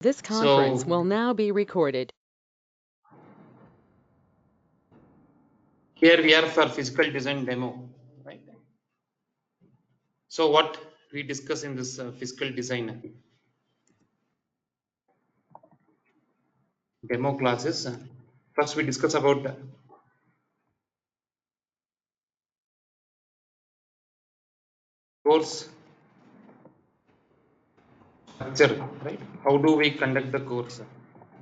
This conference will So now be recorded. here we are for physical design demo, right? So what we discuss in this physical design demo classes. First we discuss about course structure, right? How do we conduct the course?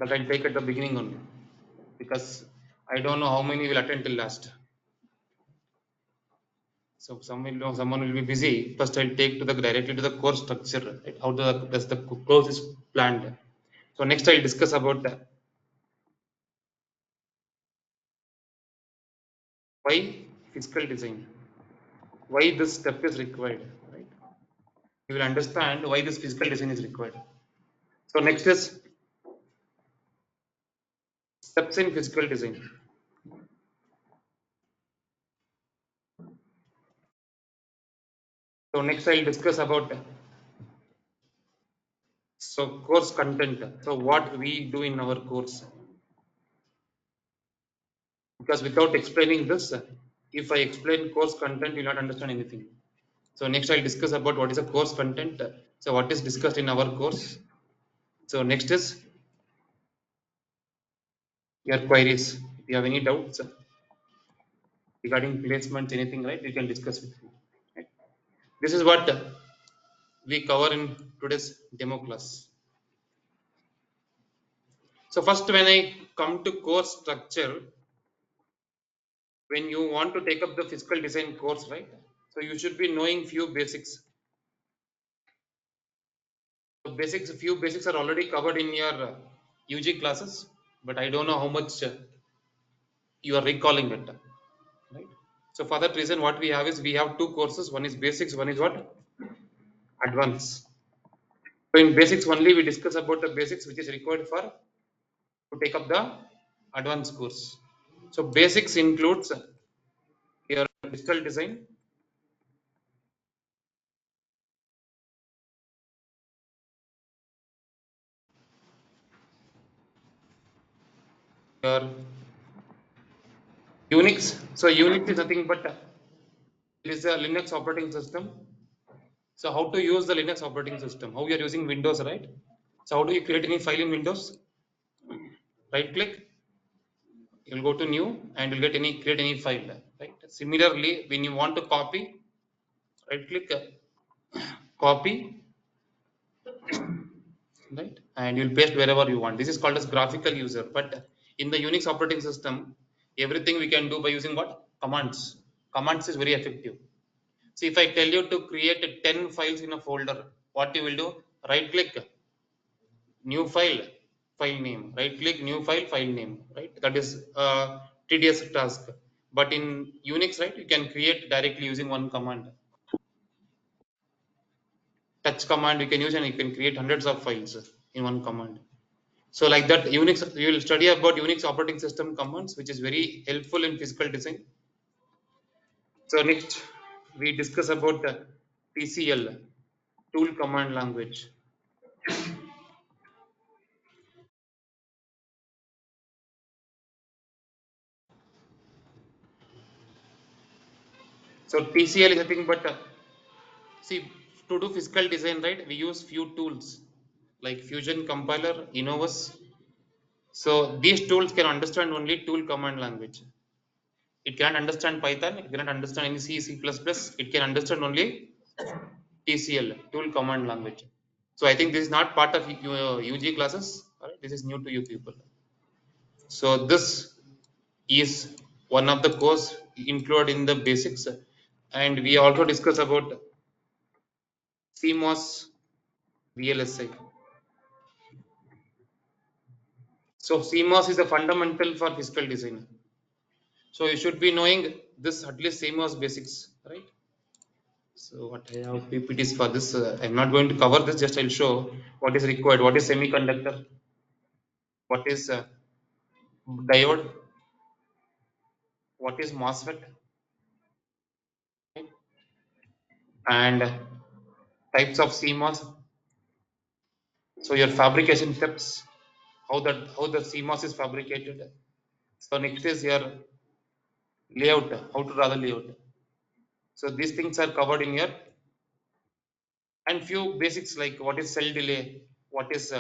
That I'll take at the beginning only, because I don't know how many will attend till last. So someone will be busy. First, I'll take to the directly to the course structure, right? How does the course is planned. So next, I'll discuss about why physical design, why this step is required, right? You will understand why this physical design is required. So next is steps in physical design. So next, I'll discuss about so course content. So what we do in our course, because without explaining this, if I explain course content, you'll not understand anything. So next I'll discuss about what is a course content. So what is discussed in our course. So next is your queries. If you have any doubts regarding placements, anything, right, you can discuss with me. Right? This is what we cover in today's demo class. So first, when I come to course structure, when you want to take up the physical design course, right? So you should be knowing few basics. So few basics are already covered in your UG classes, but I don't know how much you are recalling it, right? So for that reason, what we have is we have two courses. One is basics, one is what? Advanced. So in basics only, we discuss about the basics which is required for to take up the advanced course. So basics includes your digital design, your Unix. So Unix is nothing but it is a Linux operating system. So how to use the Linux operating system? How you are using Windows, right? So how do you create any file in Windows? Right click, you'll go to new and you'll get any create any file, right? Similarly, when you want to copy, right click, copy, right, and you'll paste wherever you want. This is called as graphical user. But in the Unix operating system, everything we can do by using what? Commands. Commands is very effective. See, if I tell you to create 10 files in a folder, what you will do? Right click, new file, file name, right click, new file, file name, right? That is a tedious task. But in Unix, right, you can create directly using one command. Touch command you can use, and you can create hundreds of files in one command. So like that, Unix, you will study about Unix operating system commands, which is very helpful in physical design. So next we discuss about the TCL, tool command language. So TCL is nothing but see, to do physical design, right, we use few tools like Fusion Compiler, Innovus. So these tools can understand only tool command language. It cannot understand Python, it cannot understand any C, C++, it can understand only TCL, tool command language. So I think this is not part of UG classes, right? This is new to you people. So this is one of the course included in the basics, and we also discuss about CMOS VLSI. So CMOS is a fundamental for physical design. So you should be knowing this at least CMOS basics, right? So what I have PPTs for this. I'm not going to cover this. Just I'll show what is required. What is semiconductor? What is diode? What is MOSFET? And types of CMOS. So your fabrication steps, how the CMOS is fabricated. So next is your layout, how to draw the layout. So these things are covered in your, and few basics like what is cell delay, what is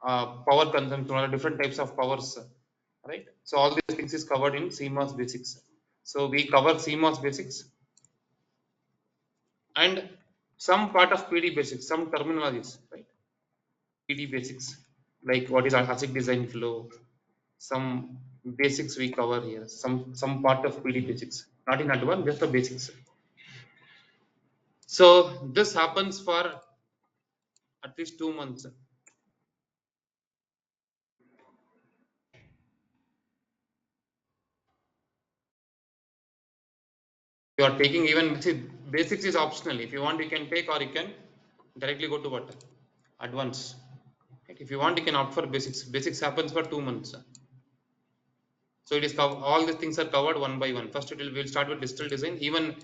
power consumption, what are different types of powers, right? So all these things is covered in CMOS basics. So we cover CMOS basics and some part of PD basics, some terminologies, right? PD basics like what is ASIC design flow, some basics we cover here, some part of PD basics, not in advance, just the basics. So this happens for at least 2 months. You are taking even, see, basics is optional. If you want, you can take, or you can directly go to what? Advanced. Right? If you want, you can opt for basics. Basics happens for 2 months. So it is all these things are covered one by one. First, we'll start with digital design, even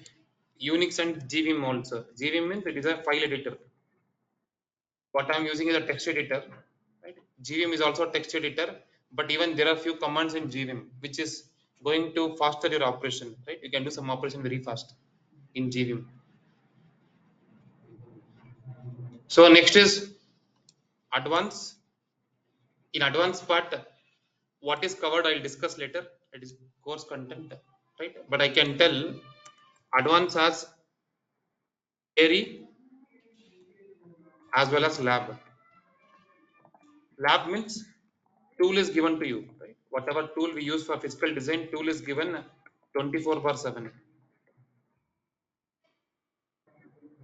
Unix and GVim also. GVim means it is a file editor. What I'm using is a text editor. Right? GVim is also a text editor, but even there are few commands in GVim which is going to faster your operation. Right? You can do some operation very fast in GVim. So next is advance. In advanced part, what is covered I'll discuss later. It is course content, right? But I can tell advance as theory as well as lab. Lab means tool is given to you, right? Whatever tool we use for physical design, tool is given 24/7.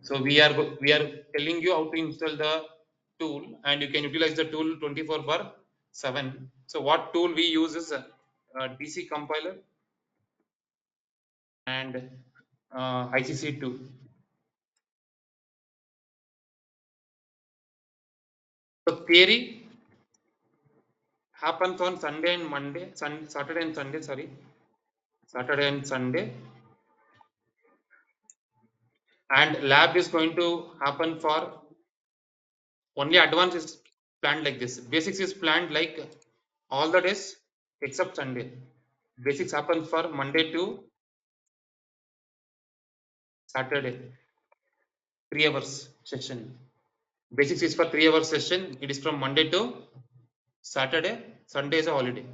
So we are telling you how to install the tool, and you can utilize the tool 24/7. So what tool we use is a DC compiler and ICC2. So theory happens on Sunday and Monday, Saturday and Sunday, sorry, Saturday and Sunday, and lab is going to happen for only advance is planned like this. Basics is planned like all the days except Sunday. Basics happens for Monday to Saturday, 3 hours session. Basics is for 3 hours session. It is from Monday to Saturday. Sunday is a holiday.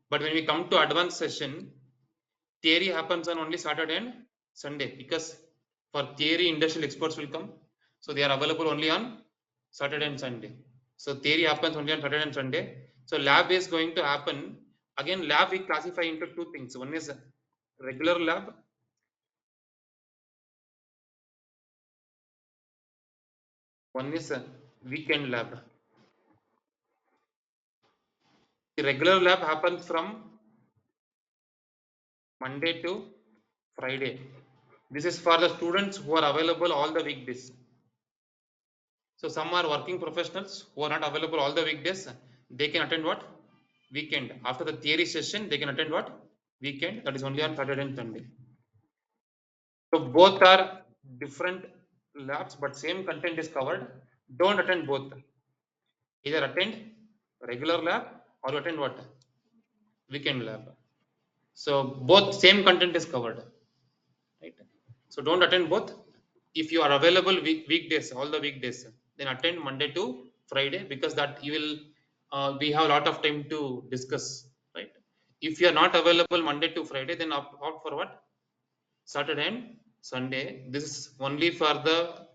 But when we come to advanced session, theory happens on only Saturday and Sunday, because for theory industrial experts will come, so they are available only on Saturday and Sunday. So theory happens only on Saturday and Sunday. So lab is going to happen again. Lab we classify into two things. One is regular lab, one is weekend lab. The regular lab happens from Monday to Friday. This is for the students who are available all the weekdays. So some are working professionals who are not available all the weekdays. They can attend what? Weekend. After the theory session, they can attend what? Weekend. That is only on Saturday and Sunday. So both are different labs, but same content is covered. Don't attend both. Either attend regular lab or attend what? Weekend lab. So both same content is covered. Right? So don't attend both. If you are available weekdays, all the weekdays, then attend Monday to Friday, because that you will we have a lot of time to discuss, right? If you are not available Monday to Friday, then opt for what? Saturday and Sunday. This is only for the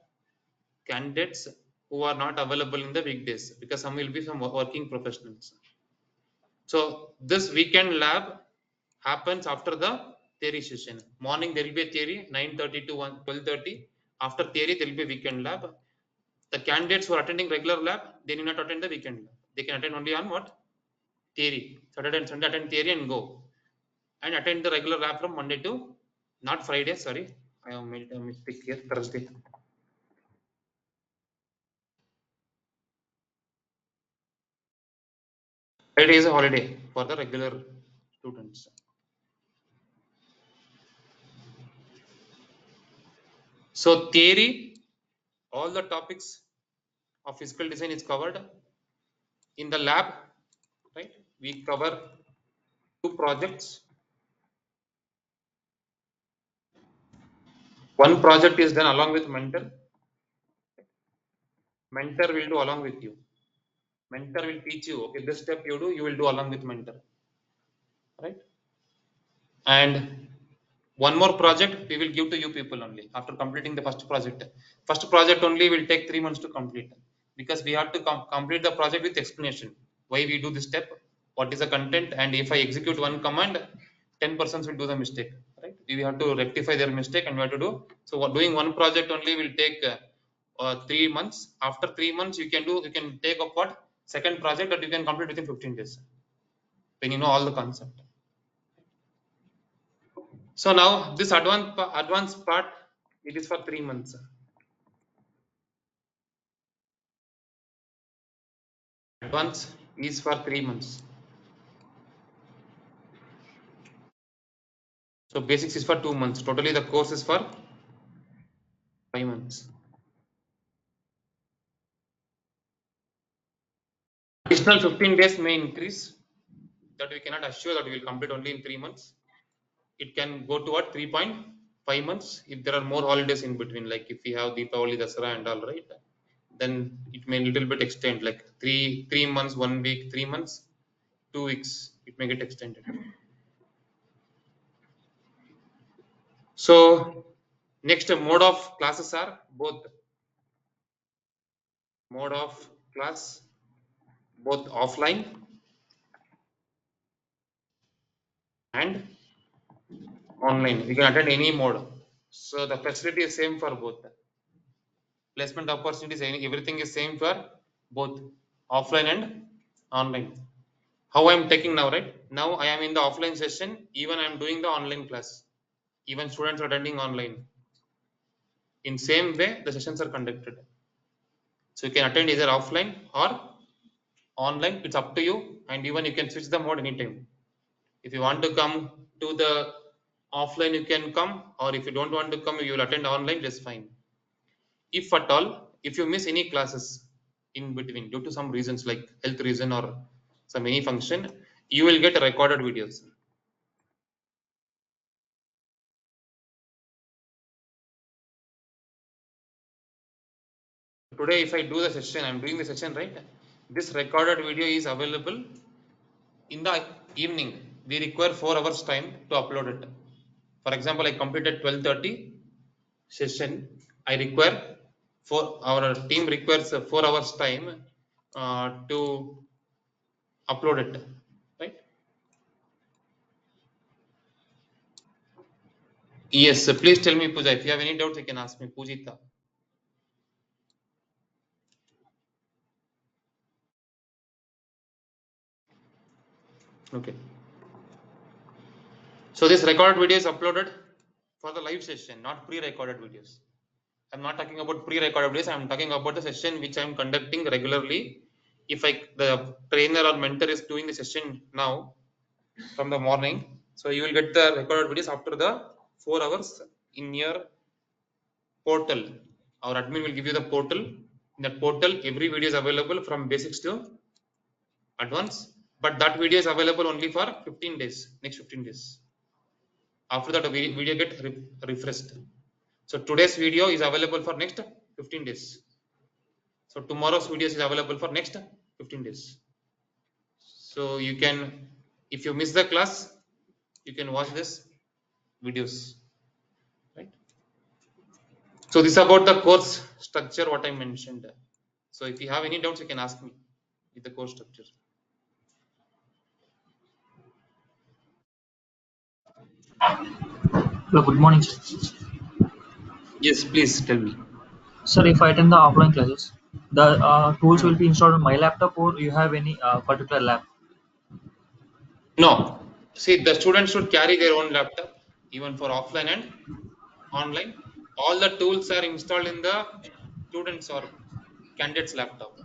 candidates who are not available in the weekdays, because some will be some working professionals. So this weekend lab happens after the theory session. Morning there will be a theory 9:30 to 12:30. After theory there will be a weekend lab. The candidates who are attending regular lab, they need not attend the weekend lab. They can attend only on what? Theory. Saturday and Sunday attend theory and go. And attend the regular lab from Monday to, not Friday, sorry. I have made a mistake here, Thursday. Friday is a holiday for the regular students. So theory, all the topics of physical design is covered. In the lab, right, we cover 2 projects. One project is done along with mentor. Mentor will do along with you. Mentor will teach you, okay, this step you do, you will do along with mentor, right? And one more project we will give to you people only after completing the first project. First project only will take 3 months to complete, because we have to complete the project with explanation. Why we do this step, what is the content, and if I execute one command, 10% will do the mistake. Right? We have to rectify their mistake and we have to do. So doing one project only will take 3 months. After 3 months, you can take up what second project that you can complete within 15 days when you know all the concept. So now this advanced part, it is for 3 months. Advance is for 3 months. So basics is for 2 months. Totally the course is for 5 months. Additional 15 days may increase. That we cannot assure that we will complete only in 3 months. It can go to what 3.5 months if there are more holidays in between. Like if we have Deepavali, Dasara and all, right? Then it may little bit extend, like 3 months, 1 week, 3 months, 2 weeks. It may get extended. So next mode of classes are both mode of class, both offline and online. You can attend any mode. So the facility is same for both. Placement opportunities, everything is same for both offline and online. How I am taking now, right? Now I am in the offline session. Even I am doing the online class. Even students are attending online. In same way, the sessions are conducted. So you can attend either offline or online. It's up to you, and even you can switch the mode anytime. If you want to come to the offline, you can come, or if you don't want to come, you will attend online, just fine. If at all, if you miss any classes in between due to some reasons like health reason or some any function, you will get recorded videos. Today, if I do the session, I'm doing the session, right? This recorded video is available in the evening. We require 4 hours time to upload it. For example, I completed 12:30 session. I require our team requires 4 hours time to upload it, right? Yes, please tell me, Pooja. If you have any doubts, you can ask me, Pujita. Okay. So this recorded video is uploaded for the live session, not pre-recorded videos. I'm not talking about pre-recorded videos. I'm talking about the session which I'm conducting regularly. If the trainer or mentor is doing the session now from the morning, so you will get the recorded videos after the 4 hours in your portal. Our admin will give you the portal. In that portal, every video is available from basics to advanced, but that video is available only for 15 days, next 15 days. After that, the video get refreshed. So today's video is available for next 15 days. So tomorrow's videos is available for next 15 days. So you can, if you miss the class, you can watch this videos, right? So this is about the course structure, what I mentioned. So if you have any doubts, you can ask me with the course structure. Hello, good morning, sir. Yes, please tell me. Sir, if I attend the offline classes, the tools will be installed on my laptop, or you have any particular lab? No, see, the students should carry their own laptop, even for offline and online. All the tools are installed in the students or candidates laptop.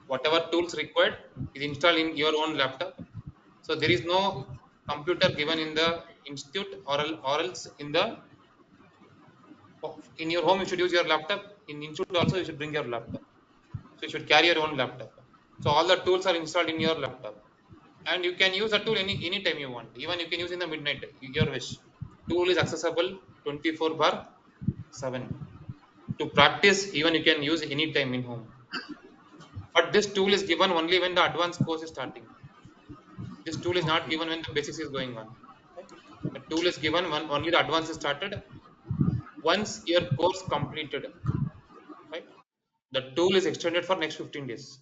Whatever tools required is installed in your own laptop. So there is no computer given in the institute, or else in your home you should use your laptop. In institute also you should bring your laptop. So you should carry your own laptop. So all the tools are installed in your laptop, and you can use the tool any time you want. Even you can use in the midnight, your wish. Tool is accessible 24 bar 7. To practice, even you can use any time in home. But this tool is given only when the advanced course is starting. This tool is not Okay. given when the basics is going on. Right? The tool is given when only the advanced is started. Once your course completed, right? The tool is extended for next 15 days.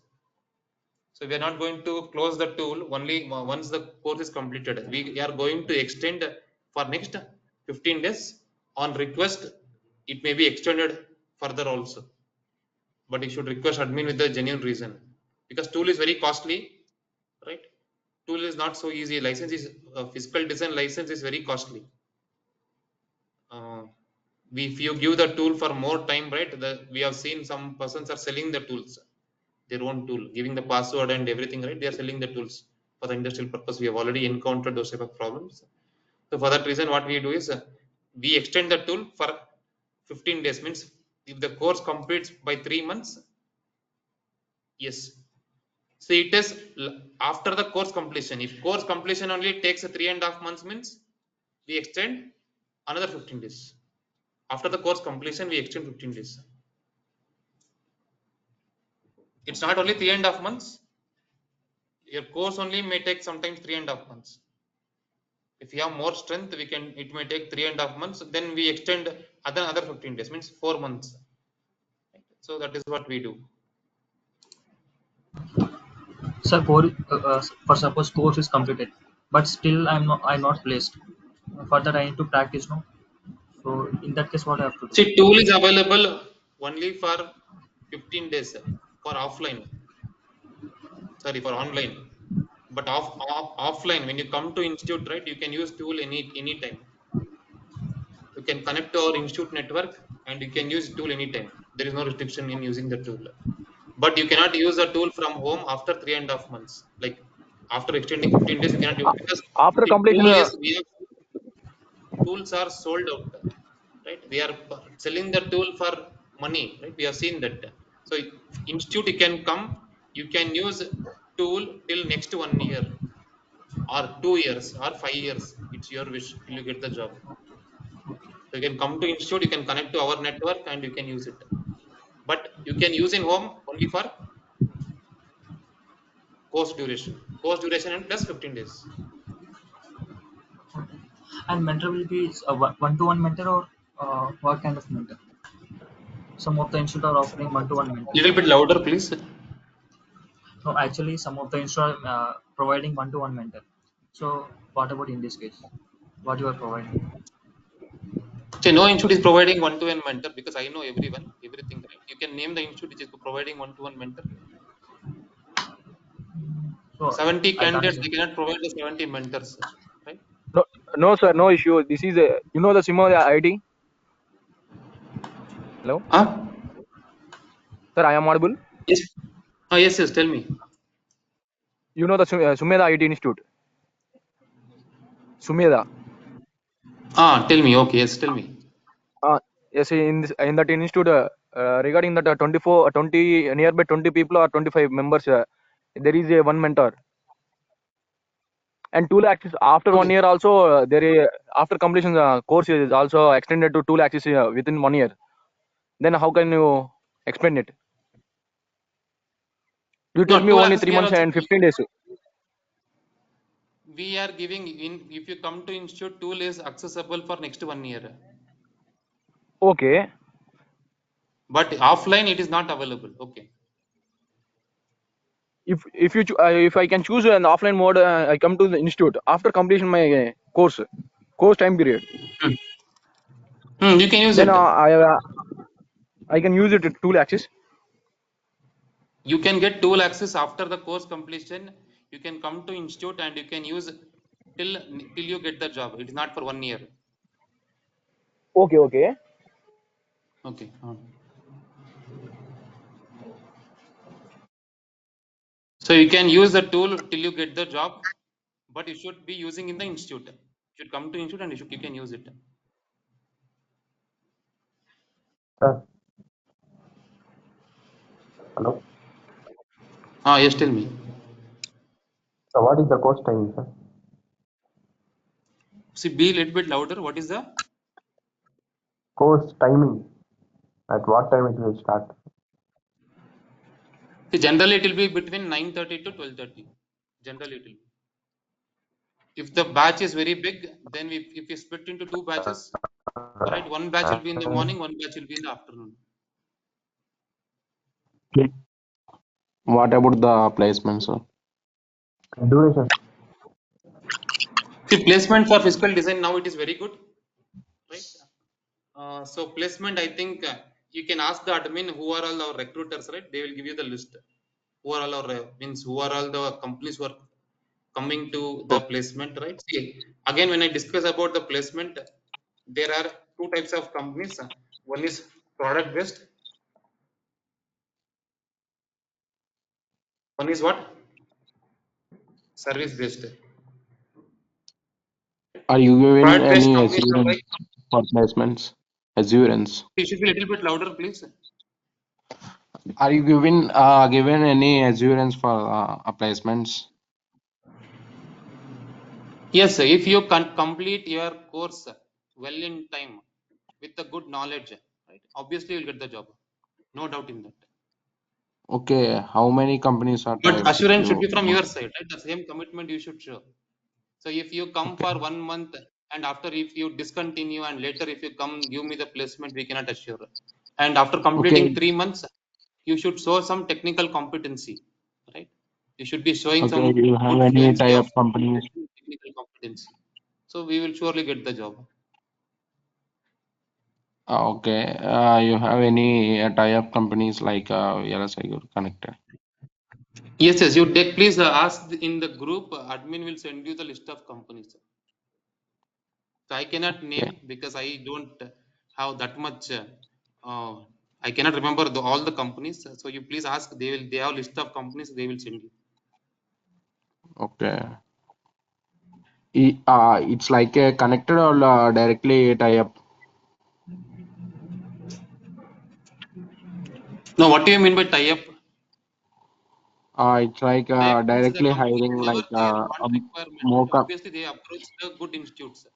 So we are not going to close the tool only once the course is completed. We are going to extend for next 15 days. On request, it may be extended further also. But you should request admin with the genuine reason, because tool is very costly, right? Tool is not so easy. License is physical design license is very costly. Uh, if you give the tool for more time, right? We have seen some persons are selling the tools, their own tool, giving the password and everything, right? They are selling the tools for the industrial purpose. We have already encountered those type of problems. So for that reason, what we do is we extend the tool for 15 days. Means if the course completes by 3 months, yes. So it is after the course completion. If course completion only takes 3.5 months, means we extend another 15 days. After the course completion, we extend 15 days. It's not only 3.5 months. Your course only may take sometimes 3.5 months. If you have more strength, we can. It may take 3.5 months. Then we extend another 15 days, means 4 months. Right? So that is what we do. Sir, for suppose course is completed, but still I'm not placed. For that I need to practice, no? So in that case, what I have to do? See, tool is available only for 15 days for offline. Sorry, for online. But offline, when you come to institute, right, you can use tool any time. You can connect to our institute network and you can use tool anytime. There is no restriction in using the tool. But you cannot use the tool from home after 3.5 months. Like after extending 15 days, you cannot use, because After the completion, tool is we have tools are sold out. Right? We are selling the tool for money. Right? We have seen that. So institute you can come, you can use tool till next 1 year or 2 years or 5 years. It's your wish till you get the job. So you can come to institute, you can connect to our network and you can use it. But you can use in home only for course duration. Course duration and plus 15 days. And mentor will be a one-to-one mentor, or what kind of mentor? Some of the institute are offering one-to-one mentor. Little bit louder, please. No, actually, some of the institute are providing one-to-one mentor. So what about in this case? What you are providing? So no institute is providing one-to-one mentor, because I know everyone, everything. Right? You can name the institute which is providing one-to-one mentor. So 70 I can't candidates, say. they cannot provide the 70 mentors. Right? no, no, sir, no issue. This is the Simo ID. Hello, Ah, sir, I am audible. yes. Ah, yes, yes. Tell me. You know the Sumeda IT Institute. Sumeda. Ah, tell me. Okay, yes, tell me. Yes, in that institute, regarding that 24, 20 nearby 20 people or 25 members, there is a one mentor and 2 lakhs after Okay. 1 year also. After completion course is also extended to 2 lakhs within 1 year. Then how can you explain it? You tell No, me 2 only lakhs three we are months also and 15 days. we are giving in. If you come to institute, tool is accessible for next 1 year. Okay. But offline it is not available. Okay. If I can choose an offline mode, I come to the institute after completion my course time period. Hmm. You can use Then it. I can use it at 2 lakhs. You can get tool access after the course completion. You can come to institute and you can use till you get the job. It is not for 1 year. Okay, okay. Okay. So you can use the tool till you get the job, but you should be using in the institute. You should come to institute and you can use it. Uh, Hello. Yes, tell me. So what is the course timing, sir? See, be a little bit louder. What is the? Course timing. At what time it will start? See, generally it will be between 9:30 to 12:30. Generally it will be. If the batch is very big, then if we split into two batches, right? One batch will be in the morning, one batch will be in the afternoon. What about the placement, sir? Duration. See, placement for physical design now it is very good, right? So placement, I think you can ask the admin who are all our recruiters, right? They will give you the list. Who are all our means who are all the companies who are coming to the placement, right? See, again, when I discuss about the placement, there are two types of companies. One is product based. One is what? Service based. Are you giving Product based any companies are assurance like. for placements? Assurance. You should be a little bit louder, please. Are you giving given any assurance for placements? Yes, if you can complete your course well in time with the good knowledge, right? Obviously, you'll get the job. No doubt in that. Okay, how many companies are But type assurance should you? be from your side, right? The same commitment you should show. So if you come Okay, for 1 month and after if you discontinue and later if you come give me the placement, we cannot assure. And after okay, completing 3 months, you should show some technical competency, right? You should be showing okay. some Do you have good any fluency tie-up of companies? technical competency. So we will surely get the job. Okay, you have any tie-up companies like VLSIGuru connected? Yes, yes. You take please ask in the group. Admin will send you the list of companies. So I cannot Okay, name because I don't have that much. Uh, I cannot remember all the companies. So you please ask. They have list of companies. They will send you. okay. It's like a connected or directly tie-up. No, what do you mean by tie up? It's like Tie up means the directly company hiring whoever like they want requirement. more. Right? Obviously, they approach the good institutes.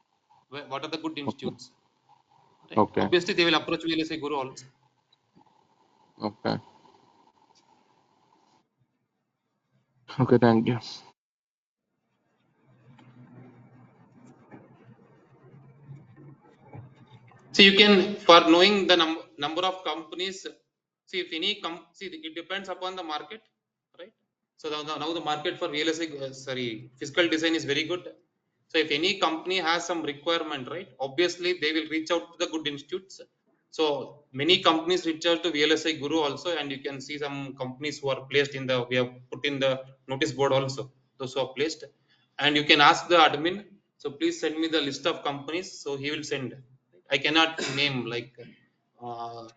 What are the good Okay, institutes? Right? okay, Obviously, they will approach VLSI Guru also. okay, okay. Thank you. So you can, for knowing the number of companies, see if any see it depends upon the market, right? So now the market for VLSI, sorry, physical design is very good. So if any company has some requirement, right? Obviously they will reach out to the good institutes. So many companies reach out to VLSI Guru also, and you can see some companies who are placed in the, we have put in the notice board also, those who are placed, and you can ask the admin. So please send me the list of companies. So he will send. I cannot name like uh,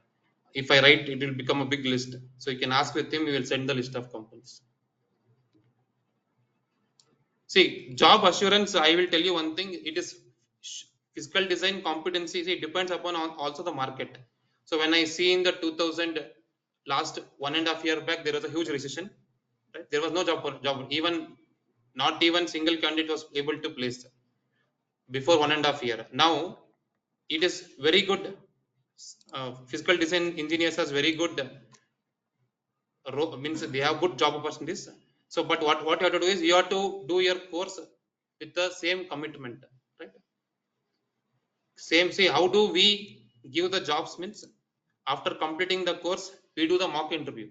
if I write, it will become a big list. So you can ask with him. He will send the list of companies. See, job assurance, I will tell you one thing. It is physical design competency. See, it depends upon also the market. So when I see in the 2000 last 1.5 year back, there was a huge recession. Right? There was no job. Even not even single candidate was able to place before 1.5 year. Now it is very good. Physical design engineers has very good means they have good job opportunities. So, but what you have to do is you have to do your course with the same commitment, right? Same. See, how do we give the jobs means after completing the course, we do the mock interview.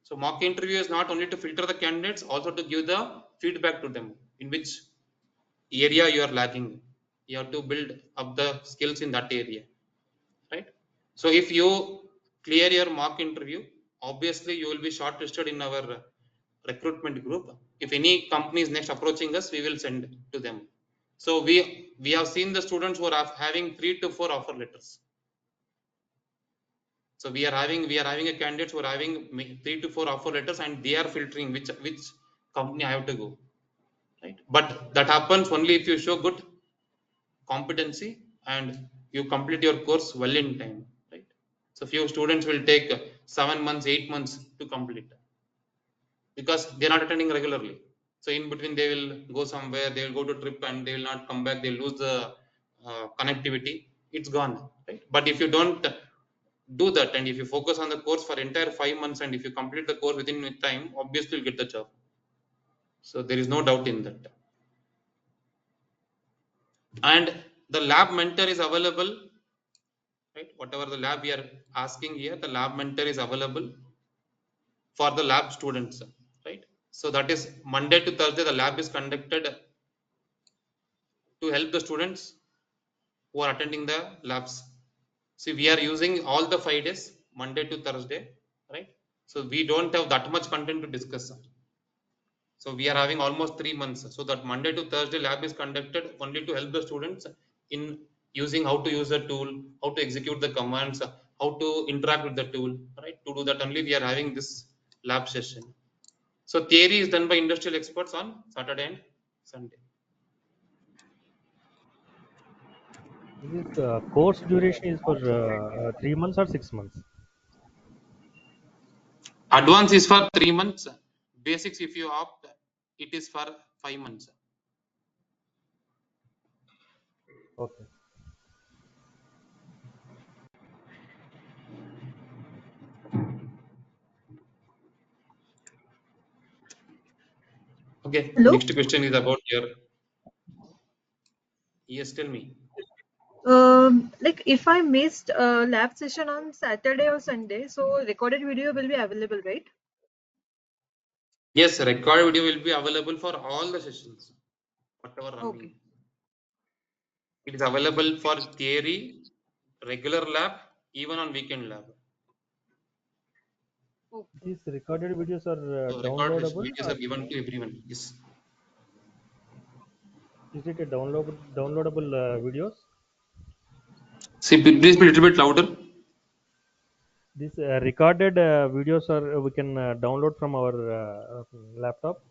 So, mock interview is not only to filter the candidates, also to give the feedback to them in which area you are lacking. You have to build up the skills in that area, right? So if you clear your mock interview, obviously you will be shortlisted in our recruitment group. If any company is next approaching us, we will send to them. So we have seen the students who are having 3 to 4 offer letters. So we are having a candidates who are having 3 to 4 offer letters, and they are filtering which company I have to go, right? But that happens only if you show good competency and you complete your course well in time, right? So few students will take 7 months, 8 months to complete. because they're not attending regularly. So in between they will go somewhere, they will go to trip and they will not come back, they lose the connectivity, it's gone, right? But if you don't do that and if you focus on the course for entire 5 months and if you complete the course within time, obviously you'll get the job. So there is no doubt in that. And the lab mentor is available, right? Whatever the lab we are asking here, the lab mentor is available for the lab students, right? So that is Monday to Thursday the lab is conducted to help the students who are attending the labs. See, we are using all the 5 days, Monday to Thursday, right? So we don't have that much content to discuss. So we are having almost 3 months. So that Monday to Thursday lab is conducted only to help the students in using how to use the tool, how to execute the commands, how to interact with the tool, right? To do that only we are having this lab session. So theory is done by industrial experts on Saturday and Sunday. This course duration is for 3 months or 6 months? Advance is for 3 months. Basics, if you opt, it is for 5 months. Okay. Okay. Hello. Next question is about your. Yes, tell me. Like if I missed a lab session on Saturday or Sunday, so recorded video will be available, right? Yes, recorded video will be available for all the sessions, whatever running. Okay. It is available for theory, regular lab, even on weekend lab. Okay. These recorded videos are So recorded downloadable, videos or are given to everyone. Yes. is it a downloadable videos? See, please be a little bit louder. These recorded videos are we can download from our laptop.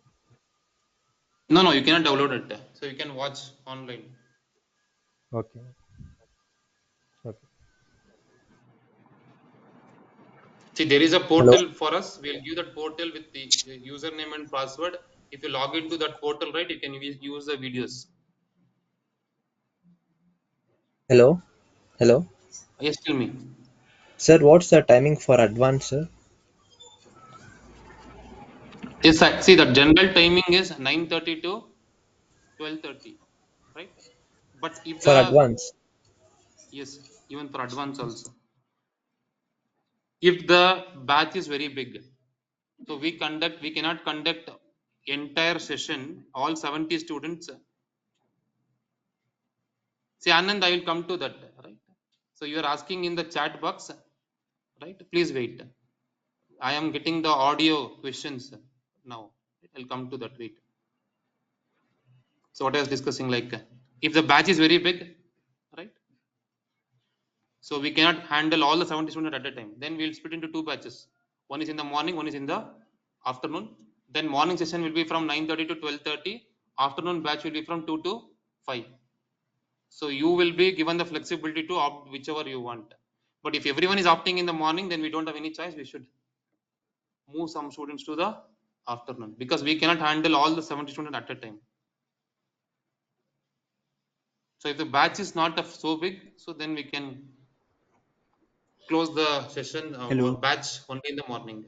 No, no, you cannot download it. So you can watch online. Okay. Okay. See, there is a Hello. portal for us. We'll give that portal with the username and password. If you log into that portal, right, you can use the videos. Hello. Hello. Yes, tell me. Sir, what's the timing for advance, sir? Yes, see, the general timing is 9:30 to 12:30, right? But if For the advance. yes, even for advance also. If the batch is very big, so we cannot conduct entire session, all 70 students. See, Anand, I will come to that, right? So you are asking in the chat box, right? Please wait. I am getting the audio questions now. I'll come to that. Wait. So what I was discussing, like if the batch is very big, right? So we cannot handle all the 70 students at a time. Then we'll split into 2 batches. One is in the morning, one is in the afternoon. Then morning session will be from 9:30 to 12:30. Afternoon batch will be from 2 to 5. So you will be given the flexibility to opt whichever you want. But if everyone is opting in the morning, then we don't have any choice. We should move some students to the afternoon because we cannot handle all the 70 students at a time. So if the batch is not so big, so then we can close the session or Hello. batch only in the morning.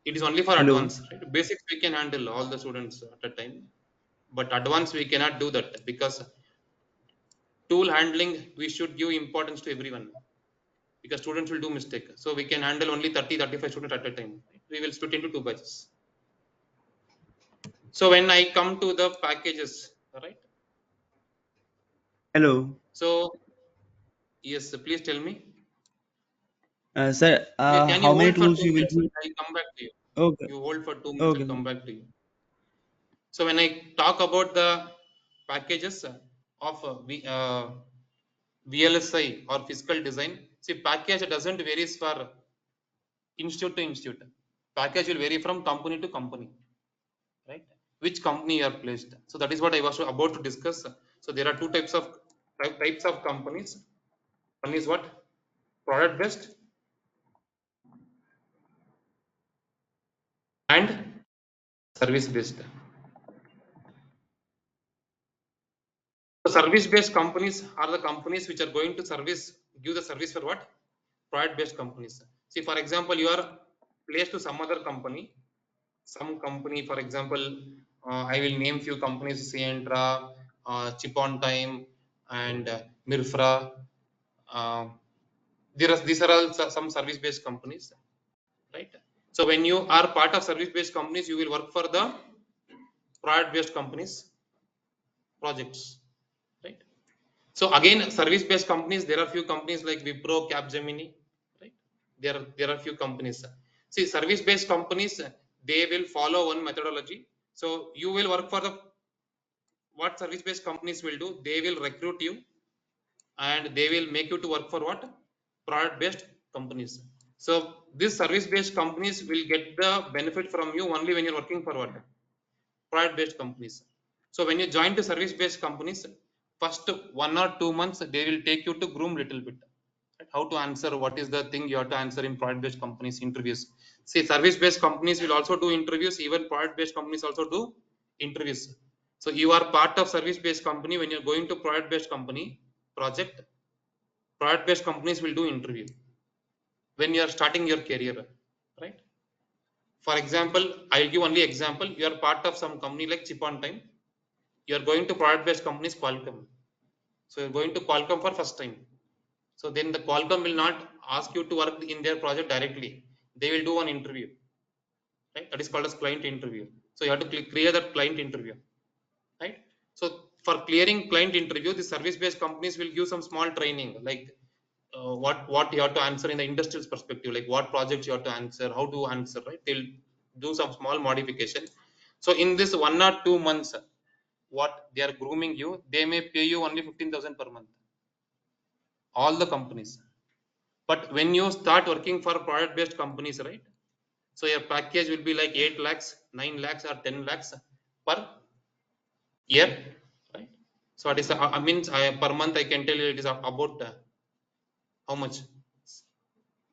It is only for Hello. advance, right? Basics we can handle all the students at a time, but advance we cannot do that because tool handling we should give importance to everyone because students will do mistake. So we can handle only 30-35 students at a time. Right? We will split into 2 batches. So when I come to the packages, right? Hello. So yes, please tell me. Sir, Can you how many hold for tools 2 you will minutes? be? I'll come back to you. Okay. You hold for 2 minutes. Okay, I'll sir. come back to you. So when I talk about the packages of VLSI or physical design, see package doesn't varies for institute to institute. Package will vary from company to company, right? Which company you are placed. So that is what I was about to discuss. So there are two types of companies. One is what? Product based. and service based. So service based companies are the companies which are going to give the service for what? Product based companies. See, for example, you are placed to some other company, for example, I will name few companies: Sientra, Chip on Time, and Mirfra. Uh, these are all some service based companies, right? So when you are part of service based companies, you will work for the product based companies projects, right? So again, service based companies, there are few companies like Wipro, Capgemini, right? There are few companies. See, service based companies, they will follow one methodology. So you will work for what service based companies will do, they will recruit you and they will make you to work for what? Product based companies. So these service based companies will get the benefit from you only when you're working for what? Product based companies. So when you join to service based companies, first 1 or 2 months they will take you to groom little bit, right? How to answer, what is the thing you have to answer in product based companies interviews. See, service based companies will also do interviews, even product based companies also do interviews. So you are part of service based company. When you're going to product based company project, product based companies will do interview when you are starting your career, right? For example, I'll give only example. You are part of some company like Chip on Time. You are going to product based companies Qualcomm. So you're going to Qualcomm for first time. So then the Qualcomm will not ask you to work in their project directly. They will do an interview, right? That is called as client interview. So you have to clear that client interview, right? So for clearing client interview, the service based companies will give some small training, like what you have to answer in the industrial perspective, like what projects you have to answer, how to answer, right? They'll do some small modification. So in this 1 or 2 months, what they are grooming you, they may pay you only 15,000 per month, all the companies. But when you start working for product based companies, right? So your package will be like 8 lakhs, 9 lakhs, or 10 lakhs per year, right? So it is I means per month I can tell you it is about how much?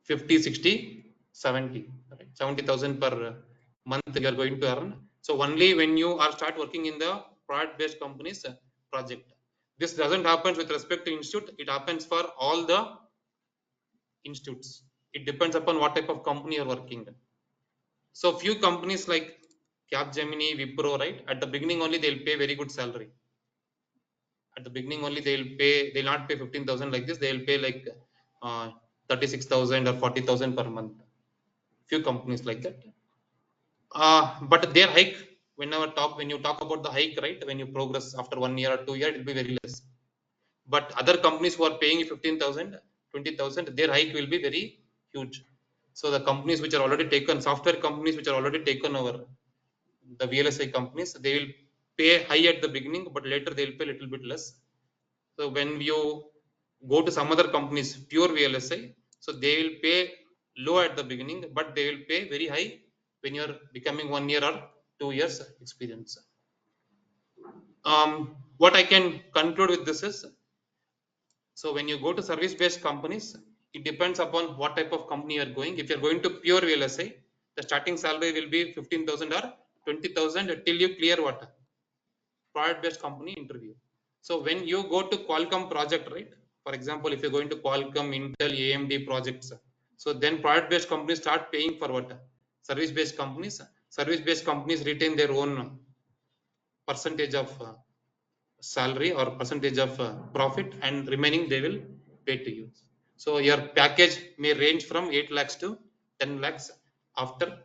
50, 60, 70, right? 70,000 per month you are going to earn. So only when you are start working in the product based companies project. This doesn't happen with respect to institute. It happens for all the institutes. It depends upon what type of company you're working. So few companies like Capgemini, Wipro, right? At the beginning only they'll pay very good salary. At the beginning only they'll not pay 15,000 like this. They'll pay like 36,000 or 40,000 per month. Few companies like that. But their hike, when you talk about the hike, right? When you progress after 1 year or 2 years, it will be very less. But other companies who are paying 15,000, 20,000, their hike will be very huge. So the companies which are already taken, software companies which are already taken over, the VLSI companies, they will pay high at the beginning, but later they will pay a little bit less. So when you go to some other companies, pure VLSI, so they will pay low at the beginning, but they will pay very high when you are becoming 1 year or 2 years experience. What I can conclude with this is, so when you go to service based companies, it depends upon what type of company you are going. If you are going to pure VLSI, the starting salary will be 15,000 or 20,000 till you clear what? Product based company interview. So when you go to Qualcomm project, right? For example, if you're going to Qualcomm, Intel, AMD projects, so then product based companies start paying for what? Service based companies. Service based companies retain their own percentage of salary or percentage of profit, and remaining they will pay to you. So your package may range from 8 lakhs to 10 lakhs after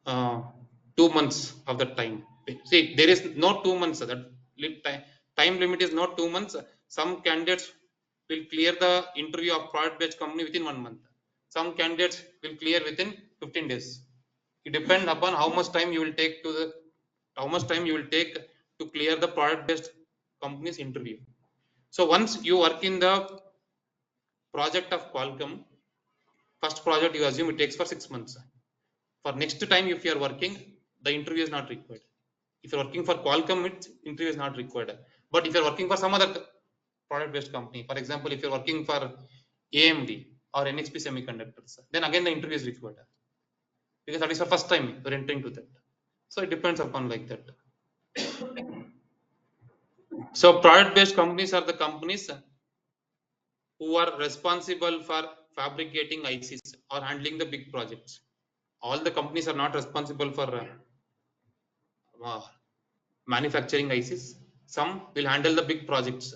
2 months of the time. See, there is no 2 months. That time limit is not 2 months. Some candidates will clear the interview of product based company within 1 month. Some candidates will clear within 15 days. It depends upon how much time you will take to clear the product based company's interview. So once you work in the project of Qualcomm, first project you assume it takes for 6 months. For next time, if you are working, the interview is not required. If you are working for Qualcomm, interview is not required. But if you are working for some other product-based company, for example, if you are working for AMD or NXP Semiconductors, then again the interview is required. because that is the first time you're entering to that. So it depends upon like that. So product based companies are the companies who are responsible for fabricating ICs or handling the big projects. All the companies are not responsible for manufacturing ICs. Some will handle the big projects,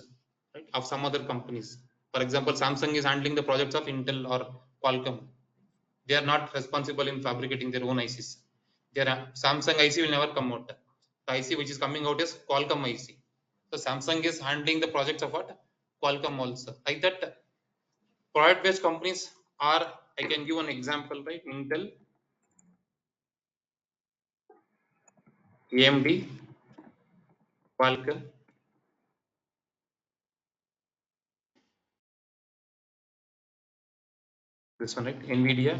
right, of some other companies. For example, Samsung is handling the projects of Intel or Qualcomm. They are not responsible in fabricating their own ICs. Their Samsung IC will never come out. The IC which is coming out is Qualcomm IC. So Samsung is handling the projects of what? Qualcomm also. Like that, product based companies are, I can give an example, right? Intel, AMD, Qualcomm, this one, right? Nvidia.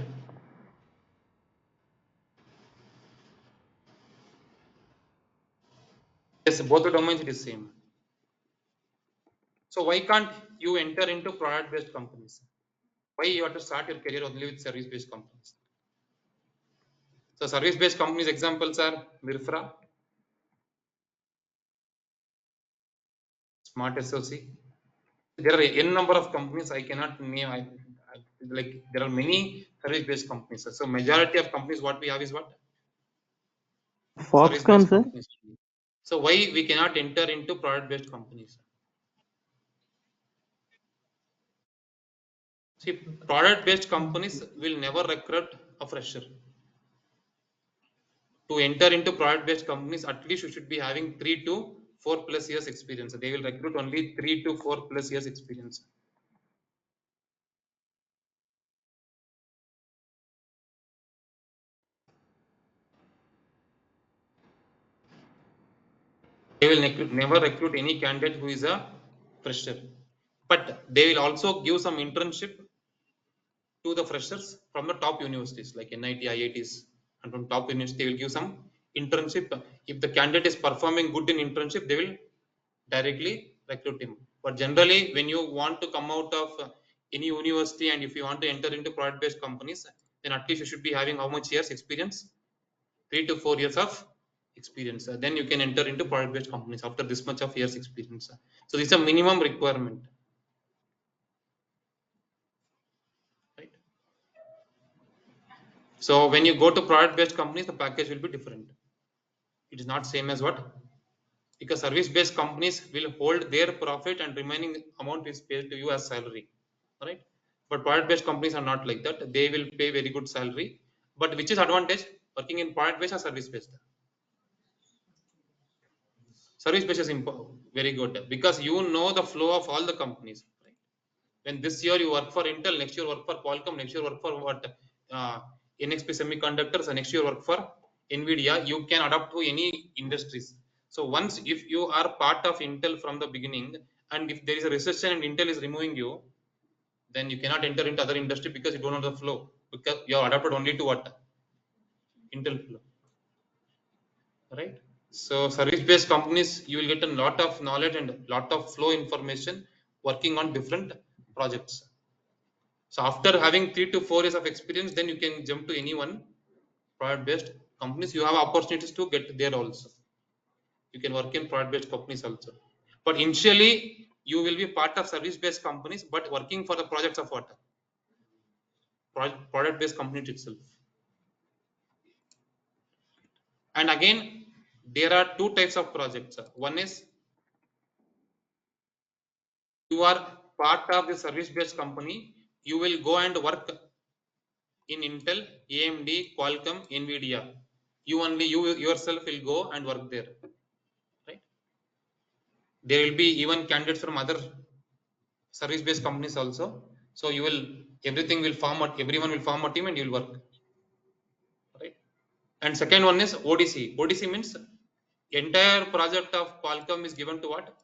Yes, both the domains it is same. So why can't you enter into product based companies? Why you have to start your career only with service based companies? So service based companies examples are Mirfra, Smart SOC. There are n number of companies I cannot name. Like there are many service based companies. So majority of companies what we have is what? Service Foxconn, based sir. companies. So why we cannot enter into product based companies? See, product based companies will never recruit a fresher. To enter into product based companies, at least you should be having 3 to 4 plus years experience. They will recruit only 3 to 4 plus years experience. They will never recruit any candidate who is a fresher. But they will also give some internship to the freshers from the top universities like NIT, IITs, and from top universities they will give some internship. If the candidate is performing good in internship, they will directly recruit him. But generally, when you want to come out of any university and if you want to enter into product based companies, then at least you should be having how much years experience? 3 to 4 years of experience. Then you can enter into product based companies after this much of years experience. So this is a minimum requirement. Right? So when you go to product based companies, the package will be different. It is not same as what? Because service based companies will hold their profit and remaining amount is paid to you as salary. Right? But product based companies are not like that. They will pay very good salary. But which is advantage? Working in product based or service based? Service based is very good because you know the flow of all the companies. Right? When this year you work for Intel, next year work for Qualcomm, next year work for what? NXP Semiconductors, and next year work for Nvidia. You can adapt to any industries. So once if you are part of Intel from the beginning, and if there is a recession and Intel is removing you, then you cannot enter into other industry because you don't know the flow because you are adapted only to what? Intel flow. Right? So service based companies, you will get a lot of knowledge and lot of flow information working on different projects. So after having 3 to 4 years of experience, then you can jump to any one product based companies. You have opportunities to get there also. You can work in product based companies also. But initially, you will be part of service based companies, but working for the projects of what? Product based companies itself. And again, there are two types of projects. One is you are part of the service based company, you will go and work in Intel, AMD, Qualcomm, Nvidia. You yourself will go and work there. Right? There will be even candidates from other service based companies also. So you will everyone will form a team and you will work. Right? And second one is ODC. ODC means entire project of Qualcomm is given to what?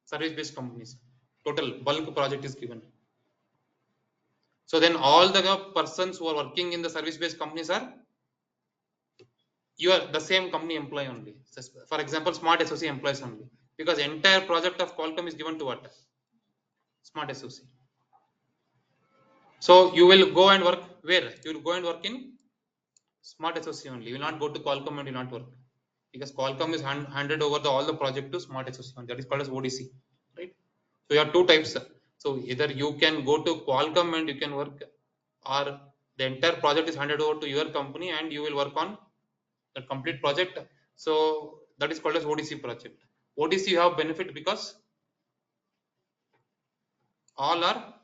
Service based companies. Total bulk project is given. So then all the persons who are working in the service based companies are you are the same company employee only. For example, Smart SOC employees only. Because entire project of Qualcomm is given to what? Smart SOC. So you will go and work where? You will go and work in Smart SOC only. You will not go to Qualcomm and will not work, because Qualcomm is handed over all the project to Smart SOC only. That is called as ODC, right? So you have two types. So either you can go to Qualcomm and you can work, or the entire project is handed over to your company and you will work on the complete project. So that is called as ODC project. ODC you have benefit because all are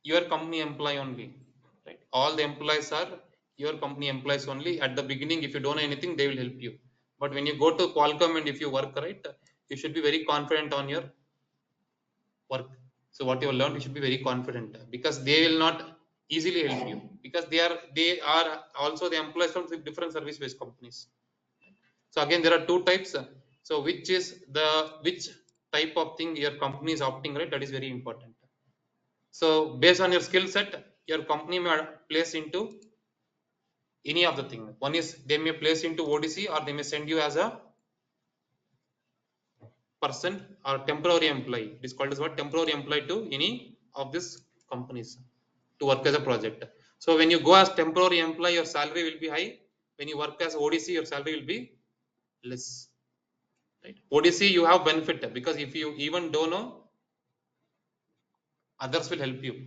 your company employee only, right? All the employees are your company employees only. At the beginning, if you don't know anything, they will help you. But when you go to Qualcomm and if you work, right, you should be very confident on your work. So what you have learned, you should be very confident, because they will not easily help you, because they are also the employees from different service based companies. So again, there are two types. So which type of thing your company is opting, right? That is very important. So based on your skill set, your company may place into any of the thing. One is they may place into ODC, or they may send you as a person or temporary employee. It is called as what? Temporary employee to any of these companies to work as a project. So when you go as temporary employee, your salary will be high. When you work as ODC, your salary will be less. Right? ODC you have benefit, because if you even don't know, others will help you,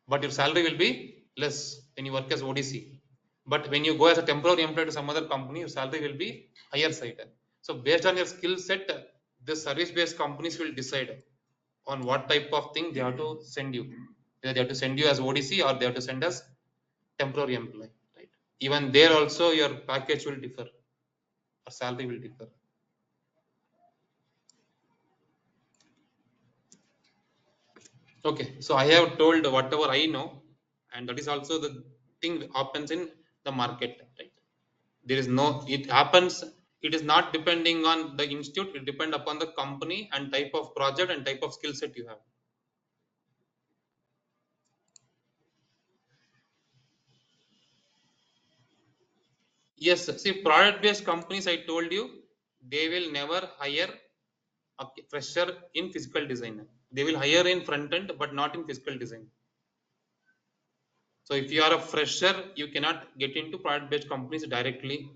but your salary will be less when you work as ODC. But when you go as a temporary employee to some other company, your salary will be higher side. So based on your skill set, the service based companies will decide on what type of thing they have to send you. Either they have to send you as ODC or they have to send as temporary employee. Right? Even there also your package will differ or salary will differ. Okay, so I have told whatever I know, and that is also the thing happens in the market. Right? There is no, it happens, it is not depending on the institute, it depends upon the company and type of project and type of skill set you have. Yes, see, product based companies, I told you, they will never hire a fresher in physical design. They will hire in front end but not in physical design. So if you are a fresher, you cannot get into product based companies directly,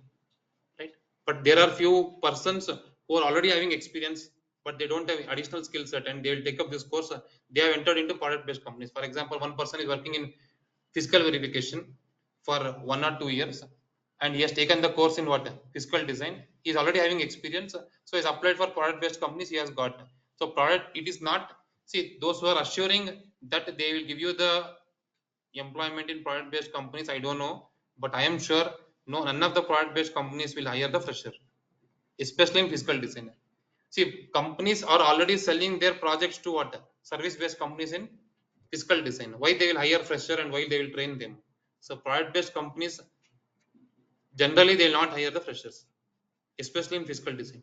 right? But there are few persons who are already having experience, but they don't have additional skill set, and they will take up this course. They have entered into product based companies. For example, one person is working in physical verification for 1 or 2 years, and he has taken the course in what? Physical design. He is already having experience, so he has applied for product based companies. He has got. So product, it is not, see, those who are assuring that they will give you the employment in product based companies, I don't know, but I am sure no, none of the product based companies will hire the fresher, especially in physical design. See, companies are already selling their projects to what? Service based companies in physical design. Why they will hire fresher and why they will train them? So product based companies, generally they will not hire the freshers, especially in physical design.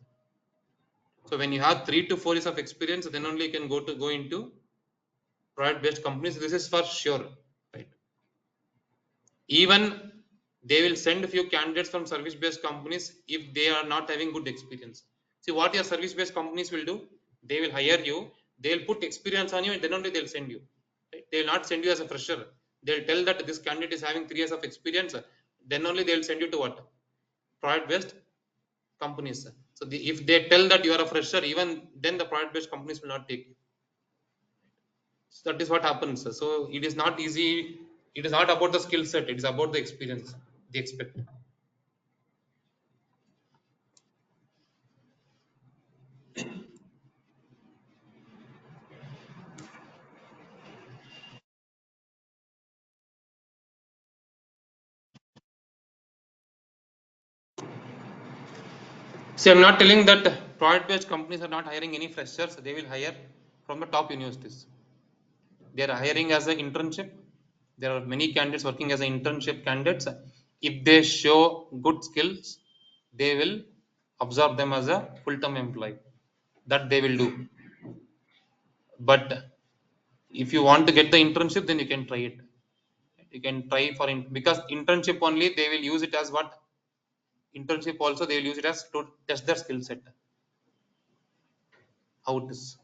So when you have 3 to 4 years of experience, then only you can go into product based companies. This is for sure, right? Even they will send a few candidates from service based companies if they are not having good experience. See, what your service based companies will do, they will hire you, they will put experience on you, and then only they will send you, right? They will not send you as a fresher. They will tell that this candidate is having 3 years of experience, then only they will send you to what? Product based companies. So if they tell that you are a fresher, even then the product based companies will not take you. So that is what happens. So it is not easy, it is not about the skill set, it is about the experience they expect. See, I'm not telling that product based companies are not hiring any freshers, they will hire from the top universities. They are hiring as an internship. There are many candidates working as an internship candidates. If they show good skills, they will absorb them as a full time employee. That they will do. But if you want to get the internship, then you can try it. You can try for because internship only they will use it as what? Internship also they will use it as to test their skill set. How it is.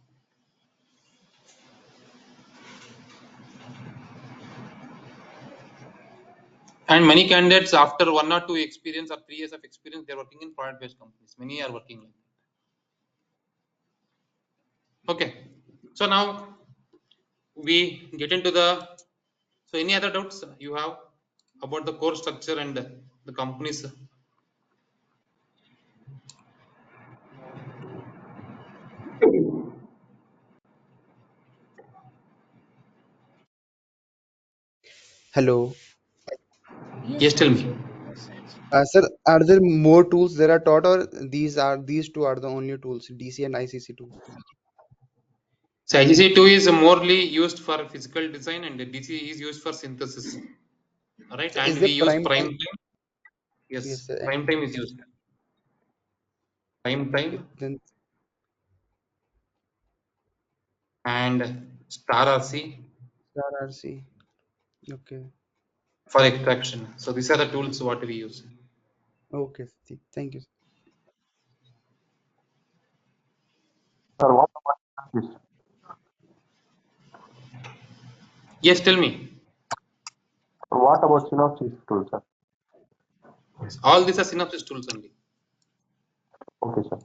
And many candidates after 1 or 2 experience or 3 years of experience, they are working in product based companies. Many are working like that. Okay. So now we get into the, so any other doubts you have about the course structure and the companies? Hello. Yes, tell me. Sir, are there more tools that are taught, or these two are the only tools, DC and ICC tools? So IGC2 is morely used for physical design and DC is used for synthesis. Alright, So and is we there use prime prime time? time. Yes, Yes, sir. prime And time is used. Prime time then and star RC star RC. Okay. for extraction. So these are the tools what we use. Okay. Thank you. Sir, what about this? Yes, tell me. What about synopsis tool, sir? All these are synopsis tools only. Okay, sir.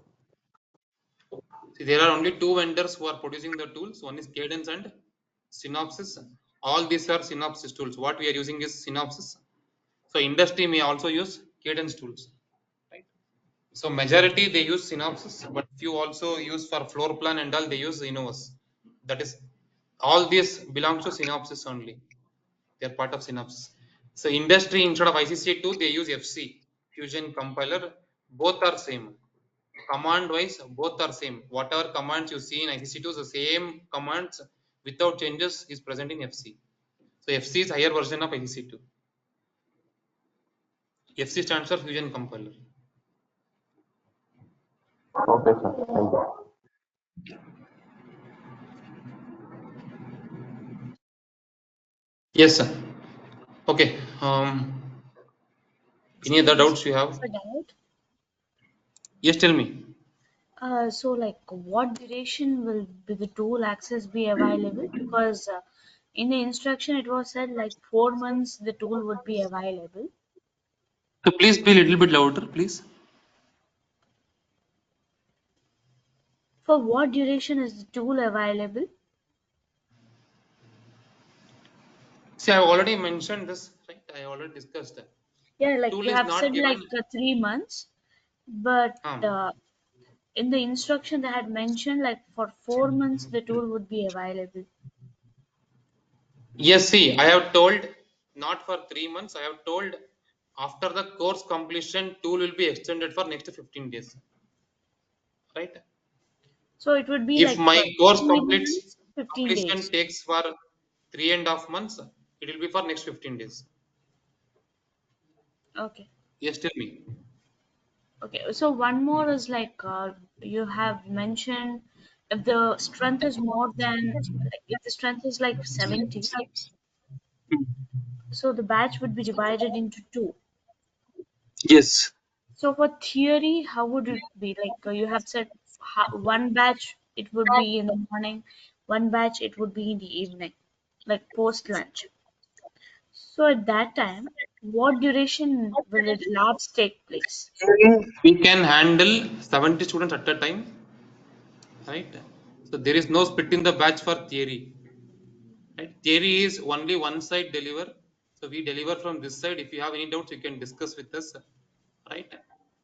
See, there are only 2 vendors who are producing the tools. One is Cadence and Synopsys. All these are Synopsys tools. What we are using is Synopsys. So industry may also use Cadence tools. Right? So majority they use Synopsys, but few also use for floor plan and all they use Innovus. That is, all this belongs to Synopsys only. They are part of Synopsys. So industry instead of ICC2 they use FC, Fusion Compiler. Both are same. Command wise both are same. Whatever commands you see in ICC2 the same commands without changes is present in FC. So FC is higher version of ICC2. FC stands for Fusion Compiler. Okay, sir. Thank you. Yes, sir. Okay. Any other Excuse me, doubts you have? for doubt. Yes, tell me. So like what duration will be the tool access be available? Because in the instruction it was said like 4 months the tool would be available. So please be a little bit louder, please. For what duration is the tool available? See, I have already mentioned this, right? I already discussed that. Yeah, like Tool you is have not said given. like 3 months, but Um, in the instruction they had mentioned like for 4 months the tool would be available. yes, see, I have told not for 3 months. I have told after the course completion, tool will be extended for next 15 days, right? So it would be If like my course 3 months, 15 completion days. takes for 3.5 months, it will be for next 15 days. Okay. Yes, tell me. Okay, so one more is like you have mentioned if the strength is more than like if the strength is like 70, so the batch would be divided into two. Yes. So for theory, how would it be? Like you have said, one batch it would be in the morning, one batch it would be in the evening, like post lunch. So at that time, what duration will the labs take place? We can handle 70 students at a time, right? So there is no split in the batch for theory. Right? Theory is only one side deliver. So we deliver from this side. If you have any doubts, you can discuss with us, right?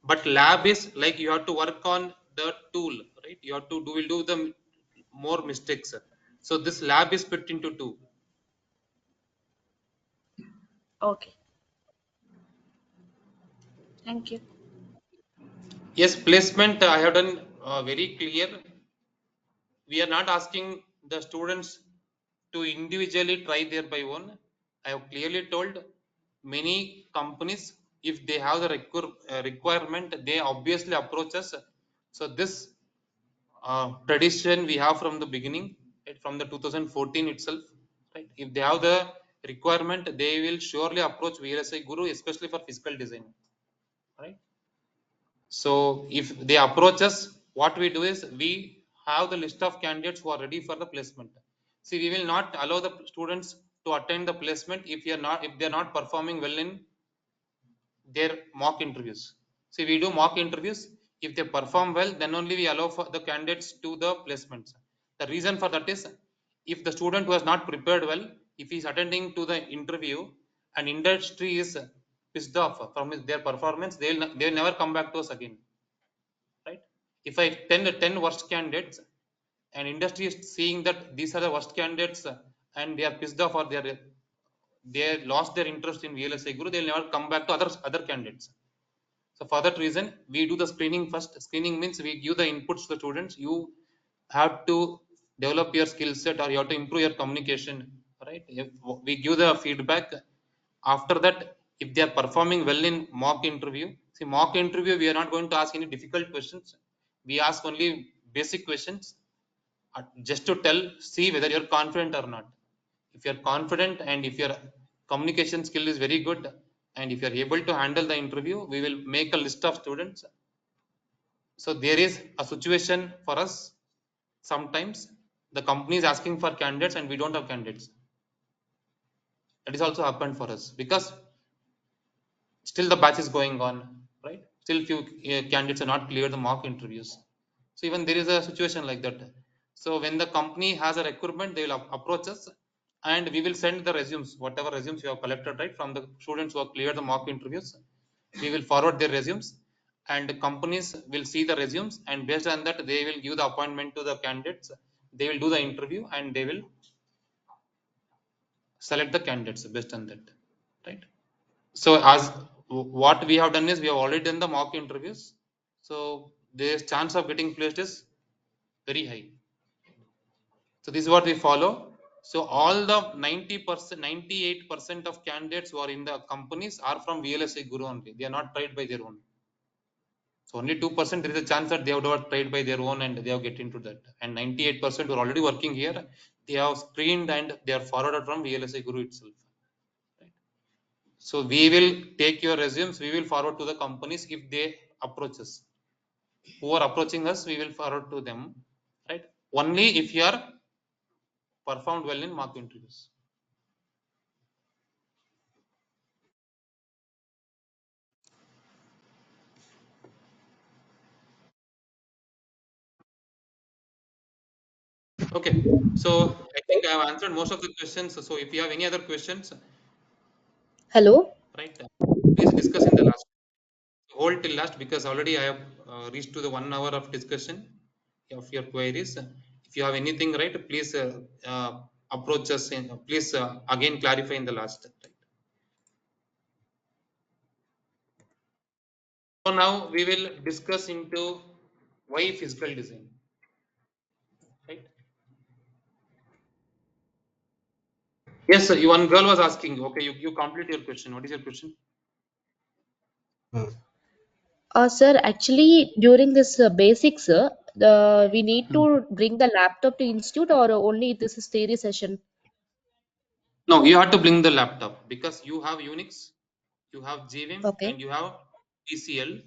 But lab is like you have to work on the tool, right? You have to do will do the more mistakes. So this lab is split into two. Okay, thank you. Yes, placement I have done very clear. We are not asking the students to individually try their by own. I have clearly told many companies if they have the requirement, they obviously approach us. So this tradition we have from the beginning, right, from the 2014 itself. Right, if they have the requirement, they will surely approach VLSI Guru, especially for physical design. Right. So if they approach us, what we do is we have the list of candidates who are ready for the placement. See, we will not allow the students to attend the placement if they are not performing well in their mock interviews. See, we do mock interviews. If they perform well, then only we allow for the candidates to the placements. The reason for that is, if the student who has not prepared well, if he is attending to the interview and industry is pissed off from their performance, they'll never come back to us again, right? If I 10 worst candidates and industry is seeing that these are the worst candidates and they are pissed off or they lost their interest in VLSI Guru, they'll never come back to other candidates. So for that reason, we do the screening first. Screening means we give the inputs to the students. You have to develop your skill set or you have to improve your communication, right? If we give the feedback. After that, if they are performing well in mock interview, see, mock interview, we are not going to ask any difficult questions. We ask only basic questions just to see whether you're confident or not. If you're confident and if your communication skill is very good and if you're able to handle the interview, we will make a list of students. So there is a situation for us. Sometimes the company is asking for candidates and we don't have candidates. That is also happened for us because still the batch is going on, right? Still few candidates are not cleared the mock interviews. So even there is a situation like that. So when the company has a requirement, they will approach us and we will send the resumes, whatever resumes you have collected, right, from the students who have cleared the mock interviews. We will forward their resumes and companies will see the resumes and based on that they will give the appointment to the candidates. They will do the interview and they will select the candidates based on that, right? So as what we have done is we have already done the mock interviews. So the chance of getting placed is very high. So this is what we follow. So all the 90%, 98% of candidates who are in the companies are from VLSI Guru only. They are not tried by their own. So only 2% there is a chance that they have not tried by their own and they have get into that. And 98% who are already working here, they have screened and they are forwarded from VLSI Guru itself. Right? So we will take your resumes, we will forward to the companies if they approach us. Who are approaching us, we will forward to them. Right? Only if you are performed well in mock interviews. Okay, so I think I have answered most of the questions. So if you have any other questions, Hello. right, please discuss in the last. Hold till last because already I have reached to the 1 hour of discussion of your queries. If you have anything, right, please approach us. Please again clarify in the last. Right? So now we will discuss into why physical design. Right? Yes, sir, one girl was asking. Okay, you complete your question. What is your question? Sir, actually, during this basics, we need Hmm. to bring the laptop to institute or only this is theory session? No, you have to bring the laptop because you have Unix, you have GVim, Okay. and you have TCL.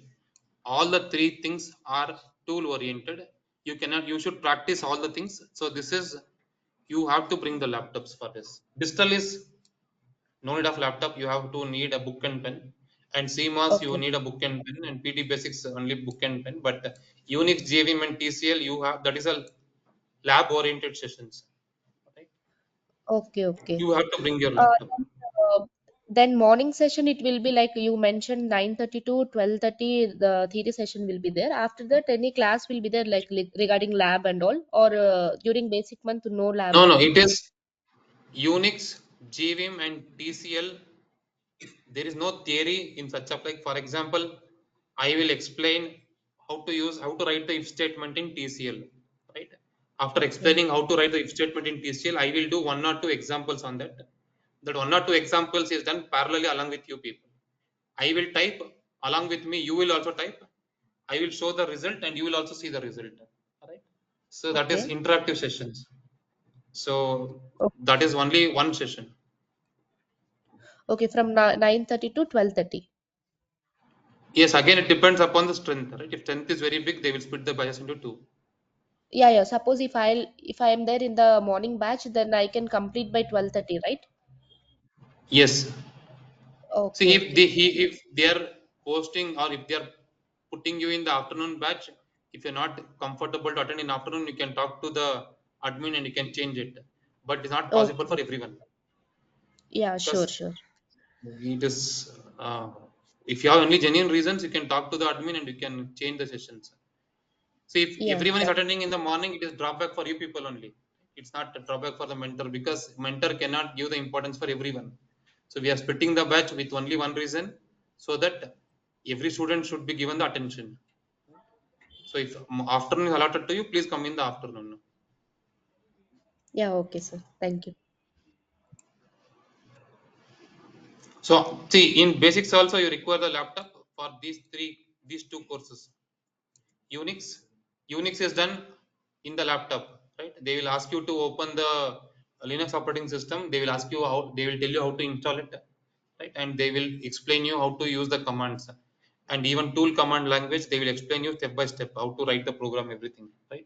All the three things are tool oriented. You should practice all the things. So this is, you have to bring the laptops for this. Digital is no need of laptop. You have to need a book and pen. And CMOS, you Okay. need a book and pen. And PT Basics only book and pen. But Unix, GVim, and TCL, you have, that is a lab oriented sessions. Right? Okay. Okay. You have to bring your Uh, laptop. then, uh, then morning session it will be like you mentioned 9:30 to 12:30 the theory session will be there. After that any class will be there like regarding lab and all or during basic month no lab. No, no, it is Unix, GVim, and TCL. There is no theory in such a, like for example, I will explain how to write the if statement in TCL, right? After Okay. explaining how to write the if statement in TCL, I will do one or two examples on that. That one or two examples is done parallelly along with you people. I will type along with me, you will also type. I will show the result and you will also see the result. All right. So that is Okay. interactive sessions. So that is only one session. Okay, from 9:30 to 12:30. Yes, again it depends upon the strength, right? If strength is very big, they will split the batches into two. Yeah, yeah. Suppose if I am there in the morning batch, then I can complete by 12:30, right? Yes. Okay, See, okay. if they are posting or if they are putting you in the afternoon batch, if you're not comfortable to attend in afternoon, you can talk to the admin and you can change it. But it's not possible Okay. for everyone Yeah, sure, because sure. it is. If you have only genuine reasons, you can talk to the admin and you can change the sessions. See, if Yeah, everyone is that. attending in the morning, it is drawback for you people only. It's not a drawback for the mentor because mentor cannot give the importance for everyone. So we are splitting the batch with only one reason, so that every student should be given the attention. So if afternoon is allotted to you, please come in the afternoon. Yeah, okay, sir. Thank you. So see, in basics also you require the laptop for these two courses. Unix is done in the laptop, right? They will ask you to open the Linux operating system. They will ask you how, they will tell you how to install it, right? And they will explain you how to use the commands, and even tool command language. They will explain you step by step how to write the program, everything, right?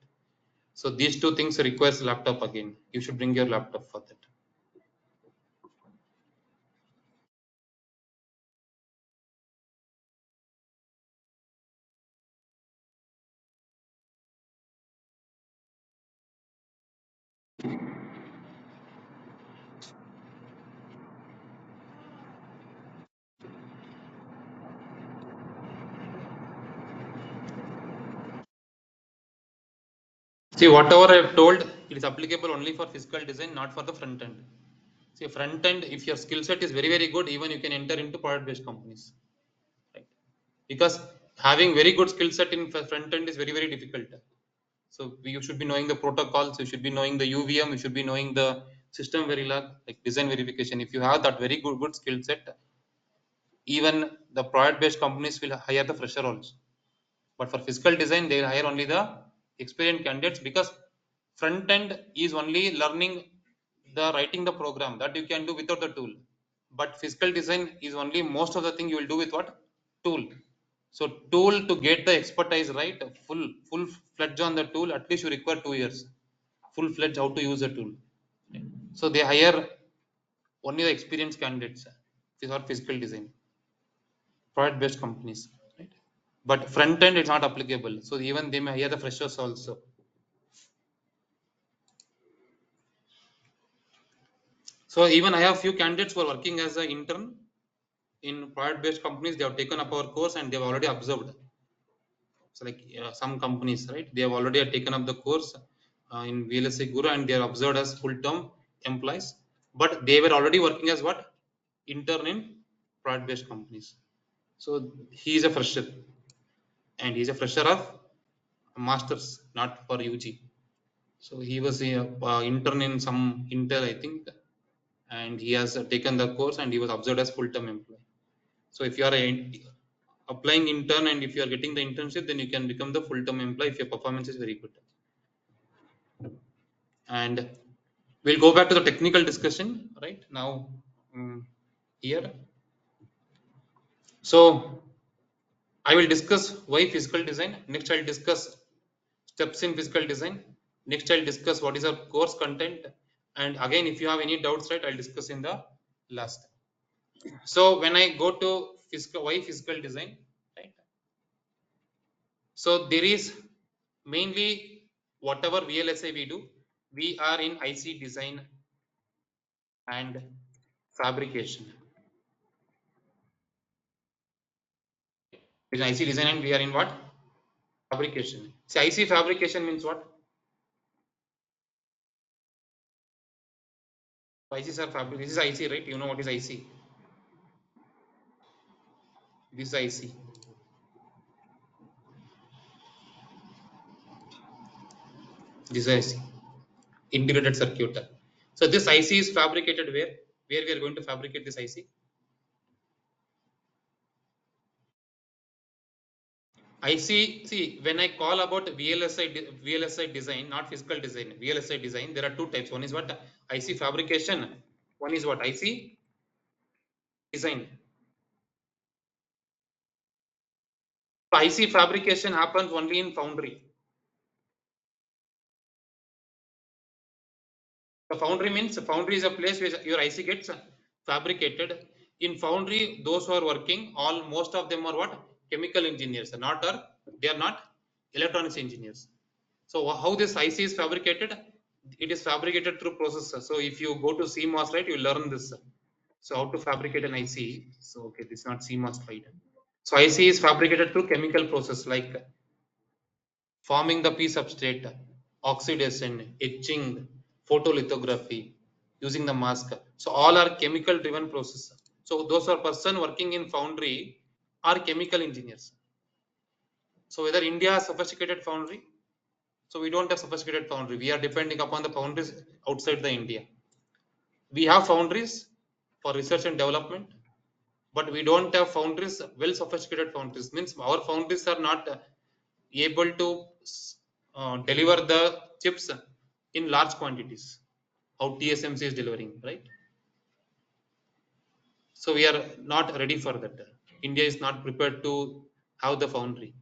So these two things requires laptop again. You should bring your laptop for that. See, whatever I have told, it is applicable only for physical design, not for the front end. See, front end, if your skill set is very, very good, even you can enter into product based companies, right? Because having very good skill set in front end is very, very difficult. So you should be knowing the protocols, you should be knowing the UVM, you should be knowing the system Verilog, like design verification. If you have that very good skill set, even the product based companies will hire the fresher also. But for physical design, they will hire only the experienced candidates because front end is only learning the writing the program that you can do without the tool. But physical design is only most of the thing you will do with what? Tool. So tool to get the expertise right, full fledged on the tool, at least you require 2 years. Full fledged how to use the tool. So they hire only the experienced candidates for physical design, product based companies. Right? But front end is not applicable. So even they may hire the freshers also. So even I have few candidates who are working as an intern in product based companies. They have taken up our course and they have already observed. So like some companies, right? They have already taken up the course in VLSIGuru and they are observed as full term employees. But they were already working as what? Intern in product based companies. So he is a fresher and he is a fresher of masters, not for UG. So he was a intern in some Intel, I think, and he has taken the course and he was observed as full-time employee. So if you are applying intern and if you are getting the internship, then you can become the full-time employee if your performance is very good. And we'll go back to the technical discussion right now here. So I will discuss why physical design. Next, I'll discuss steps in physical design. Next, I'll discuss what is our course content. And again, if you have any doubts, right, I'll discuss in the last. So when I go to physical, why physical design, right? So there is mainly whatever VLSI we do, we are in IC design and fabrication. In IC design and we are in what? Fabrication. So IC fabrication means what? ICs are fabric. This is IC, right? You know what is IC? This is IC. This is IC. Integrated circuit. So this IC is fabricated where? Where we are going to fabricate this IC? See, when I call about VLSI design, not physical design, VLSI design, there are two types. One is what? IC fabrication. One is what? IC design. So IC fabrication happens only in foundry. The foundry means foundry is a place where your IC gets fabricated. In foundry, those who are working, most of them are what? Chemical engineers, they are not electronics engineers. So how this IC is fabricated? It is fabricated through processes. So if you go to CMOS, right, you learn this. So how to fabricate an IC? So okay, this is not CMOS, right? So IC is fabricated through chemical process like forming the P substrate, oxidation, etching, photolithography, using the mask. So all are chemical driven process. So those are person working in foundry are chemical engineers. So whether India has sophisticated foundry, so we don't have sophisticated foundry. We are depending upon the foundries outside the India. We have foundries for research and development, but we don't have foundries, well sophisticated foundries. Means our foundries are not able to deliver the chips in large quantities. How TSMC is delivering, right? So we are not ready for that. India is not prepared to have the foundry.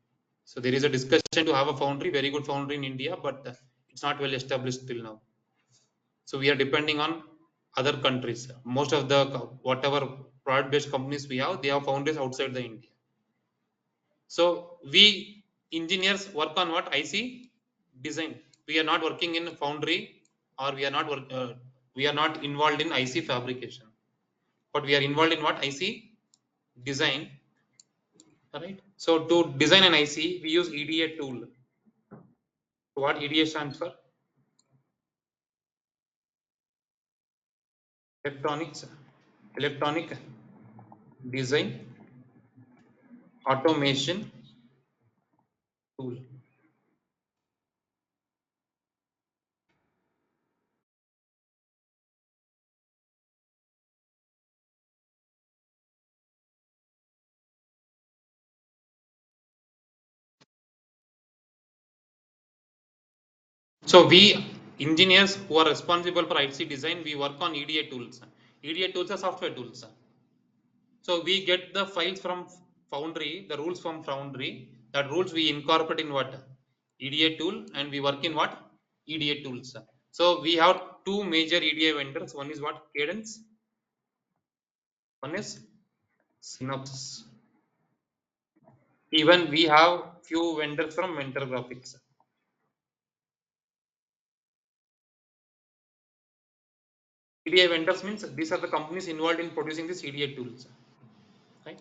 So there is a discussion to have a foundry, very good foundry in India, but it's not well established till now. So we are depending on other countries. Most of the whatever product-based companies we have, they have foundries outside the India. So we engineers work on what? IC design. We are not working in foundry, or we are not involved in IC fabrication, but we are involved in what? IC design. Right. So to design an IC, we use EDA tool. What EDA stands for? Electronic design automation tool. So we engineers who are responsible for IC design, we work on EDA tools. EDA tools are software tools. So we get the files from Foundry, the rules from Foundry. That rules we incorporate in what? EDA tool, and we work in what? EDA tools. So we have two major EDA vendors. One is what? Cadence. One is Synopsys. Even we have few vendors from Mentor Graphics. EDA vendors means these are the companies involved in producing these EDA tools. Right?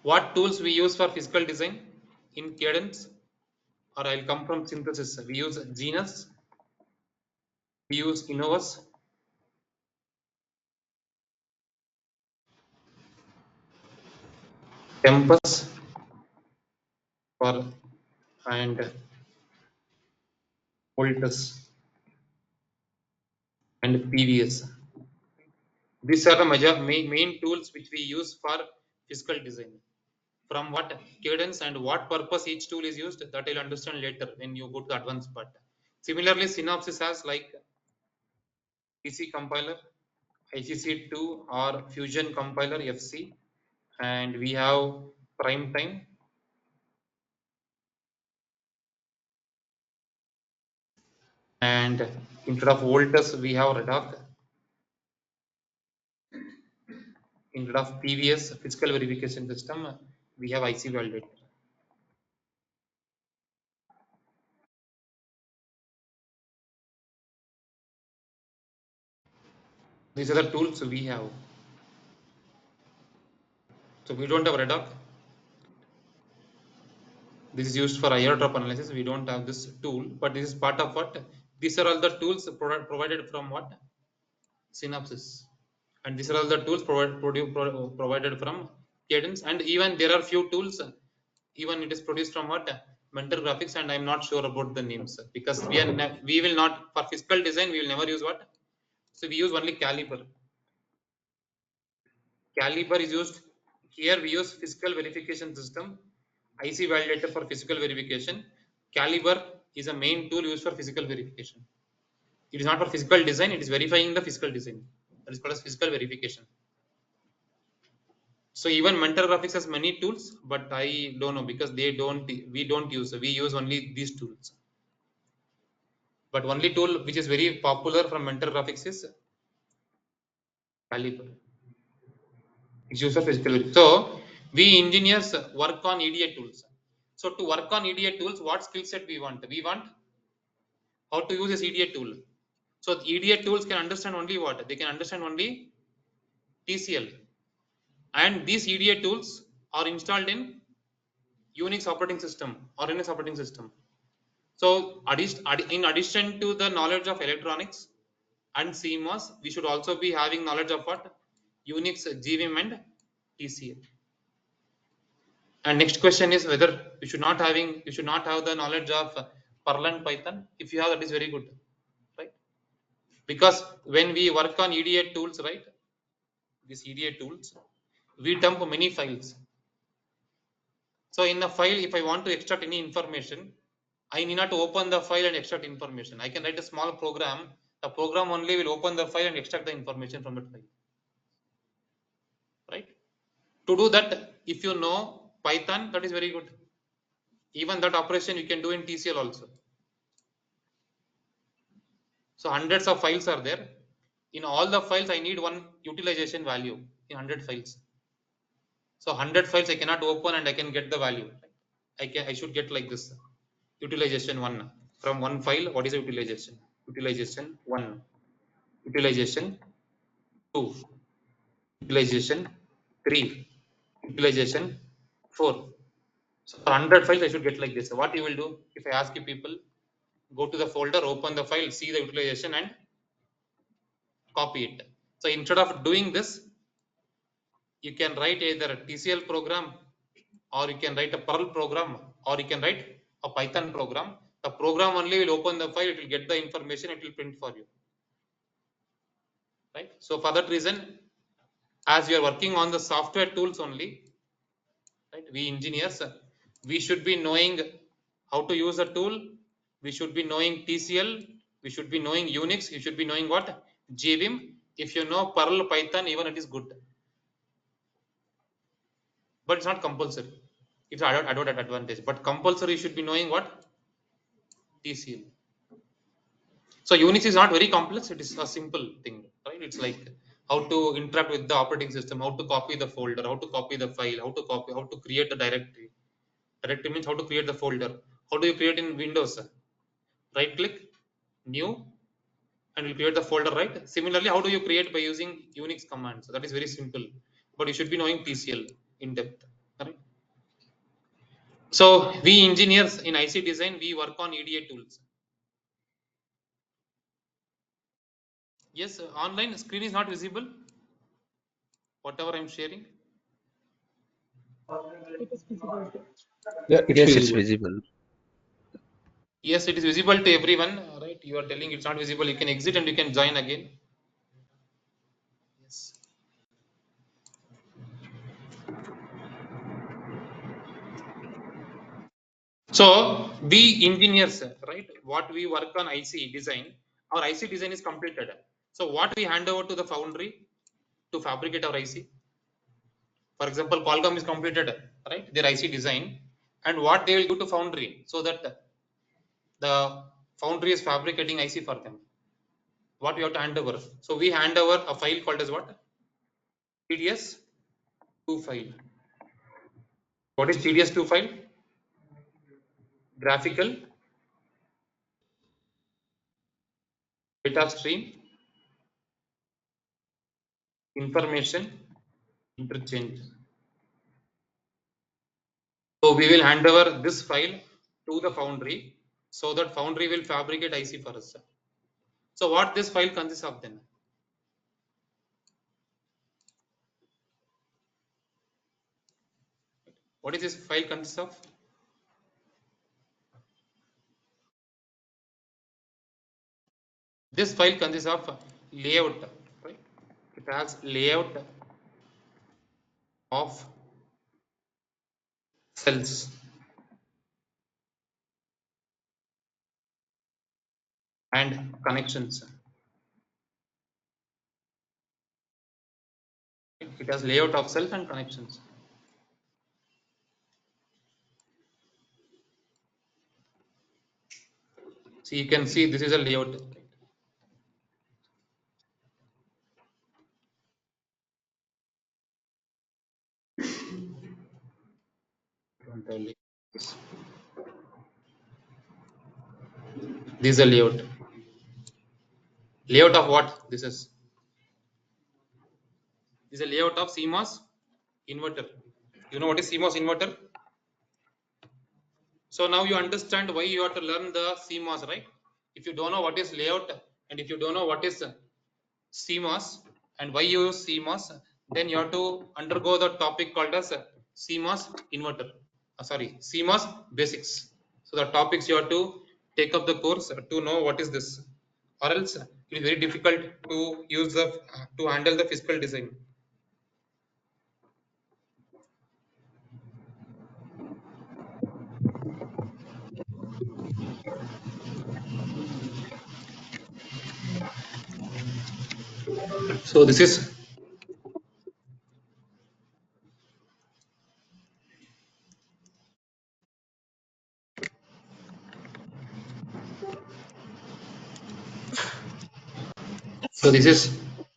What tools we use for physical design in Cadence, or I'll come from synthesis. We use Genus, we use Innovus, Tempus for and Voltus and PVS. These are the main tools which we use for physical design. From what cadence and what purpose each tool is used, that I'll understand later when you go to the advanced part. Similarly, Synopsys has like PC compiler, ICC2 or Fusion compiler FC, and we have prime time, and instead of Voltus we have Redoc, instead of PVS physical verification system we have IC validator. These are the tools we have. So we don't have Redoc. This is used for airdrop analysis. We don't have this tool, but this is part of what? These are all the tools provided from what? Synopsys. And these are all the tools provided from Cadence. And even there are few tools, even it is produced from what? Mentor Graphics, and I'm not sure about the names because we will not, for physical design, we will never use what? So we use only Caliber. Caliber is used here. We use physical verification system, IC validator for physical verification. Caliber is a main tool used for physical verification. It is not for physical design. It is verifying the physical design. That is called as physical verification. So even Mentor Graphics has many tools, but I don't know because we don't use. We use only these tools. But only tool which is very popular from Mentor Graphics is Caliber. It's use of physical video. So we engineers work on EDA tools. So to work on EDA tools, what skill set we want? We want how to use this EDA tool. So the EDA tools can understand only what? They can understand only TCL. And these EDA tools are installed in Unix operating system or Linux operating system. So in addition to the knowledge of electronics and CMOS, we should also be having knowledge of what? Unix, GVM and TCL. And next question is whether you should not have the knowledge of Perl and Python. If you have, that is very good, right? Because when we work on EDA tools, right, these EDA tools, we dump many files. So in the file, if I want to extract any information, I need not to open the file and extract information. I can write a small program. The program only will open the file and extract the information from that file, right? To do that, if you know Python, that is very good. Even that operation you can do in TCL also. So hundreds of files are there. In all the files, I need one utilization value in 100 files. So 100 files I cannot open and I can get the value. I should get like this. Utilization 1 from one file. What is the utilization? Utilization 1, utilization 2, utilization 3, utilization 4. So for 100 files I should get like this. So what you will do if I ask you people, go to the folder, open the file, see the utilization and copy it. So instead of doing this, you can write either a TCL program or you can write a Perl program or you can write a Python program. The program only will open the file, it will get the information, it will print for you, right? So for that reason, as you are working on the software tools only, right, we engineers, we should be knowing how to use a tool, we should be knowing TCL, we should be knowing Unix, you should be knowing what? JVM. If you know Perl, Python, even it is good, but it's not compulsory. It's added advantage, but compulsory you should be knowing what? TCL. So Unix is not very complex, it is a simple thing, right? It's like how to interact with the operating system, how to copy the folder, how to copy the file, how to create the directory. Directory means how to create the folder. How do you create in Windows? Right click, new, and you create the folder, right? Similarly, how do you create by using Unix commands? So that is very simple, but you should be knowing TCL in depth, right? So we engineers in IC design, we work on EDA tools. Yes, online screen is not visible. Whatever I'm sharing. It is visible. Yeah, it's Yes, it's feasible. visible. Yes, it is visible to everyone, right? You are telling it's not visible. You can exit and you can join again. Yes. So we engineers, right? What we work on IC design, our IC design is completed. So what we hand over to the foundry to fabricate our IC. For example, Qualcomm is completed, right? Their IC design, and what they will do to foundry, so that the foundry is fabricating IC for them. What we have to hand over. So we hand over a file called as what? TDS2 file. What is TDS2 file? Graphical data stream information interchange. So we will hand over this file to the foundry so that foundry will fabricate IC for us. So what this file consists of then? What is this file consists of? This file consists of layout, right? It has layout of cells and connections. It has layout of cells and connections. So you can see this is a layout. layouts. This is a layout. Layout of what? This is a layout of CMOS inverter. You know what is CMOS inverter? So now you understand why you have to learn the CMOS, right? If you don't know what is layout and if you don't know what is CMOS and why you use CMOS, then you have to undergo the topic called as CMOS inverter. CMOS basics. So the topics you have to take up the course to know what is this, or else it is very difficult to use to handle the physical design. So this is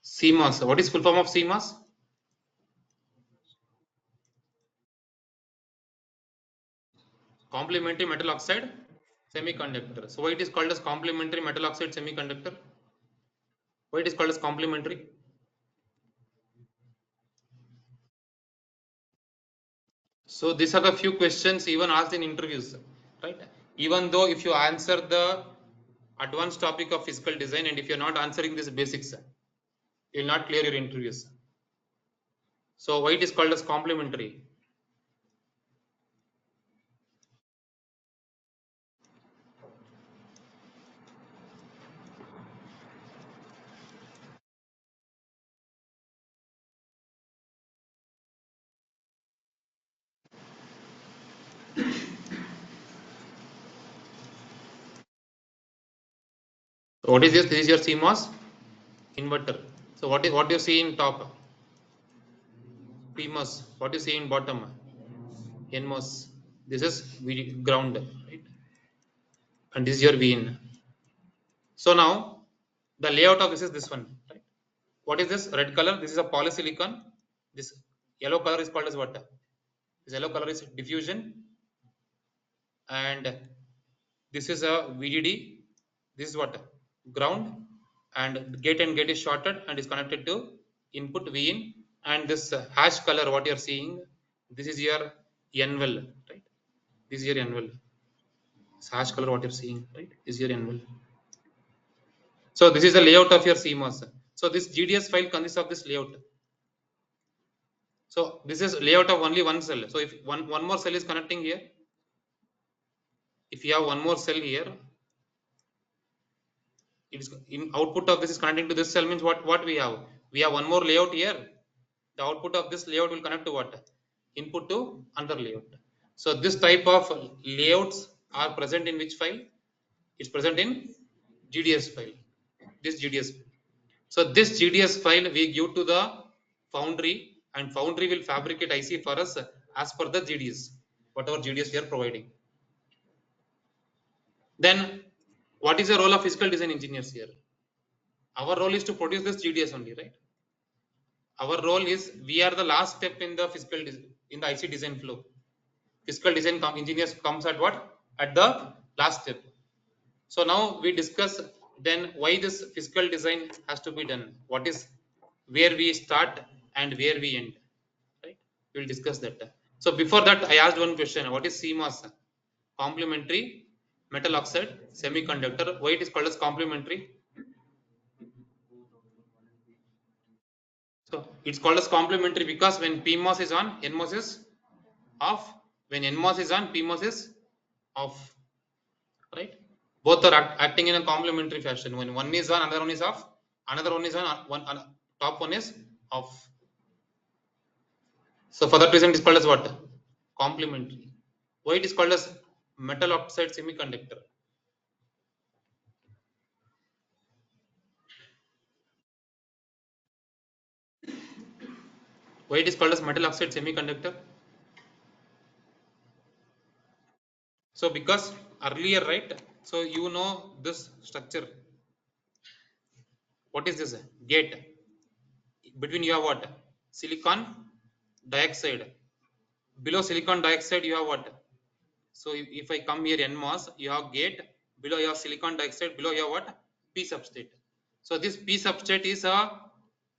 CMOS. What is full form of CMOS? Complementary metal oxide semiconductor. So why it is called as complementary metal oxide semiconductor? Why it is called as complementary? So these are the few questions even asked in interviews, right? Even though if you answer the advanced topic of physical design and if you're not answering these basics, you will not clear your interviews. So why it is called as complementary? So what is this? This is your CMOS inverter. So what do you see in top? PMOS. What do you see in bottom? NMOS. This is ground, right? And this is your VIN. So now the layout of this is this one, right? What is this red color? This is a polysilicon. This yellow color is called as what? This yellow color is diffusion, and this is a VDD. This is what? Ground, and gate is shorted and is connected to input VIN, and this hash color what you are seeing, this is your N well, right? This is your N well. This hash color what you are seeing, right? This is your N well. So this is the layout of your CMOS. So this GDS file consists of this layout. So this is layout of only one cell. So if one more cell is connecting here, if you have one more cell here, it is in output of this is connecting to this cell, means what we have? We have one more layout here. The output of this layout will connect to what? Input to another layout. So this type of layouts are present in which file? It's present in GDS file. This GDS file. So this GDS file we give to the foundry, and foundry will fabricate IC for us as per the GDS, whatever GDS we are providing. Then what is the role of physical design engineers here? Our role is to produce this GDS only, right? Our role is we are the last step in the in the IC design flow. Physical design engineers comes at what? At the last step. So now we discuss then why this physical design has to be done. What is where we start and where we end, right? We'll discuss that. So before that, I asked one question. What is CMOS? Complementary metal oxide semiconductor. Why it is called as complementary? So it's called as complementary because when PMOS is on, NMOS is off. When NMOS is on, PMOS is off, right? Both are acting in a complementary fashion. When one is on, another one is off. Another one is on, top one is off. So for that reason, it is called as what? Complementary. Why it is called as metal oxide semiconductor? Why it is called as metal oxide semiconductor? So because earlier, right? So you know this structure. What is this? Gate. Between you have what? Silicon dioxide. Below silicon dioxide you have what? So if I come here NMOS, you have gate, below you have silicon dioxide, below you have what? P substrate. So this P substrate is a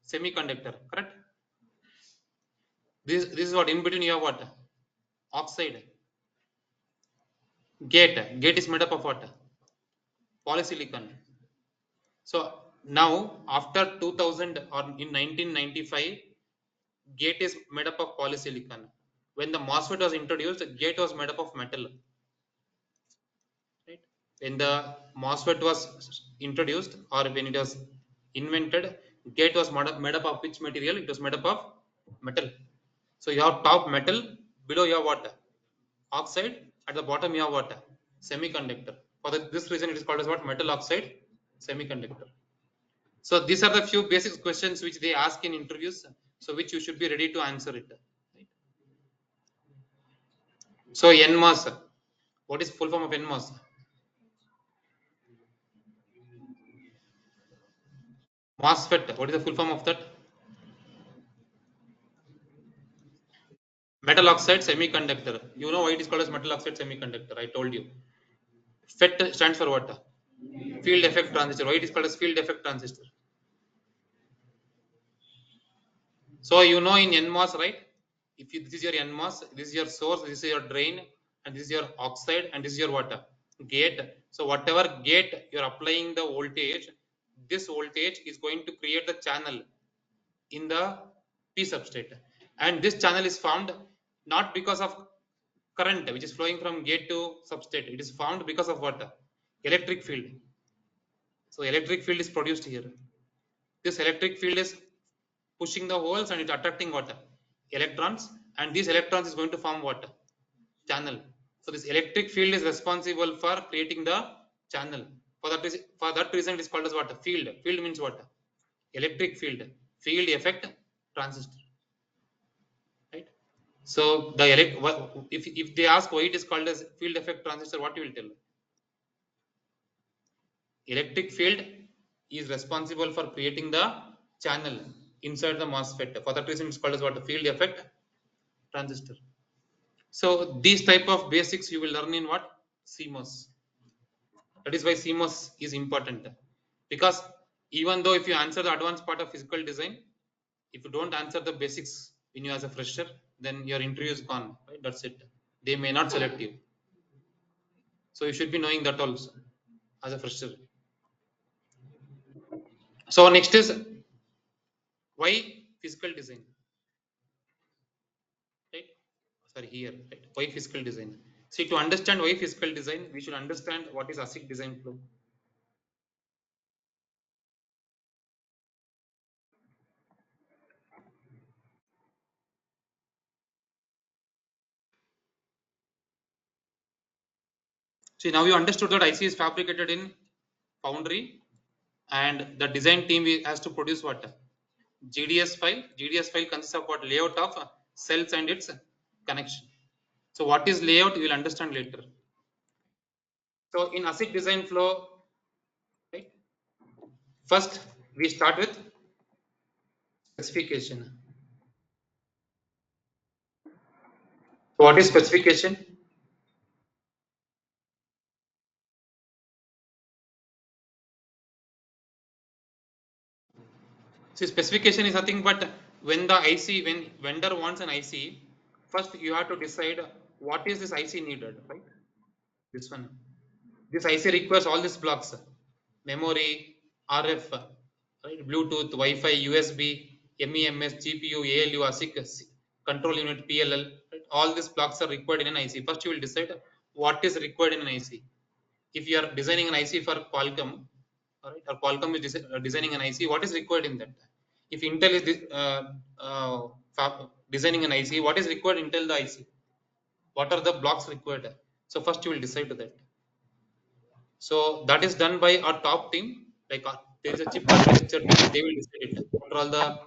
semiconductor, correct? This is what in between you have what? Oxide. Gate is made up of what? Polysilicon. So now after 2000 or in 1995, gate is made up of polysilicon. When the MOSFET was introduced, gate was made up of metal. Right? When the MOSFET was introduced or when it was invented, gate was made up of which material? It was made up of metal. So you have top metal, below you have what? Oxide, at the bottom you have what? Semiconductor. For this reason it is called as what? Metal oxide semiconductor. So these are the few basic questions which they ask in interviews, so which you should be ready to answer it. Right? So NMOS, what is full form of NMOS? MOSFET, what is the full form of that? Metal oxide semiconductor. You know why it is called as metal oxide semiconductor? I told you. FET stands for what? Field effect transistor. Why it is called as field effect transistor? So you know in NMOS, right? If this is your NMOS, this is your source, this is your drain, and this is your oxide, and this is your water gate. So whatever gate you are applying the voltage, this voltage is going to create the channel in the P substrate, and this channel is formed not because of current which is flowing from gate to substrate. It is formed because of what? Electric field. So electric field is produced here. This electric field is pushing the holes and it's attracting what? Electrons, and these electrons is going to form what? Channel. So this electric field is responsible for creating the channel. For that reason it is called as what? Field. Field means what? Electric field. Field effect transistor. Right? So the if they ask why it is called as field effect transistor, what you will tell? Electric field is responsible for creating the channel inside the MOSFET. For that reason, it's called as what? Field effect transistor. So these type of basics you will learn in what? CMOS. That is why CMOS is important. Because even though if you answer the advanced part of physical design, if you don't answer the basics when you as a fresher, then your interview is gone. Right? That's it. They may not select you. So you should be knowing that also as a fresher. So next is why physical design. Right? Sorry, here. Right? Why physical design? See, to understand why physical design, we should understand what is ASIC design flow. See, now you understood that IC is fabricated in foundry, and the design team has to produce what? GDS file. GDS file consists of what? Layout of cells and its connection. So what is layout? You will understand later. So in ASIC design flow, right? First we start with specification. So what is specification? See, specification is nothing but when the IC, when vendor wants an IC, first you have to decide what is this IC needed, right? This one. This IC requires all these blocks: memory, RF, right? Bluetooth, Wi-Fi, USB, MEMS, GPU, ALU, ASIC, control unit, PLL. Right? All these blocks are required in an IC. First, you will decide what is required in an IC. If you are designing an IC for Qualcomm, all right, or Qualcomm is designing an IC, what is required in that? If Intel is designing an IC, what is required Intel the IC? What are the blocks required? So first you will decide that. So that is done by our top team. Like there is a chip architecture team. They will decide it. What are all the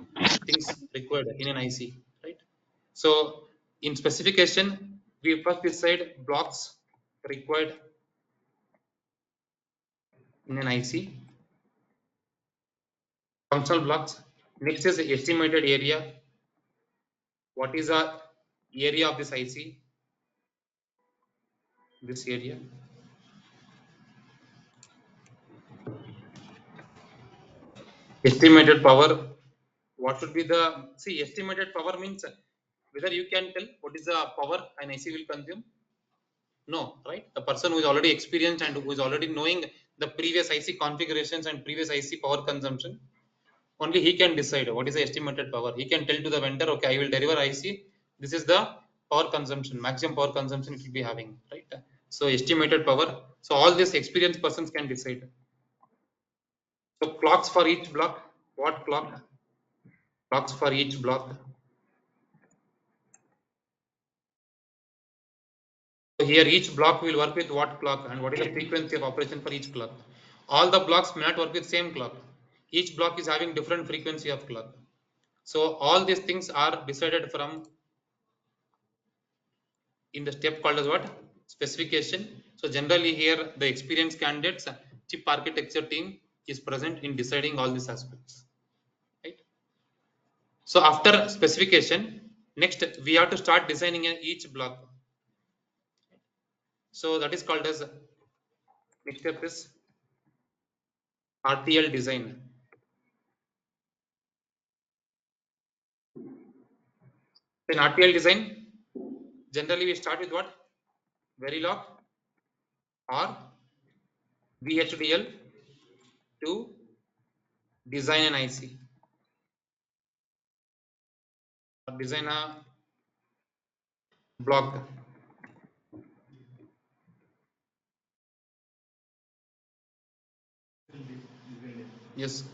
things required in an IC, right? So in specification, we first decide blocks required in an IC, functional blocks. Next is the estimated area. What is the area of this IC? this area. Estimated power, what should be the, see, estimated power means whether you can tell what is the power an IC will consume. No, right? The person who is already experienced and who is already knowing the previous IC configurations and previous IC power consumption, only he can decide what is the estimated power. He can tell to the vendor, okay, I will deliver IC, this is the power consumption, maximum power consumption it will be having, right? So estimated power, so all these experienced persons can decide. So clocks for each block, what clock? Clocks for each block. So here each block will work with what clock and what is the frequency of operation for each clock. All the blocks may not work with same clock. Each block is having different frequency of clock. So all these things are decided from in the step called as what? Specification. So generally here the experienced candidates chip architecture team is present in deciding all these aspects. Right? So after specification, next we have to start designing each block. So that is called as, next step is RTL design. In RTL design, generally we start with what? Verilog or VHDL to design an IC or design a block. Yes.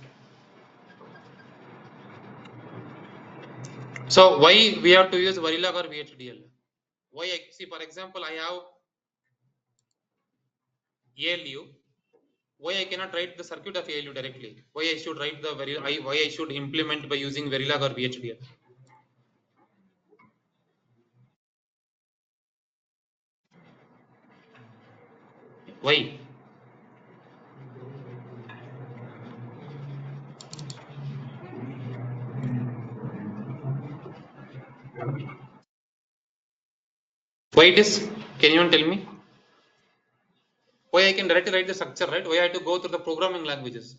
So why we have to use Verilog or VHDL? Why? I see, for example, I have ALU. Why I cannot write the circuit of ALU directly? Why I should write the why I should implement by using Verilog or VHDL? Why? Why it is? Can you tell me? Why I can directly write the structure, right? Why I have to go through the programming languages?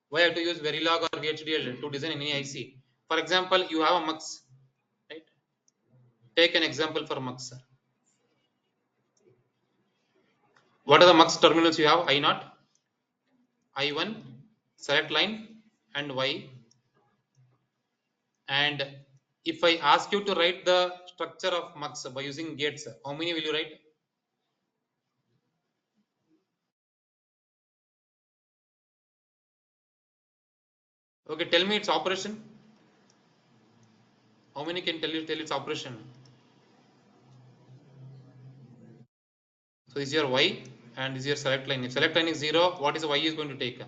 Why I have to use Verilog or VHDL to design any IC? For example, you have a MUX, right? Take an example for MUX. What are the MUX terminals you have? I0, I1, select line, and Y. And if I ask you to write the structure of MUX by using gates, how many will you write? Okay, tell me its operation. How many can tell its operation? So this is your Y and this is your select line. If select line is 0, what is Y is going to take?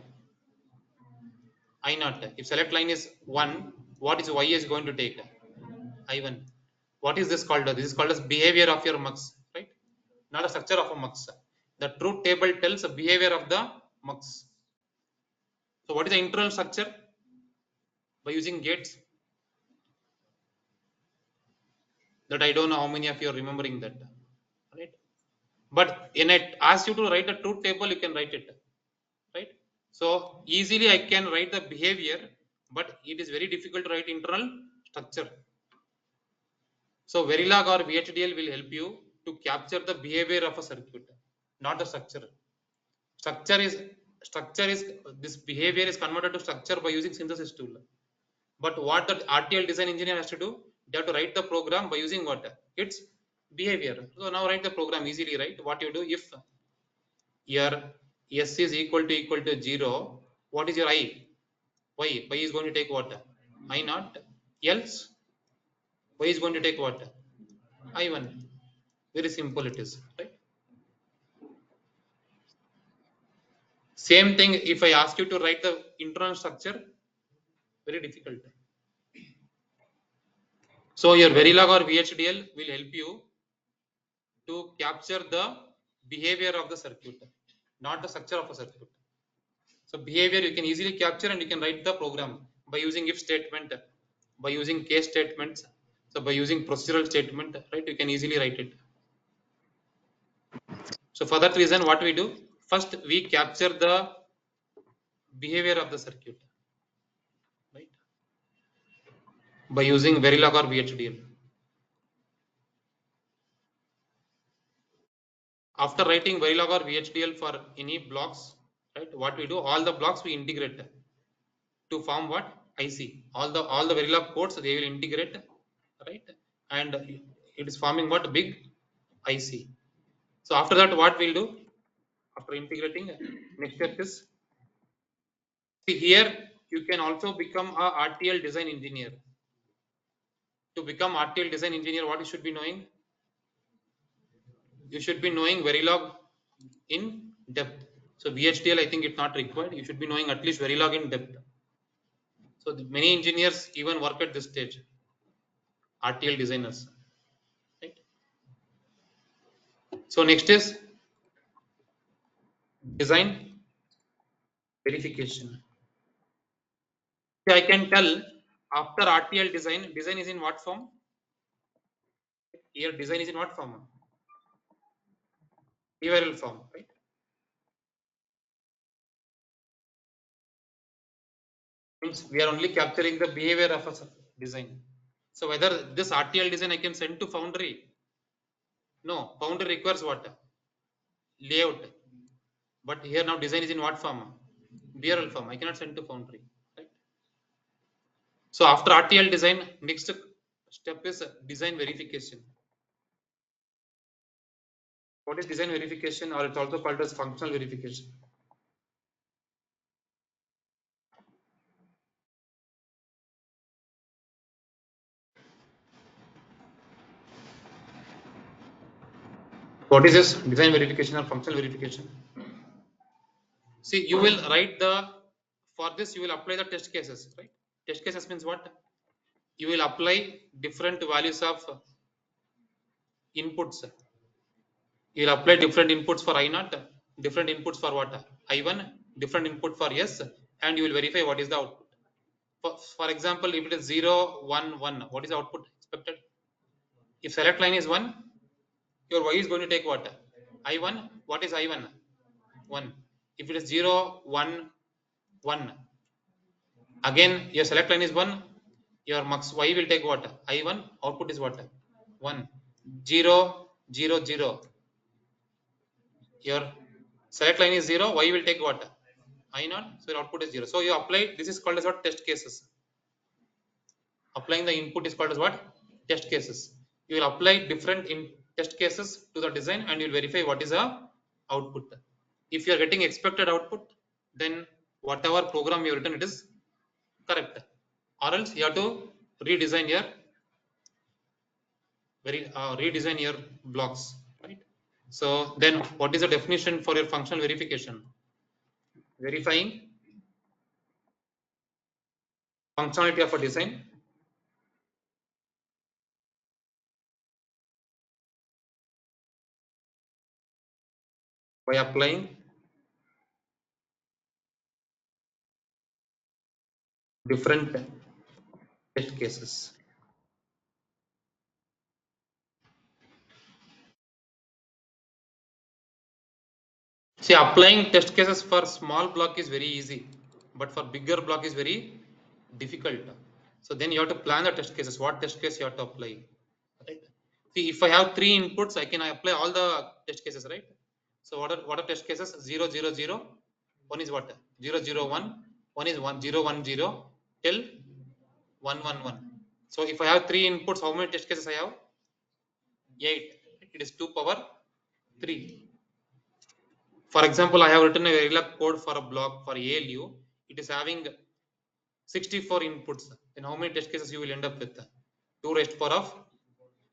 I0. If select line is 1, what is Y is going to take? I1. What is this called? This is called as behavior of your MUX, right? Not a structure of a MUX. The truth table tells the behavior of the MUX. So what is the internal structure? By using gates, that I don't know how many of you are remembering that, right? But when I ask you to write a truth table, you can write it, right? So easily I can write the behavior, but it is very difficult to write internal structure. So Verilog or VHDL will help you to capture the behavior of a circuit, not the structure. Structure is this behavior is converted to structure by using synthesis tool. But what the RTL design engineer has to do, they have to write the program by using what? Its behavior. So now write the program easily, right? What you do, if your S is equal to 0, what is your I? Y? Y is going to take what? I not. Else Y is going to take what? I1. Very simple it is, right? Same thing if I ask you to write the internal structure, very difficult. So your Verilog or VHDL will help you to capture the behavior of the circuit, not the structure of a circuit. So behavior you can easily capture and you can write the program by using if statement, by using case statements. So by using procedural statement, right, you can easily write it. So for that reason, what we do, first we capture the behavior of the circuit, right, by using Verilog or VHDL. After writing Verilog or VHDL for any blocks, right, what we do, all the blocks we integrate to form what? IC. All the Verilog codes they will integrate, right, and it is forming what? Big IC. So after that, what we'll do after integrating, next step is, see here you can also become a RTL design engineer. To become RTL design engineer, what you should be knowing? You should be knowing Verilog in depth. So VHDL, I think it's not required. You should be knowing at least Verilog in depth. So many engineers even work at this stage, RTL designers. Right? So next is design verification. See, I can tell after RTL design, design is in what form? Here design is in what form? Behavioral form, right? Means we are only capturing the behavior of a design. So whether this RTL design I can send to Foundry? No, Foundry requires what? Layout. But here now design is in what form? BRL form. I cannot send to Foundry. Right? So after RTL design, next step is design verification. What is design verification, or it's also called as functional verification? What is this design verification or functional verification? See, you will write for this you will apply the test cases, right? Test cases means what? You will apply different values of inputs. You will apply different inputs for I naught, different inputs for what? I1, different input for S, and you will verify what is the output. For example, if it is 0, 1, 1, what is the output expected? If select line is 1, your Y is going to take what? I1, what is I1? 1. If it is 0, 1, 1, again your select line is 1, your mux Y will take what? I1, output is what? 1. 0, 0, 0. Your select line is 0, Y will take what? I0, so your output is 0. So you apply, this is called as what? Test cases. Applying the input is called as what? Test cases. You will apply different test cases to the design and you will verify what is the output. If you are getting expected output, then whatever program you have written, it is correct. Or else you have to redesign your blocks, right? So then what is the definition for your functional verification? Verifying functionality of a design by applying different test cases. See, applying test cases for small block is very easy, but for bigger block is very difficult. So then you have to plan the test cases. What test case you have to apply? Right? See, if I have 3 inputs, I can apply all the test cases, right? So what are test cases? 0, 0, 0. One is what? 0, 0, 1. One is 1, 0, 1, 0 till 1, 1, 1. So if I have 3 inputs, how many test cases I have? 8. It is 2 power 3. For example, I have written a Verilog code for a block for ALU. It is having 64 inputs. Then how many test cases you will end up with? 2 raised to power of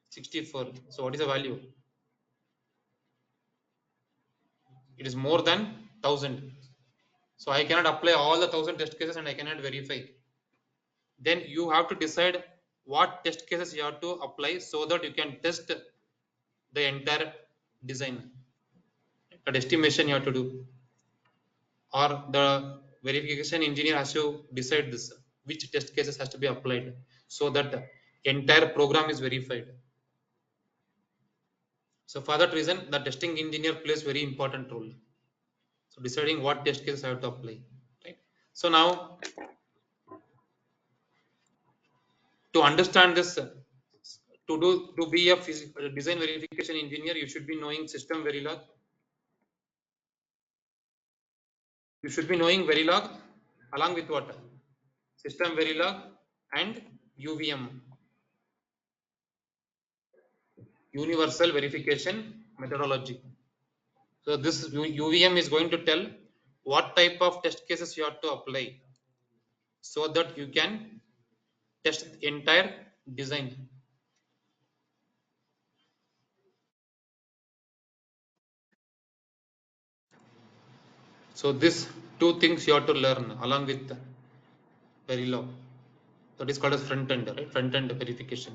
64. So what is the value? It is more than 1000. So I cannot apply all the 1000 test cases and I cannot verify. Then you have to decide what test cases you have to apply so that you can test the entire design. That estimation you have to do, or the verification engineer has to decide this, which test cases has to be applied so that the entire program is verified. So for that reason, the testing engineer plays very important role. So deciding what test cases I have to apply, right? So now to understand this, to be a design verification engineer, you should be knowing system Verilog. You should be knowing Verilog along with what? System Verilog and UVM, Universal Verification Methodology. So this UVM is going to tell what type of test cases you have to apply so that you can test the entire design. So these two things you have to learn along with Verilog. That is called as front end, right? Front end verification.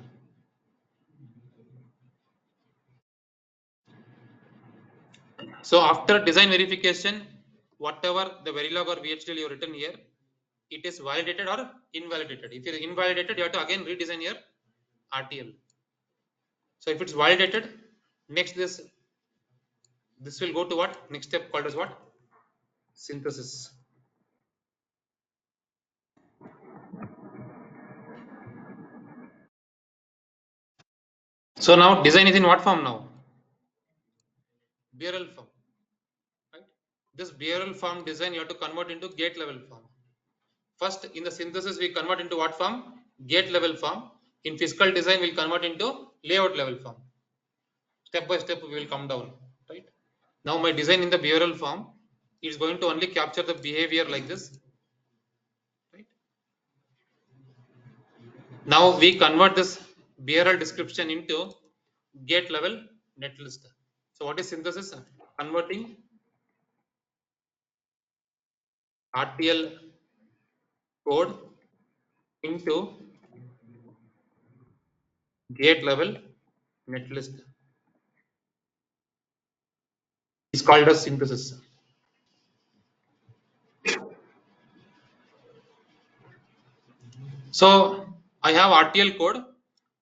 So after design verification, whatever the Verilog or VHDL you written here, it is validated or invalidated. If it is invalidated, you have to again redesign your RTL. So if it's validated, next this will go to what? Next step called as what? Synthesis. So now design is in what form now? BRL form. Right? This BRL form design you have to convert into gate level form. First in the synthesis we convert into what form? Gate level form. In physical design we'll convert into layout level form. Step by step we will come down. Right? Now my design in the BRL form is going to only capture the behavior like this. Right? Now we convert this BRL description into gate level netlist. So what is synthesis? Converting RTL code into gate level netlist. It's called as synthesis. So I have RTL code.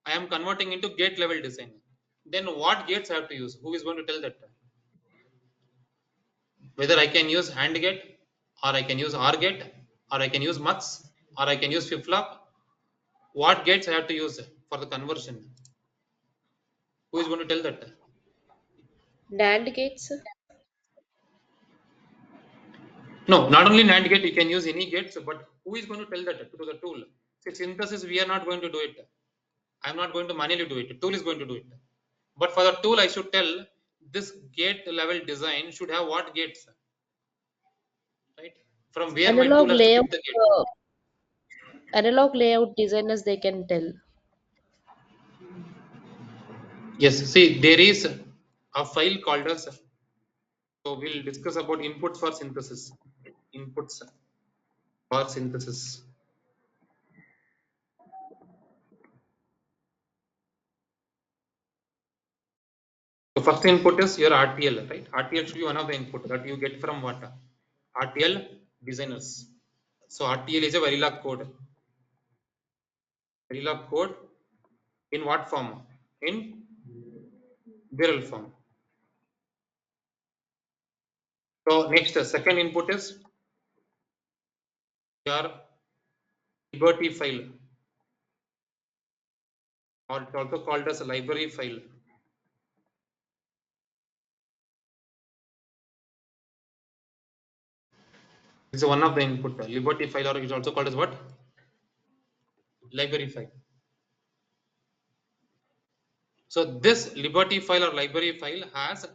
I am converting into gate level design. Then what gates I have to use? Who is going to tell that? Whether I can use AND gate, or I can use OR gate, or I can use MUX, or I can use flip flop. What gates I have to use for the conversion? Who is going to tell that? NAND gates. No, not only NAND gate, you can use any gates, but who is going to tell that to the tool? See, synthesis, we are not going to do it. I am not going to manually do it. The tool is going to do it. But for the tool, I should tell this gate level design should have what gates, right? From where my tool Analog has to layout. pick the gate. Analog layout designers, they can tell. Yes, see, there is a file called as. So we'll discuss about inputs for synthesis. Inputs for synthesis. So first input is your RTL, right? RTL should be one of the input that you get from what? RTL designers. So RTL is a Verilog code. Verilog code in what form? In barrel form. So next, second input is your liberty file, or it's also called as a library file. This is one of the input. Liberty file, or it's also called as what? Library file. So this liberty file or library file has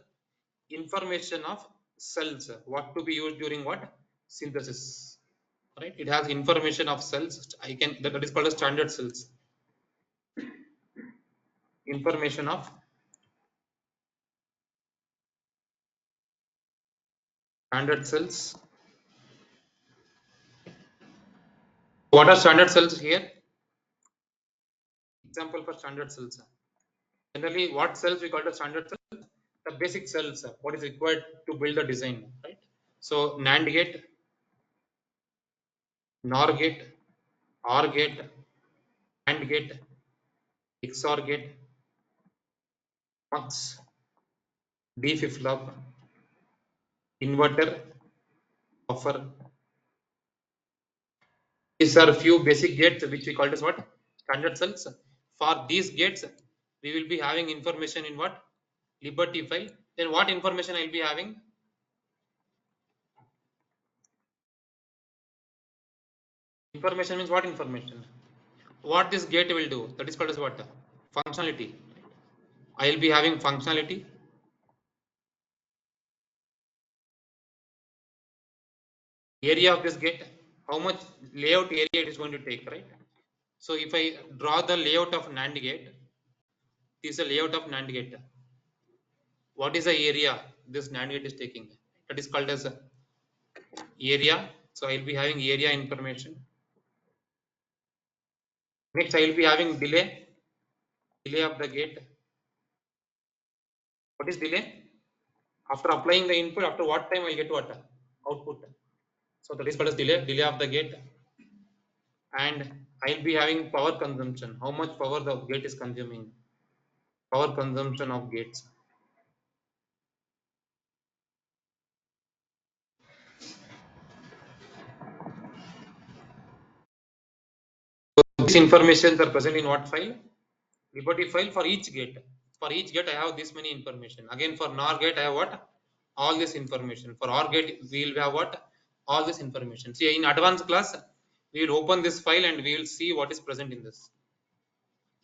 information of cells, what to be used during what? Synthesis. Right? It has information of cells. That is called as standard cells. Information of standard cells. What are standard cells here? Example for standard cells. Generally, what cells we call the standard cells? The basic cells, what is required to build the design, right? So NAND gate, NOR gate, OR gate, AND gate, XOR gate, MUX, D flip-flop, inverter, buffer. These are few basic gates which we call as what? Standard cells. For these gates, we will be having information in what? Liberty file. Then what information I will be having? Information means what information? What this gate will do? That is called as what? Functionality. I will be having functionality. Area of this gate, how much layout area it is going to take, right? So if I draw the layout of NAND gate, this is a layout of NAND gate. What is the area this NAND gate is taking? That is called as area. So I will be having area information. Next, I will be having delay of the gate. What is delay? After applying the input, after what time I get what? Output. So that is called as delay of the gate. And I will be having power consumption. How much power the gate is consuming? Power consumption of gates. So these informations are present in what file? Liberty file for each gate. For each gate, I have this many information. Again, for NOR gate, I have what? All this information. For OR gate, we will have what? All this information. See, in advanced class, we will open this file and we will see what is present in this.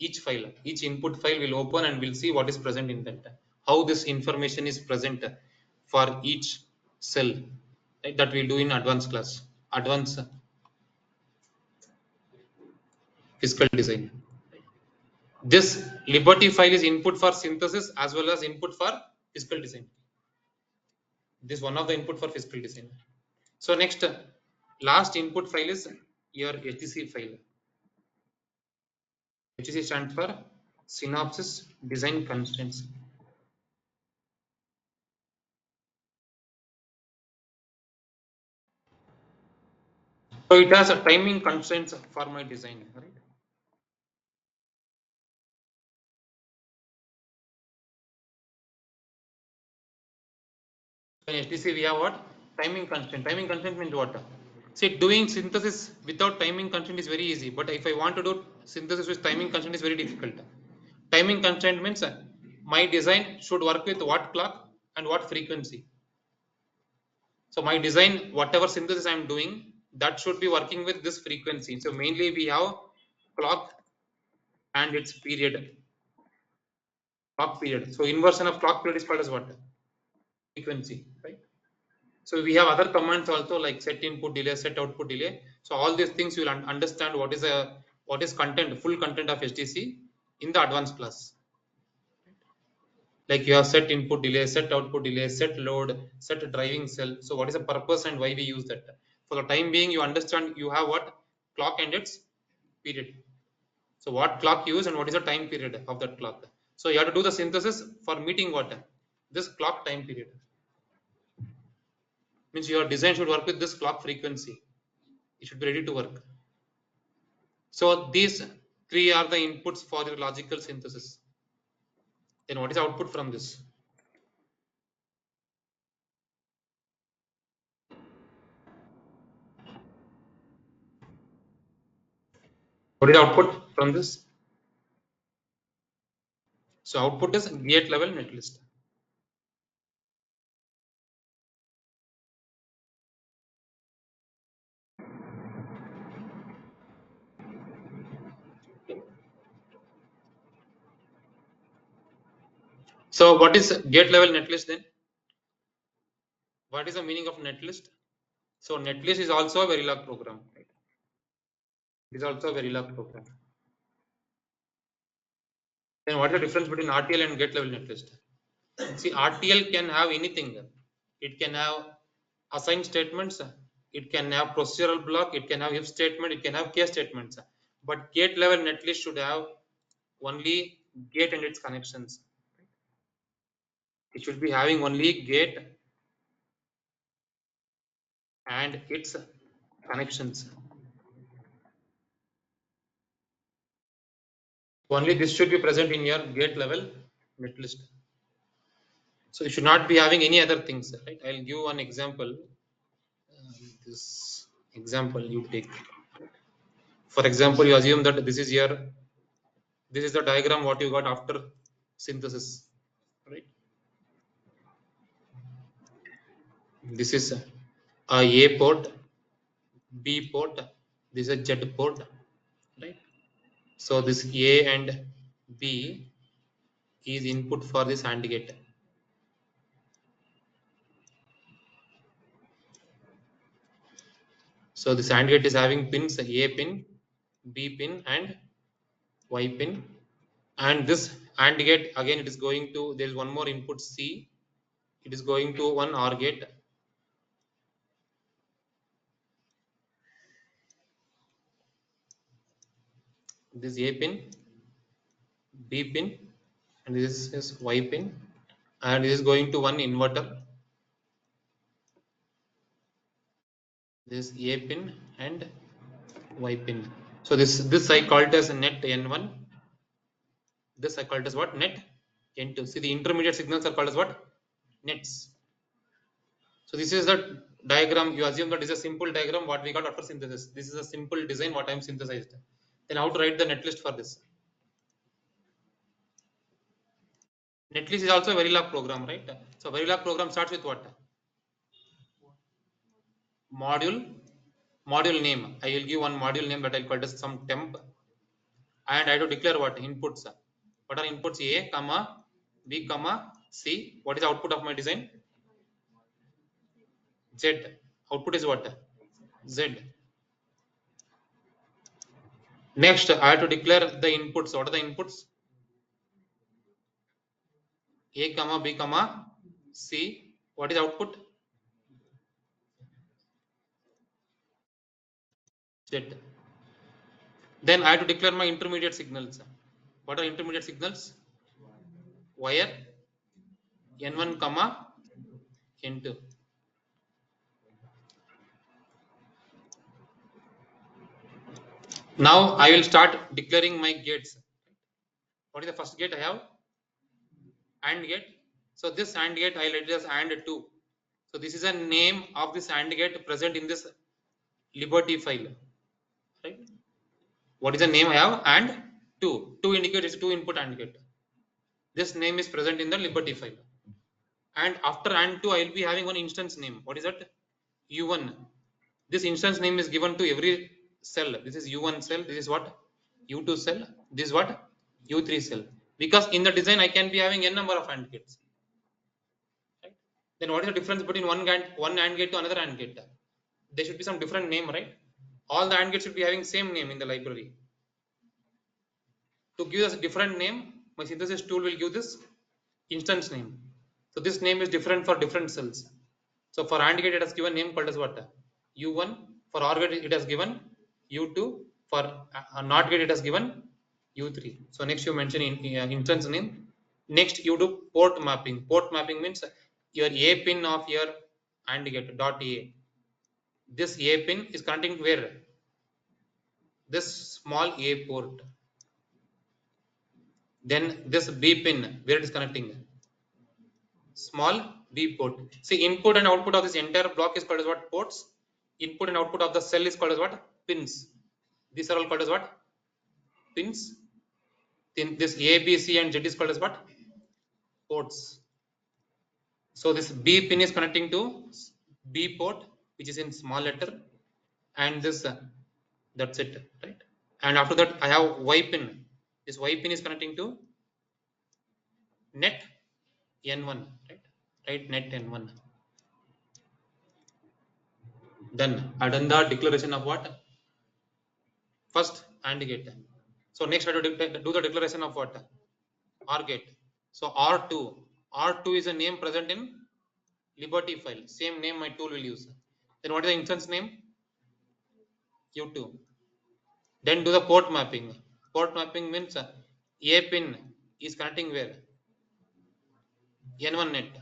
Each file, each input file will open and we'll see what is present in that. How this information is present for each cell. Right? That we'll do in advanced class. Advanced physical design. This Liberty file is input for synthesis as well as input for physical design. This is one of the input for physical design. So next, last input file is your HTC file. HTC stands for synopsis design constraints. So it has a timing constraints for my design, right? So in HTC we have what? Timing constraint. Timing constraint means what? See, doing synthesis without timing constraint is very easy, but if I want to do synthesis with timing constraint is very difficult. Timing constraint means my design should work with what clock and what frequency. So my design, whatever synthesis I am doing, that should be working with this frequency. So mainly we have clock and its period. Clock period. So inversion of clock period is called as what? Frequency, right? So we have other commands also like set input delay, set output delay. So all these things you will understand what is content, full content of HTC in the advanced class. Like you have set input delay, set output delay, set load, set driving cell. So what is the purpose and why we use that? For the time being, you understand you have what? Clock and its period. So what clock use and what is the time period of that clock? So you have to do the synthesis for meeting what? This clock time period. Means your design should work with this clock frequency. It should be ready to work. So these three are the inputs for your logical synthesis. Then what is the output from this? What is the output from this? So output is gate level netlist. So what is gate level netlist then? What is the meaning of netlist? So netlist is also a Verilog program. Right? It is also a Verilog program. Then what is the difference between RTL and gate level netlist? See, RTL can have anything. It can have assign statements. It can have procedural block. It can have if statement. It can have case statements. But gate level netlist should have only gate and its connections. It should be having only gate and its connections. Only this should be present in your gate level netlist. So you should not be having any other things, right? I'll give one example. This example you take. For example, you assume that this is the diagram what you got after synthesis, right? This is a A port, B port, this is a Z port, right? So this A and B is input for this AND gate. So this AND gate is having pins A pin, B pin and Y pin, and this AND gate again it is going to, there is one more input C, it is going to one OR gate. This A pin, B pin, and this is Y pin, and this is going to one inverter. This A pin and Y pin. So this I called as net N1. This I called as what? Net N2. See, the intermediate signals are called as what? Nets. So this is the diagram. You assume that is a simple diagram what we got after synthesis. This is a simple design what I am synthesized. Then how to write the netlist for this? Netlist is also a Verilog program, right? So Verilog program starts with what? Module name. I will give one module name that I'll call as some temp, and I have to declare what? Inputs. What are inputs? A, comma, B, comma, C. What is the output of my design? Z. Output is what? Z. Next, I have to declare the inputs. What are the inputs? A, comma, B, comma, C. What is output? Z. Then I have to declare my intermediate signals. What are intermediate signals? Wire N1, comma, N2. Now I will start declaring my gates. What is the first gate I have? AND gate. So this AND gate I let it as AND2. So this is a name of this AND gate present in this Liberty file. Right? What is the name I have? AND2. 2 indicates 2 input AND gate. This name is present in the Liberty file. And after AND2 I will be having one instance name. What is that? U1. This instance name is given to every cell. This is U1 cell. This is what? U2 cell. This is what? U3 cell. Because in the design I can be having n number of AND gates. Right? Then what is the difference between one AND gate to another AND gate? There should be some different name, right? All the AND gates should be having same name in the library. To give us a different name, my synthesis tool will give this instance name. So this name is different for different cells. So for AND gate it has given name called as what? U1. For OR gate it has given U2. For NOT gate it has given U3. So next you mention instance name. Next you do port mapping. Port mapping means your A pin of your AND gate dot A. This A pin is connecting where? This small A port. Then this B pin, where it is connecting? Small B port. See, input and output of this entire block is called as what? Ports. Input and output of the cell is called as what? Pins. These are all called as what? Pins. Then this A, B, C and Z is called as what? Ports. So this B pin is connecting to B port, which is in small letter, and this that's it, right? And after that I have Y pin. This Y pin is connecting to net N1, right? Right, net N1. Then I done the declaration of what? First AND gate. So next I have to do the declaration of what? OR gate. So R2. R2 is a name present in Liberty file. Same name my tool will use. Then what is the instance name? U2. Then do the port mapping. Port mapping means A pin is connecting where? N1 net.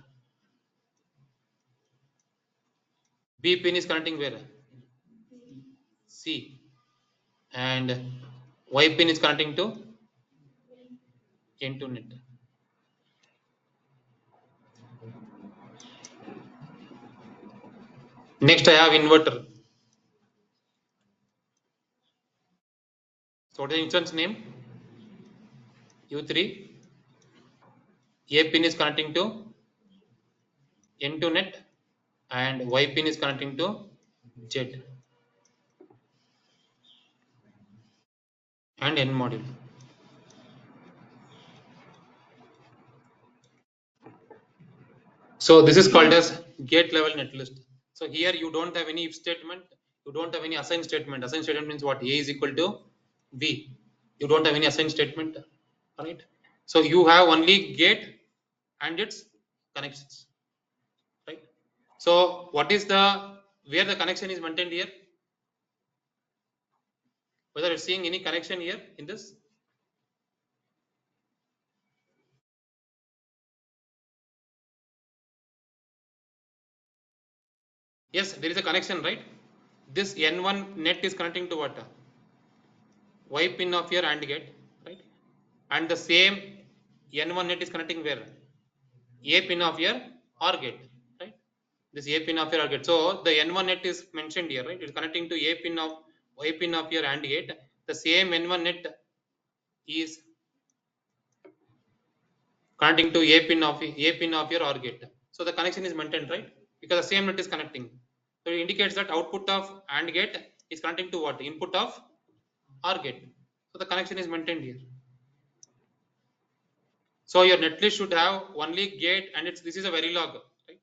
B pin is connecting where? C. And Y pin is connecting to N2 net. Next I have inverter. So what is the instance name? U3. A pin is connecting to N2 net and Y pin is connecting to Z and N module. So this is called as gate level netlist. So here you don't have any if statement, you don't have any assign statement. Assign statement means what? A is equal to B. You don't have any assign statement, right? So you have only gate and its connections, right? So what is the where the connection is maintained here? Whether you're seeing any connection here in this? Yes, there is a connection, right? This N1 net is connecting to what? Y pin of your AND gate, right? And the same N1 net is connecting where? A pin of your OR gate, right? This A pin of your OR gate. So the N1 net is mentioned here, right? It's connecting to A pin of Y pin of your AND gate. The same N1 net is connecting to A pin of your OR gate. So the connection is maintained, right? Because the same net is connecting. So it indicates that output of AND gate is connecting to what? Input of OR gate. So the connection is maintained here. So your netlist should have only gate and this is a Verilog, right?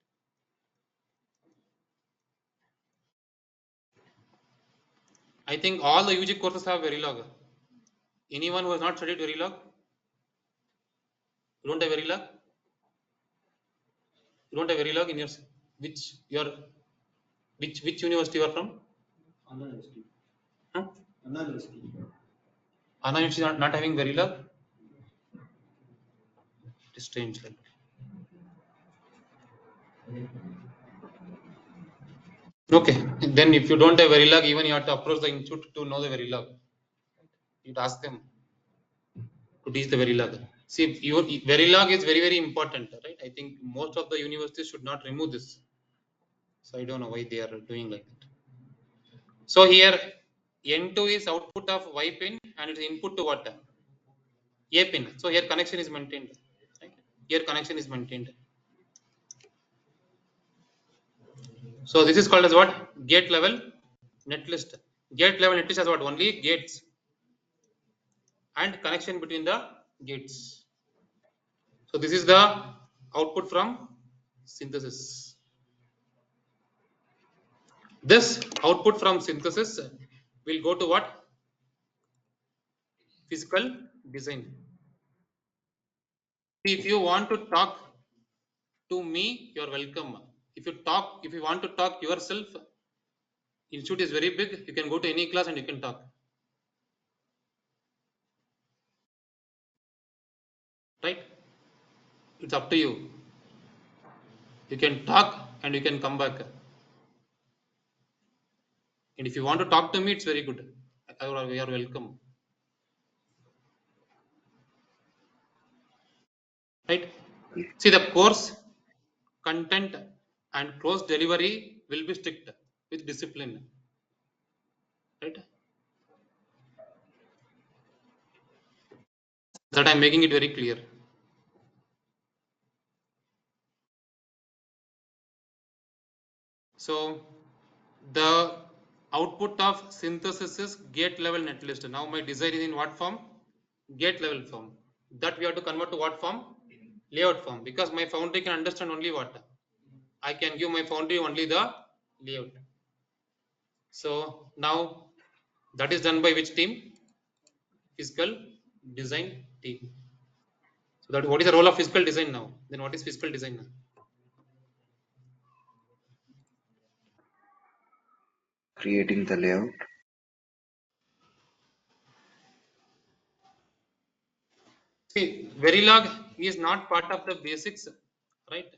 I think all the UG courses have Verilog. Anyone who has not studied Verilog? You don't have Verilog? You don't have Verilog in your which university you are from? Anna University. Huh? Anna University. Anna University not having Verilog? It's strange, like. Okay, then if you don't have Verilog, even you have to approach the institute to know the Verilog. You'd ask them to teach the Verilog. See, your Verilog is very, very important, right? I think most of the universities should not remove this. So I don't know why they are doing like that. So here N2 is output of Y pin and its input to what? A pin. So here connection is maintained. Right? Here connection is maintained. So this is called as what? Gate level netlist. Gate level netlist has what? Only gates and connection between the gates. So this is the output from synthesis. This output from synthesis will go to what? Physical design. If you want to talk to me, you are welcome. If you want to talk yourself, institute is very big. You can go to any class and you can talk. Right? It's up to you. You can talk and you can come back. And if you want to talk to me, it's very good. You are welcome. Right? See, the course content and course delivery will be strict with discipline. Right? That I'm making it very clear. So the output of synthesis is gate level netlist. Now my design is in what form? Gate level form. That we have to convert to what form? Layout form. Because my foundry can understand only what? I can give my foundry only the layout. So now that is done by which team? Physical design team. So that what is the role of physical design now? Then what is physical design now? Creating the layout. See, Verilog is not part of the basics, right?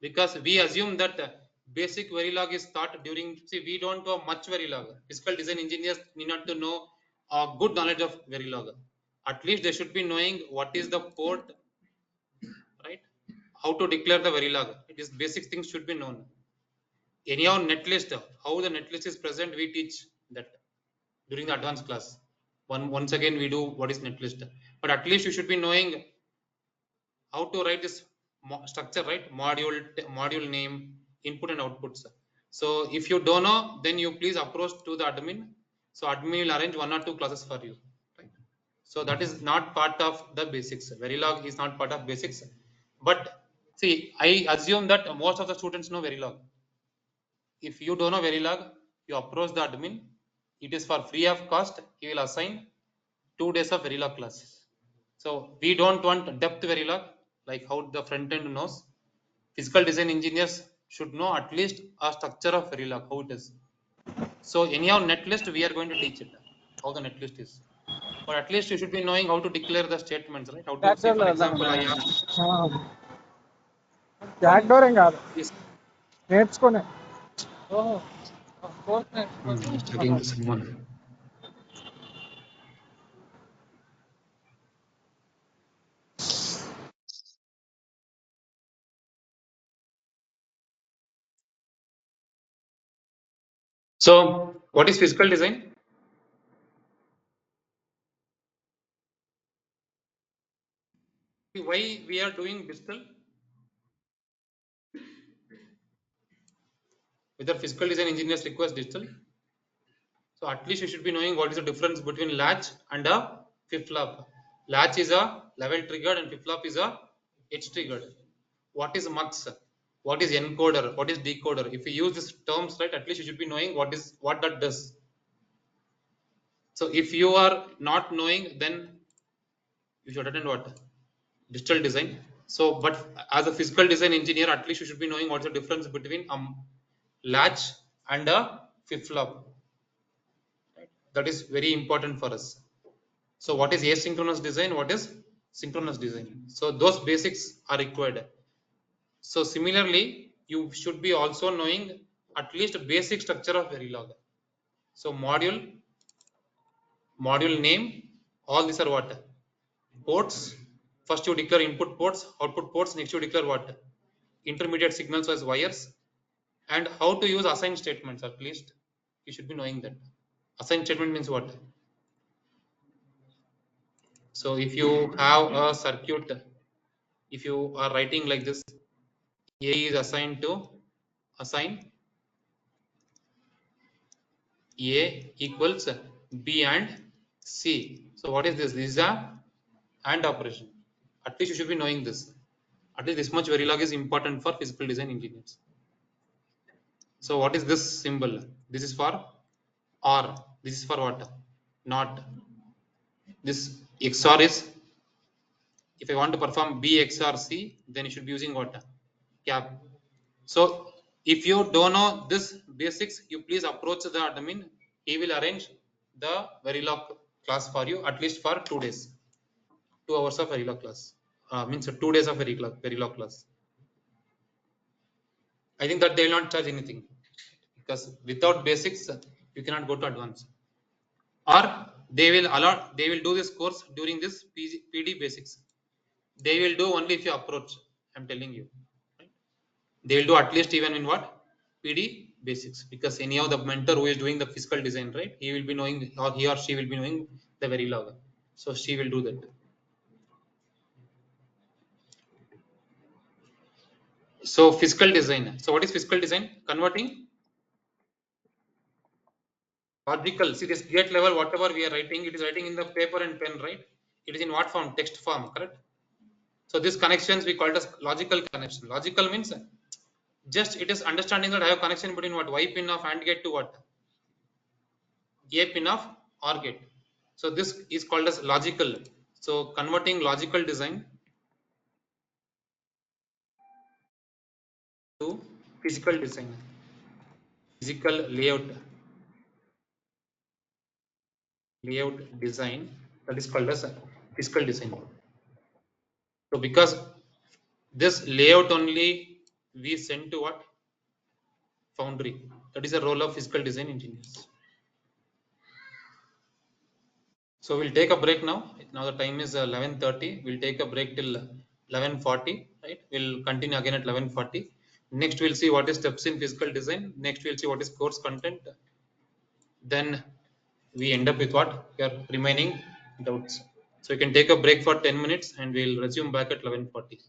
Because we assume that basic Verilog is taught during. See, we don't know much Verilog. Physical design engineers need not to know a good knowledge of Verilog. At least they should be knowing what is the port, right? How to declare the Verilog. It is basic things should be known. Anyhow, netlist, how the netlist is present, we teach that during the advanced class. Once again, we do what is netlist. But at least you should be knowing how to write this structure, right? Module name, input and outputs. So if you don't know, then you please approach to the admin. So admin will arrange 1 or 2 classes for you. Right? So that is not part of the basics. Verilog is not part of basics. But see, I assume that most of the students know Verilog. If you don't know Verilog, you approach the admin. It is for free of cost. He will assign 2 days of Verilog classes. So we don't want depth Verilog, like how the front end knows. Physical design engineers should know at least a structure of Verilog, how it is. So anyhow, netlist we are going to teach it, how the netlist is. But at least you should be knowing how to declare the statements, right? How to say, for example, I ask. Back door ఏం కాదు Yes. నేర్చుకునే Just checking this one. So what is physical design? Why we are doing digital? Whether physical design engineers request digital? So at least you should be knowing what is the difference between latch and a flip-flop. Latch is a level triggered and flip-flop is a edge triggered. What is mux? What is encoder? What is decoder? If you use these terms, right, at least you should be knowing what that does. So if you are not knowing, then you should attend what? Digital design. So, but as a physical design engineer, at least you should be knowing what's the difference between a latch and a flip-flop. That is very important for us. So what is asynchronous design? What is synchronous design? So those basics are required. So similarly, you should be also knowing at least basic structure of Verilog. So module name, all these are what? Ports. First you declare input ports, output ports. Next you declare what? Intermediate signals as wires. And how to use assign statements, at least you should be knowing that. Assign statement means what? So if you have a circuit, if you are writing like this, A is assigned to assign A equals B and C. So what is this? This is a AND operation. At least you should be knowing this. At least this much Verilog is important for physical design engineers. So what is this symbol? This is for OR. This is for what? Not. This XOR is, if I want to perform B XOR C, then you should be using what? Cap. So if you don't know this basics, you please approach the admin. He will arrange the Verilog class for you, at least for 2 days. 2 hours of Verilog class. Means 2 days of Verilog class. I think that they will not charge anything, because without basics you cannot go to advanced. Or they will do this course during this PD basics. They will do only if you approach. I'm telling you. Right? They will do at least even in what? PD basics, because anyhow the mentor who is doing the physical design, right? He will be knowing, or he or she will be knowing the Verilog. So she will do that. So physical design. So what is physical design? Converting logical. See this gate level, whatever we are writing, it is writing in the paper and pen, right? It is in what form? Text form, correct? So these connections we call it as logical connection. Logical means just it is understanding that I have connection between what? Y pin of AND gate to what? A pin of OR gate. So this is called as logical. So converting logical design to physical design, physical layout design, that is called as physical design. So because this layout only we send to what? Foundry. That is the role of physical design engineers. So we'll take a break now. Now the time is 11:30. We'll take a break till 11:40. Right? We'll continue again at 11:40. Next we'll see what is steps in physical design. Next we'll see what is course content. Then we end up with what? Your remaining doubts. So you can take a break for 10 minutes and we'll resume back at 11:40.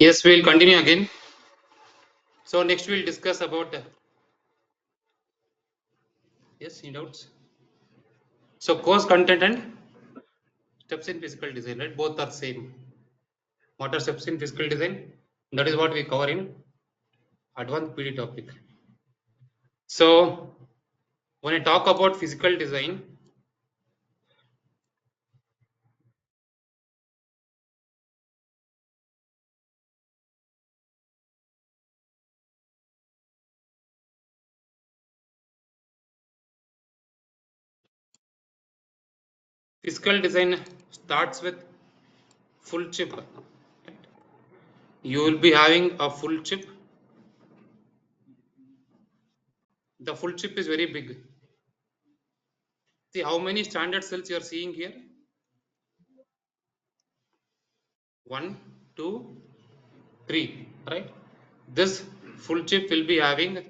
Yes, we will continue again. So next we will discuss about yes, any doubts? So course content and steps in physical design, right? Both are same. What are steps in physical design? That is what we cover in advanced PD topic. So when I talk about physical design, physical design starts with full chip. Right? You will be having a full chip. The full chip is very big. See how many standard cells you are seeing here? 1, 2, 3, right? This full chip will be having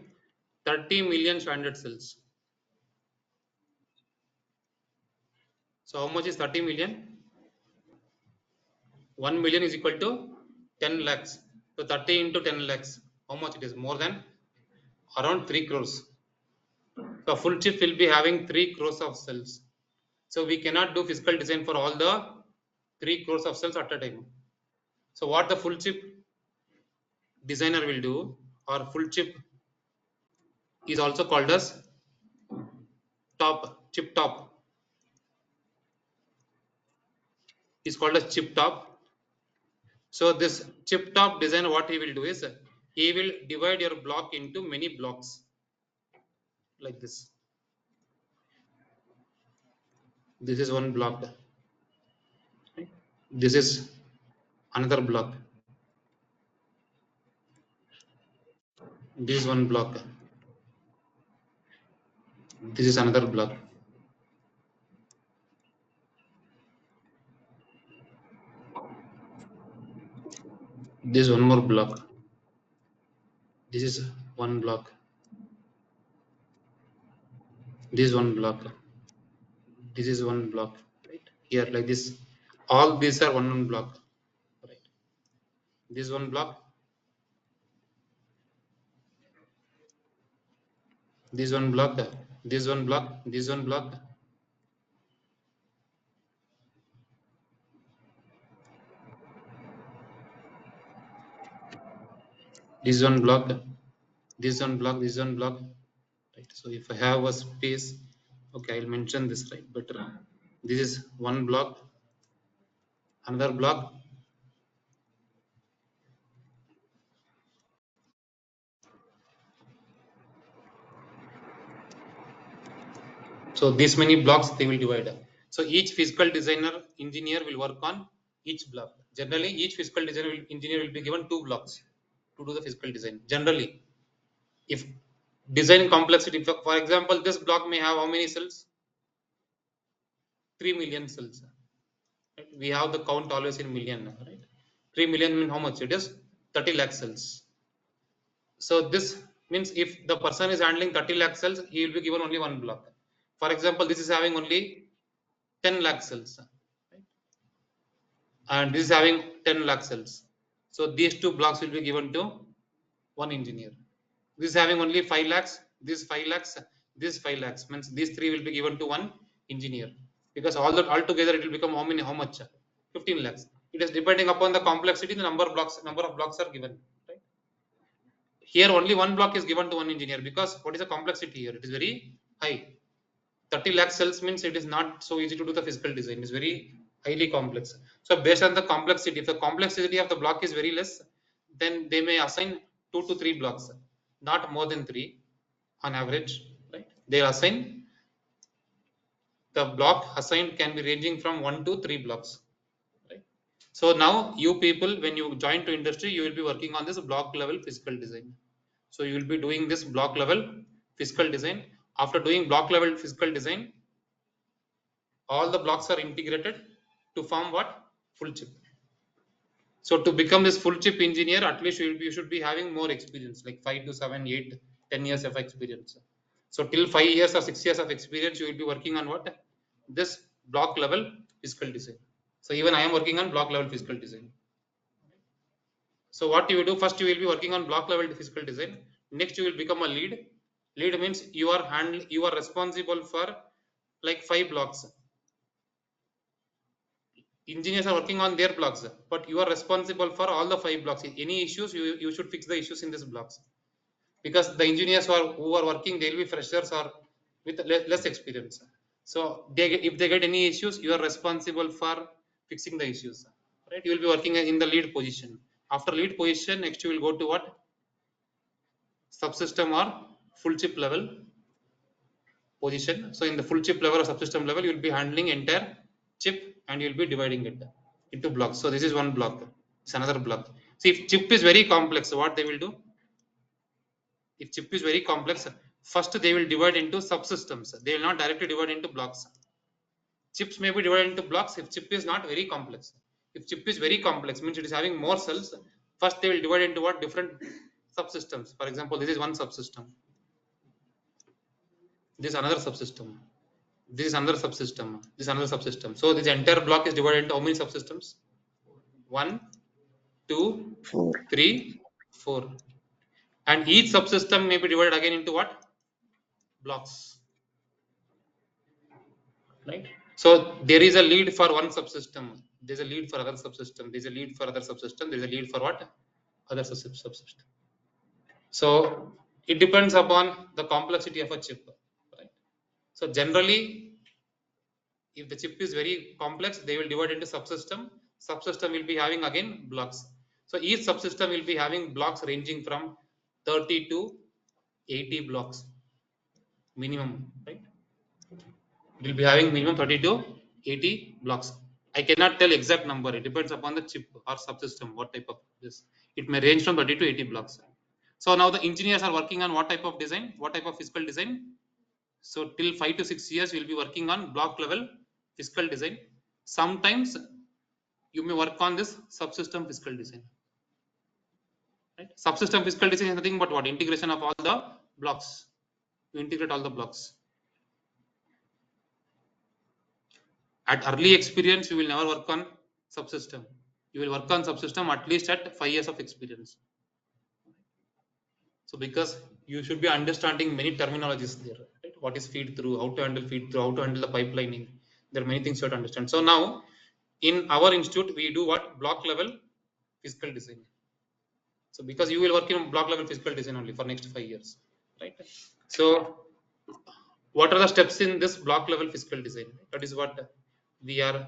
30 million standard cells. So how much is 30 million? 1 million is equal to 10 lakhs. So 30 into 10 lakhs. How much it is? More than around 3 crores. So full chip will be having 3 crores of cells. So we cannot do physical design for all the 3 crores of cells at a time. So what the full chip designer will do, or full chip is also called as chip top, is called as chip top. So this chip top design, what he will do is he will divide your block into many blocks like this. This is one block. This is another block. This is one block. This is another block. This is one more block. This is one block. This is one block. This is one block. Right here, like this. All these are one block. Right. This is one block. This one block. This one block. This one block. This one block. This one block. This one block. Right. So if I have a space, okay, I'll mention this right better. This is one block. Another block. So these many blocks they will divide. So each physical designer engineer will work on each block. Generally, each physical designer engineer will be given 2 blocks to do the physical design. Generally, if design complexity, for example, this block may have how many cells? 3 million cells. Right? We have the count always in million, right? 3 million means how much? It is 30 lakh cells. So this means if the person is handling 30 lakh cells, he will be given only one block. For example, this is having only 10 lakh cells, right? And this is having 10 lakh cells. So these 2 blocks will be given to one engineer. This is having only 5 lakhs, this 5 lakhs, this 5 lakhs, means these 3 will be given to one engineer, because all together it will become how much? 15 lakhs. It is depending upon the complexity, the number of blocks are given, right? Here only one block is given to one engineer, because what is the complexity here? It is very high. 30 lakh cells means it is not so easy to do the physical design. It is very highly complex. So based on the complexity, if the complexity of the block is very less, then they may assign 2 to 3 blocks, not more than 3 on average, right? They assign, the block assigned can be ranging from 1 to 3 blocks, right? So now you people, when you join to industry, you will be working on this block level physical design. So you will be doing this block level physical design. After doing block level physical design, all the blocks are integrated to form what? Full chip. So to become this full chip engineer, at least you should be having more experience, like 5 to 7, 8, 10 years of experience. So till 5 years or 6 years of experience, you will be working on what? This block level physical design. So even I am working on block level physical design. So what you will do, first you will be working on block level physical design. Next you will become a lead. Lead means you are responsible for like 5 blocks. Engineers are working on their blocks, but you are responsible for all the 5 blocks. Any issues, you should fix the issues in these blocks, because the engineers who are working, they will be freshers or with less experience. So if they get any issues, you are responsible for fixing the issues, right? You will be working in the lead position. After lead position, next you will go to what? Subsystem or full chip level position. So in the full chip level or subsystem level, you will be handling entire chip and you will be dividing it into blocks. So this is one block. It's another block. See, if chip is very complex, so what they will do? If chip is very complex, first they will divide into subsystems. They will not directly divide into blocks. Chips may be divided into blocks if chip is not very complex. If chip is very complex, means it is having more cells. First they will divide into what? Different subsystems. For example, this is one subsystem. This is another subsystem. This is another subsystem. This is another subsystem. So this entire block is divided into how many subsystems? 1, 2, 4. 3, 4. And each subsystem may be divided again into what? Blocks. Right? So there is a lead for one subsystem. There's a lead for other subsystem. There's a lead for other subsystem. There's a lead for what? Other subsystem. So it depends upon the complexity of a chip. Right? So generally, if the chip is very complex, they will divide into subsystem. Subsystem will be having again blocks. So each subsystem will be having blocks ranging from 30 to 80 blocks minimum, right? It will be having minimum 30 to 80 blocks. I cannot tell exact number. It depends upon the chip or subsystem, what type of this. It may range from 30 to 80 blocks. So now the engineers are working on what type of design, what type of physical design. So till 5 to 6 years, we will be working on block level physical design. Sometimes you may work on this subsystem physical design. Right? Subsystem physical design is nothing but what? Integration of all the blocks. You integrate all the blocks. At early experience, you will never work on subsystem. You will work on subsystem at least at 5 years of experience. So because you should be understanding many terminologies there, right? What is feed through, how to handle feed through, how to handle the pipelining. There are many things you have to understand. So now in our institute, we do what? Block level physical design. So because you will work in block level physical design only for next 5 years, right? So what are the steps in this block level physical design? That is what we are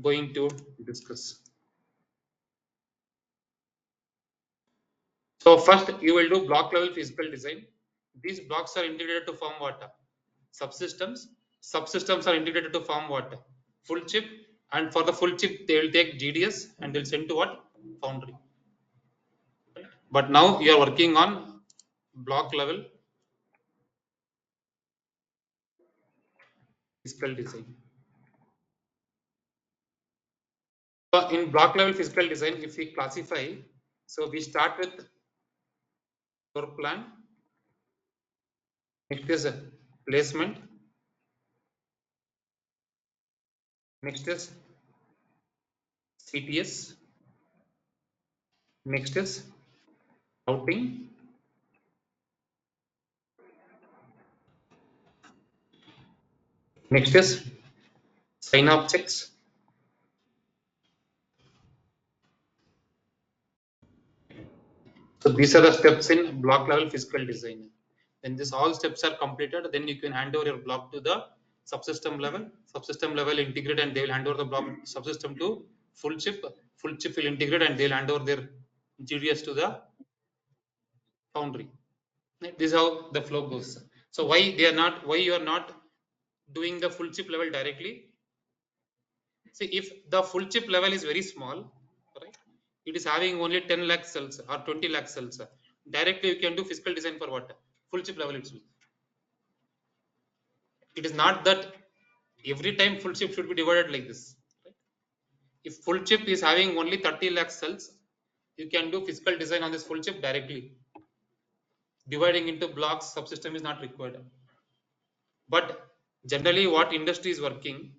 going to discuss. So first you will do block level physical design. These blocks are integrated to form what? Subsystems. Subsystems are integrated to form what? Full chip. And for the full chip, they will take GDS and they'll send to what? Foundry. But now you are working on block level physical design. So in block level physical design, if we classify, so we start with floor plan. Next is placement. Next is CTS. Next is routing. Next is sign off checks. So these are the steps in block level physical design. When this all steps are completed, then you can hand over your block to the subsystem level. Subsystem level integrate and they will hand over the block subsystem to full chip. Full chip will integrate and they will hand over their GDS to the foundry. This is how the flow goes. So why you are not doing the full chip level directly? See, if the full chip level is very small, right? It is having only 10 lakh cells or 20 lakh cells. Directly you can do physical design for what? Full chip level itself. It is not that every time full chip should be divided like this. Right? If full chip is having only 30 lakh cells, you can do physical design on this full chip directly. Dividing into blocks, subsystem is not required. But generally, what industry is working,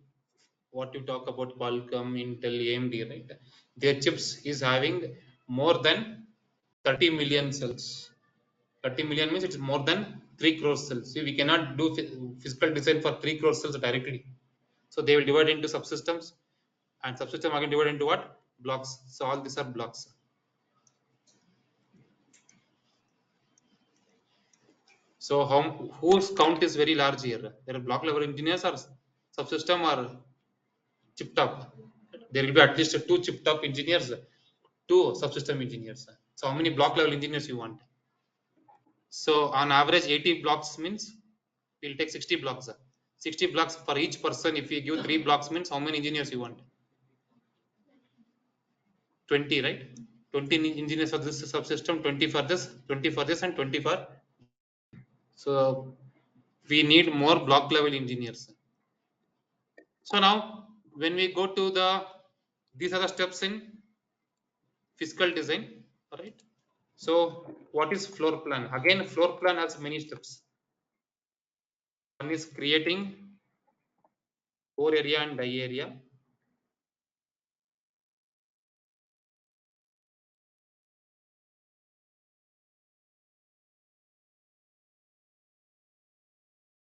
what you talk about Qualcomm, Intel, AMD, right? Their chips is having more than 30 million cells. 30 million means it's more than 3 crore cells. See, we cannot do physical design for 3 crore cells directly. So they will divide into subsystems, and subsystem again divided into what? Blocks. So all these are blocks. So whose count is very large here? There are block level engineers or subsystem or chip top. There will be at least 2 chip top engineers, 2 subsystem engineers. So how many block level engineers you want? So on average 80 blocks means we'll take 60 blocks. 60 blocks for each person. If you give 3 blocks means how many engineers you want? 20, right? 20 engineers for this subsystem, 20 for this, 20 for this, and 20 for. So we need more block level engineers. So now when we go to these are the steps in physical design, right? So what is floor plan? Again, floor plan has many steps. One is creating core area and die area.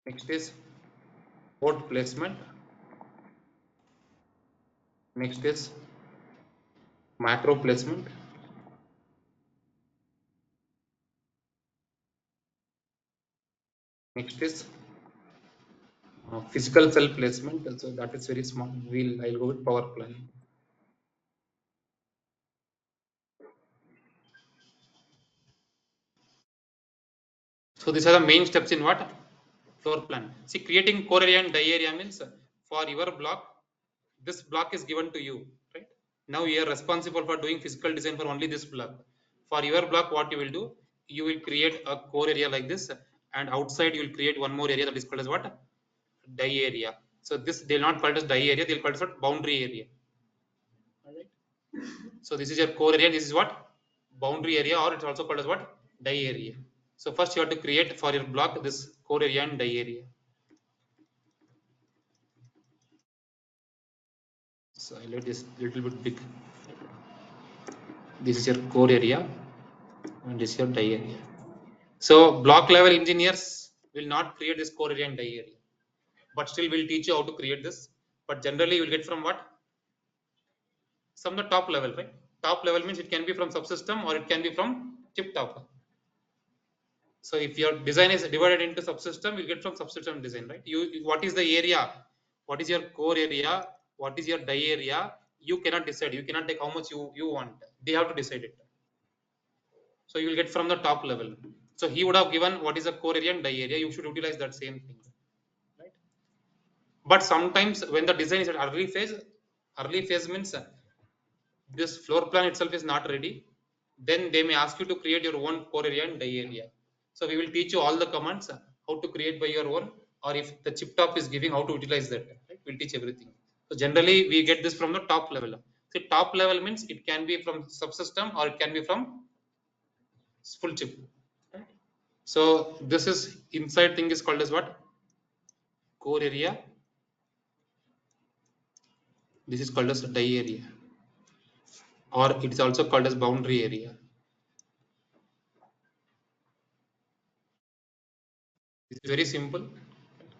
Next is port placement. Next is macro placement. Next is physical cell placement. So that is very small. I'll go with power planning. So these are the main steps in what? Floor plan. See, creating core area and die area means for your block, this block is given to you, right? Now you are responsible for doing physical design for only this block. For your block, what you will do? You will create a core area like this, and outside you will create one more area that is called as what? Die area. So this they will not call it as die area, they will call it as what? Boundary area. Alright. So this is your core area, this is what? Boundary area, or it's also called as what? Die area. So first you have to create for your block this core area and die area. So I let this little bit big. This is your core area and this is your die area. So block level engineers will not create this core area and die area, but still will teach you how to create this. But generally you will get from what? From the top level, right? Top level means it can be from subsystem or it can be from chip top. So if your design is divided into subsystem, you get from subsystem design, right? What is the area? What is your core area? What is your die area? You cannot decide. You cannot take how much you want. They have to decide it. So you will get from the top level. So he would have given what is the core area and die area. You should utilize that same thing, right? But sometimes when the design is at early phase means this floor plan itself is not ready. Then they may ask you to create your own core area and die area. So we will teach you all the commands how to create by your own, or if the chip top is giving how to utilize that. Right? We'll teach everything. So generally we get this from the top level. So top level means it can be from subsystem or it can be from full chip. Right? So this is inside thing is called as what? Core area. This is called as die area, or it is also called as boundary area. It's very simple.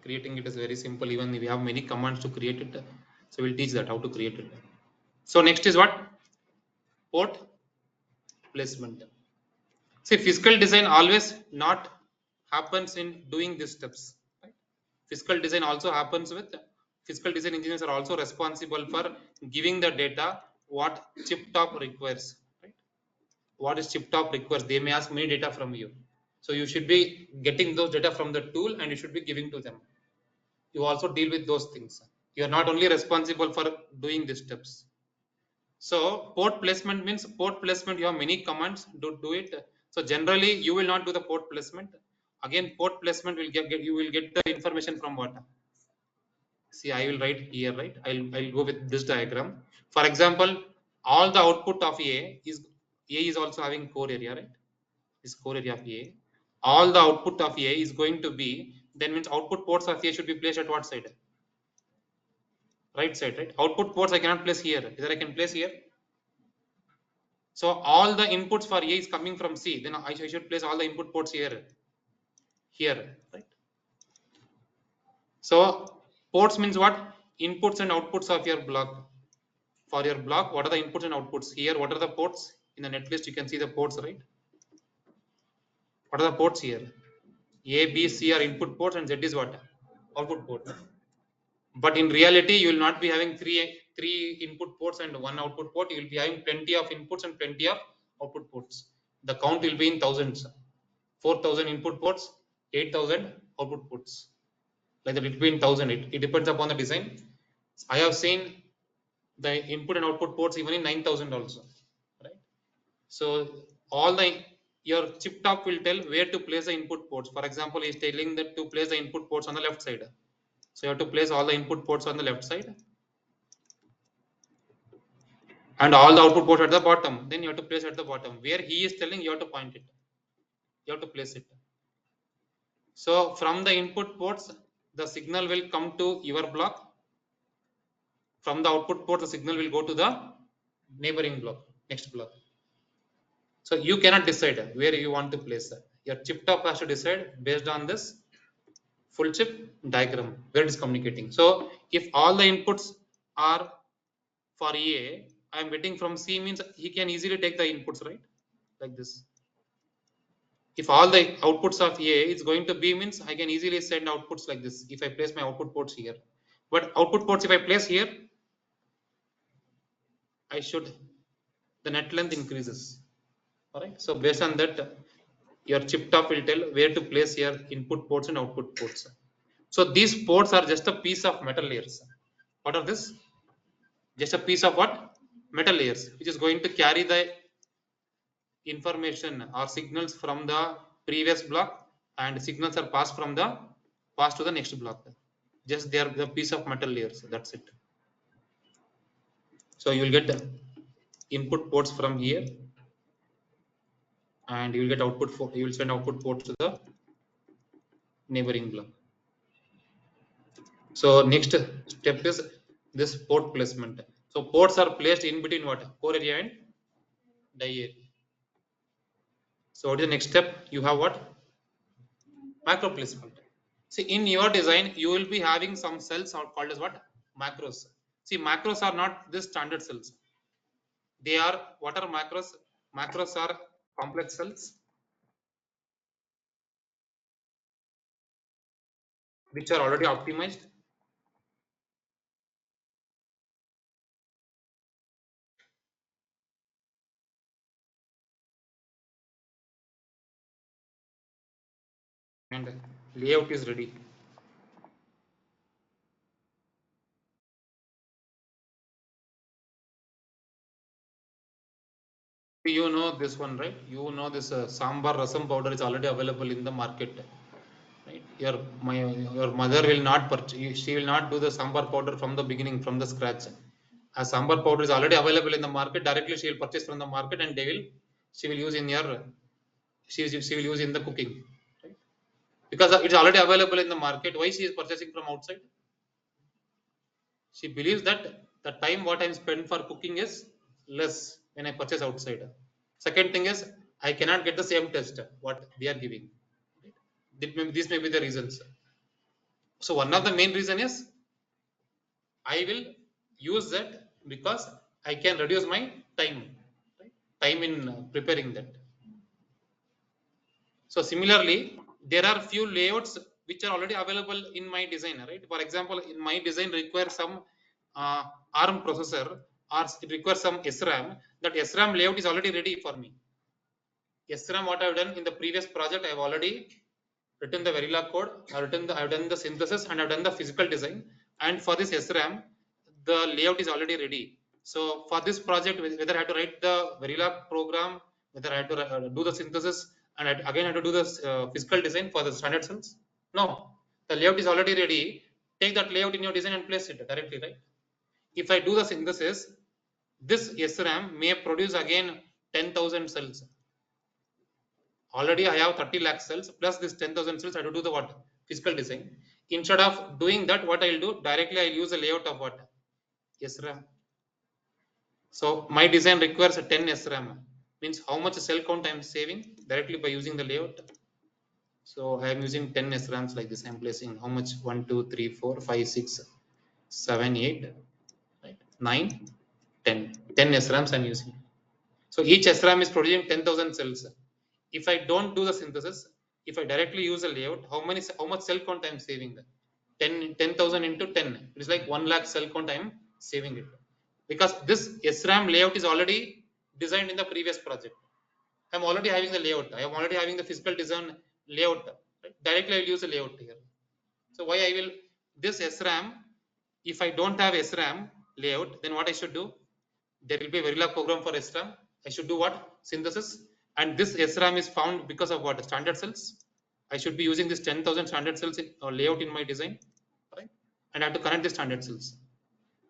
Creating it is very simple. Even we have many commands to create it. So we'll teach that how to create it. So next is what? Port placement. See, physical design always not happens in doing these steps. Right? Physical design also happens with physical design engineers are also responsible for giving the data what chip top requires. Right? What is chip top requires? They may ask many data from you. So you should be getting those data from the tool and you should be giving to them. You also deal with those things. You are not only responsible for doing these steps. So port placement means port placement. You have many commands to do it. So generally you will not do the port placement. Again, port placement will get you will get the information from what? See, I will write here, right? I'll go with this diagram. For example, all the output of A is also having core area, right? This core area of A. All the output of A is going to be, then means output ports of A should be placed at what side? Right side, right? Output ports I cannot place here. Either I can place here. So all the inputs for A is coming from C. Then I should place all the input ports here, right? So ports means what? Inputs and outputs of your block. For your block, what are the inputs and outputs? Here, what are the ports? In the netlist, you can see the ports, right? What are the ports here? A, B, C are input ports and Z is what? Output port. But in reality, you will not be having three input ports and one output port. You will be having plenty of inputs and plenty of output ports. The count will be in thousands. 4,000 input ports, 8,000 output ports. Like that, it will be in 1,000. It depends upon the design. I have seen the input and output ports even in 9,000 also, right? So all your chip top will tell where to place the input ports. For example, he is telling that to place the input ports on the left side. So you have to place all the input ports on the left side and all the output ports at the bottom. Then you have to place at the bottom. Where he is telling, you have to point it. You have to place it. So from the input ports, the signal will come to your block. From the output port, the signal will go to the neighboring block, next block. So you cannot decide where you want to place that. Your chip top has to decide based on this full chip diagram where it is communicating. So if all the inputs are for A, I am getting from C means he can easily take the inputs, right? Like this. If all the outputs of A is going to B means I can easily send outputs like this if I place my output ports here. But output ports if I place here, the net length increases. Alright. So based on that, your chip top will tell where to place your input ports and output ports. So these ports are just a piece of metal layers. What are this? Just a piece of what? Metal layers, which is going to carry the information or signals from the previous block, and signals are passed to the next block. Just they are the piece of metal layers. That's it. So you will get input ports from here, and you will get you will send output ports to the neighboring block. So next step is this port placement. So ports are placed in between what? Core area and die area. So what is the next step? You have what? Macro placement. See, in your design, you will be having some cells called as what? Macros. See, macros are not this standard cells. They are, what are macros? Macros are complex cells which are already optimized. And layout is ready. You know this one, right? You know this sambar rasam powder is already available in the market, right? Your mother will not purchase. She will not do the sambar powder from the beginning, from the scratch. As sambar powder is already available in the market, directly she will purchase from the market, and she will use in she will use in the cooking, right? Because it's already available in the market. Why she is purchasing from outside? She believes that the time what I spend for cooking is less when I purchase outside. Second thing is I cannot get the same taste what they are giving. These may be the reasons. So one of the main reason is I will use that because I can reduce my time, right? Time in preparing that. So similarly, there are few layouts which are already available in my design, right? For example, in my design requires some ARM processor or it requires some SRAM. That SRAM layout is already ready for me. SRAM, what I have done in the previous project, I have already written the Verilog code. I've done the synthesis and I've done the physical design. And for this SRAM, the layout is already ready. So for this project, whether I have to write the Verilog program, whether I have to do the synthesis, and again I have to do the physical design for the standard cells. No, the layout is already ready. Take that layout in your design and place it directly, right? If I do the synthesis, this SRAM may produce again 10,000 cells. Already I have 30 lakh cells plus this 10,000 cells. I have to do the what? Physical design. Instead of doing that, what I will do directly, I will use a layout of what? SRAM. So my design requires a 10 SRAM, means how much cell count I am saving directly by using the layout. So I am using 10 SRAMs like this. I am placing how much 1 2 3 4 5 6 7 8, right, 9 10 SRAMs I am using. So each SRAM is producing 10,000 cells. If I don't do the synthesis, if I directly use a layout, how much cell count I am saving? 10,000 into 10, it is like 1 lakh cell count I am saving it, because this SRAM layout is already designed in the previous project. I am already having the layout. I am already having the physical design layout. Right? Directly I will use a layout here. So why I will this SRAM? If I don't have SRAM layout, then what I should do? There will be a Verilog program for SRAM. I should do what? Synthesis. And this SRAM is found because of what? Standard cells. I should be using this 10,000 standard cells or layout in my design, right? And I have to connect the standard cells.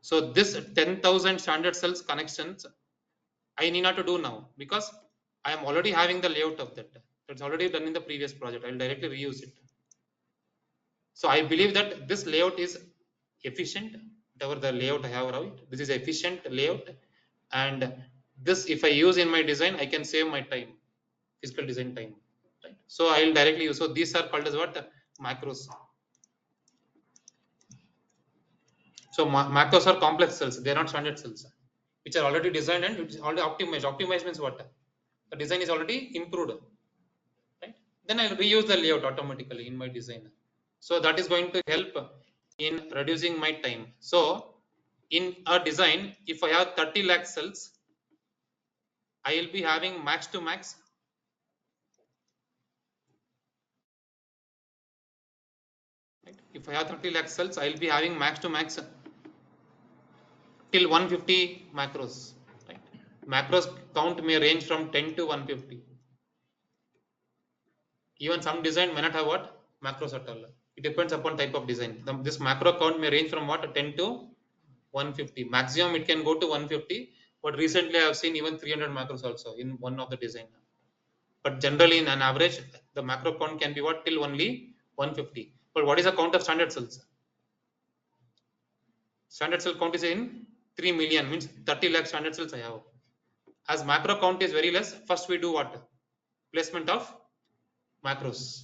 So this 10,000 standard cells connections I need not to do now, because I am already having the layout of that. It's already done in the previous project. I will directly reuse it. So I believe that this layout is efficient. Whatever the layout I have, right? This is efficient layout, and this if I use in my design, I can save my time, physical design time. Right? So I will directly use. So these are called as what? Macros. So macros are complex cells. They are not standard cells, which are already designed and which is already optimized. Optimized means what? The design is already improved. Right? Then I will reuse the layout automatically in my design. So that is going to help in reducing my time. So in a design, if I have 30 lakh cells, I will be having max to max. Right? If I have 30 lakh cells, I will be having max to max till 150 macros. Right? Macros count may range from 10 to 150. Even some design may not have what? Macros at all. It depends upon type of design. This macro count may range from what? 10 to 150. Maximum it can go to 150, but recently I have seen even 300 macros also in one of the design. But generally in an average, the macro count can be what? Till only 150. But what is the count of standard cells? Standard cell count is in 3 million, means 30 lakh standard cells I have. As macro count is very less, first we do what? Placement of macros.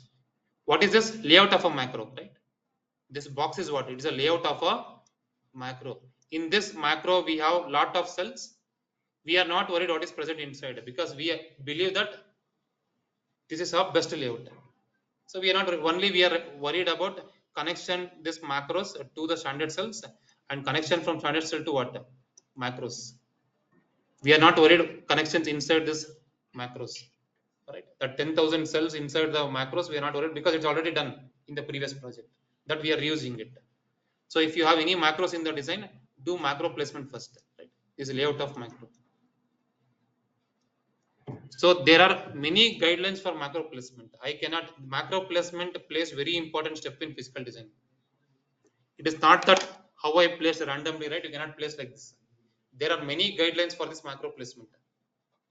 What is this? Layout of a macro, right? This box is what? It is a layout of a macro. In this macro, we have lot of cells. We are not worried what is present inside, because we believe that this is our best layout. So we are not only we are worried about connection this macros to the standard cells and connection from standard cell to what? Macros. We are not worried connections inside this macros. Right? That 10,000 cells inside the macros, we are not worried because it's already done in the previous project. That we are reusing it. So if you have any macros in the design, do macro placement first. Right? This is layout of macro. So there are many guidelines for macro placement. Macro placement plays very important step in physical design. It is not that how I place randomly, right? You cannot place like this. There are many guidelines for this macro placement.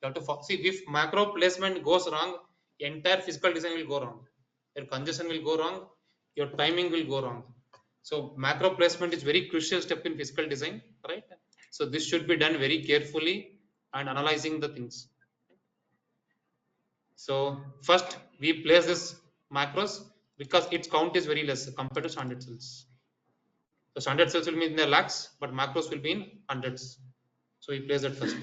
You have to see if macro placement goes wrong, entire physical design will go wrong. Your congestion will go wrong, your timing will go wrong. So macro placement is very crucial step in physical design, right? So this should be done very carefully and analyzing the things. So first we place this macros because its count is very less compared to standard cells. So standard cells will be in the lakhs, but macros will be in hundreds. So we place that first.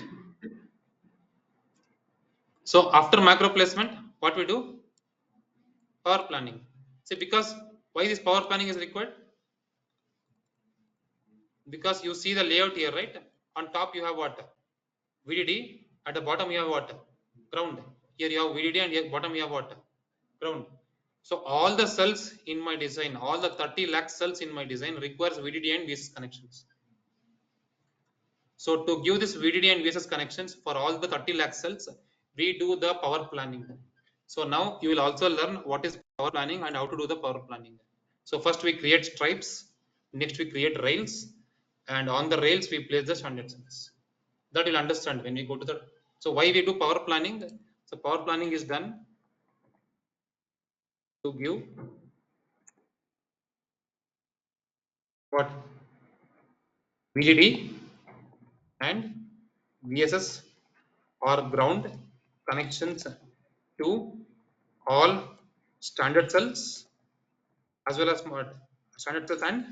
So after macro placement, what we do? Power planning. See, because why this power planning is required? Because you see the layout here, right? On top you have what? VDD. At the bottom you have what? Ground. Here you have VDD and here bottom you have what? Ground. So all the cells in my design, all the 30 lakh cells in my design requires VDD and VSS connections. So to give this VDD and VSS connections for all the 30 lakh cells, we do the power planning. So now you will also learn what is power planning and how to do the power planning. So first we create stripes, next we create rails, and on the rails we place the standard cells. That you'll understand when we go to the. So why we do power planning? So power planning is done to give what? VDD and VSS or ground connections to all standard cells as well as standard cells and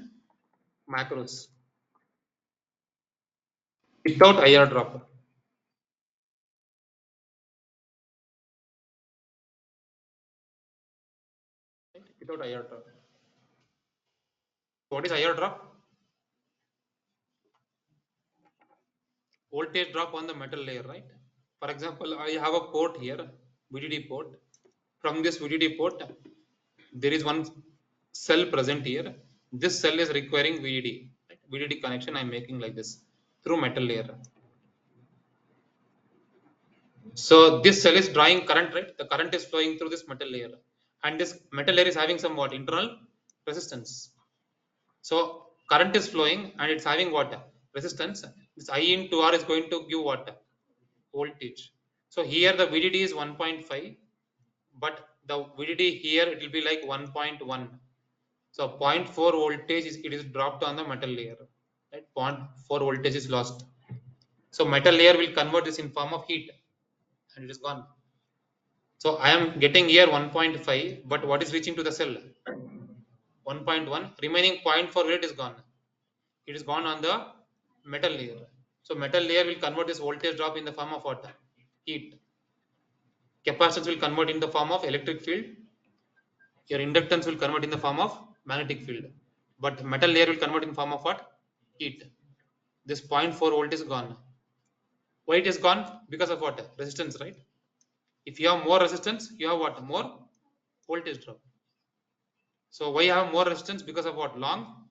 macros without IR drop. Without IR drop. What is IR drop? Voltage drop on the metal layer, right? For example, I have a port here, VDD port. From this VDD port, there is one cell present here. This cell is requiring VDD. Right? VDD connection I am making like this through metal layer. So this cell is drawing current, right? The current is flowing through this metal layer, and this metal layer is having some what internal resistance. So current is flowing and it's having what resistance. This I into R is going to give what voltage. So here the VDD is 1.5, but the VDD here it will be like 1.1. So 0.4 voltage it is dropped on the metal layer. Right? 0.4 voltage is lost. So metal layer will convert this in form of heat, and it is gone. So I am getting here 1.5, but what is reaching to the cell? 1.1. Remaining 0.4 volt is gone. It is gone on the metal layer. So metal layer will convert this voltage drop in the form of what? Heat. Capacitance will convert in the form of electric field. Your inductance will convert in the form of magnetic field. But metal layer will convert in the form of what? Heat. This 0.4 volt is gone. Why it is gone? Because of what? Resistance, right? If you have more resistance, you have what? More voltage drop. So why have more resistance? Because of what? Long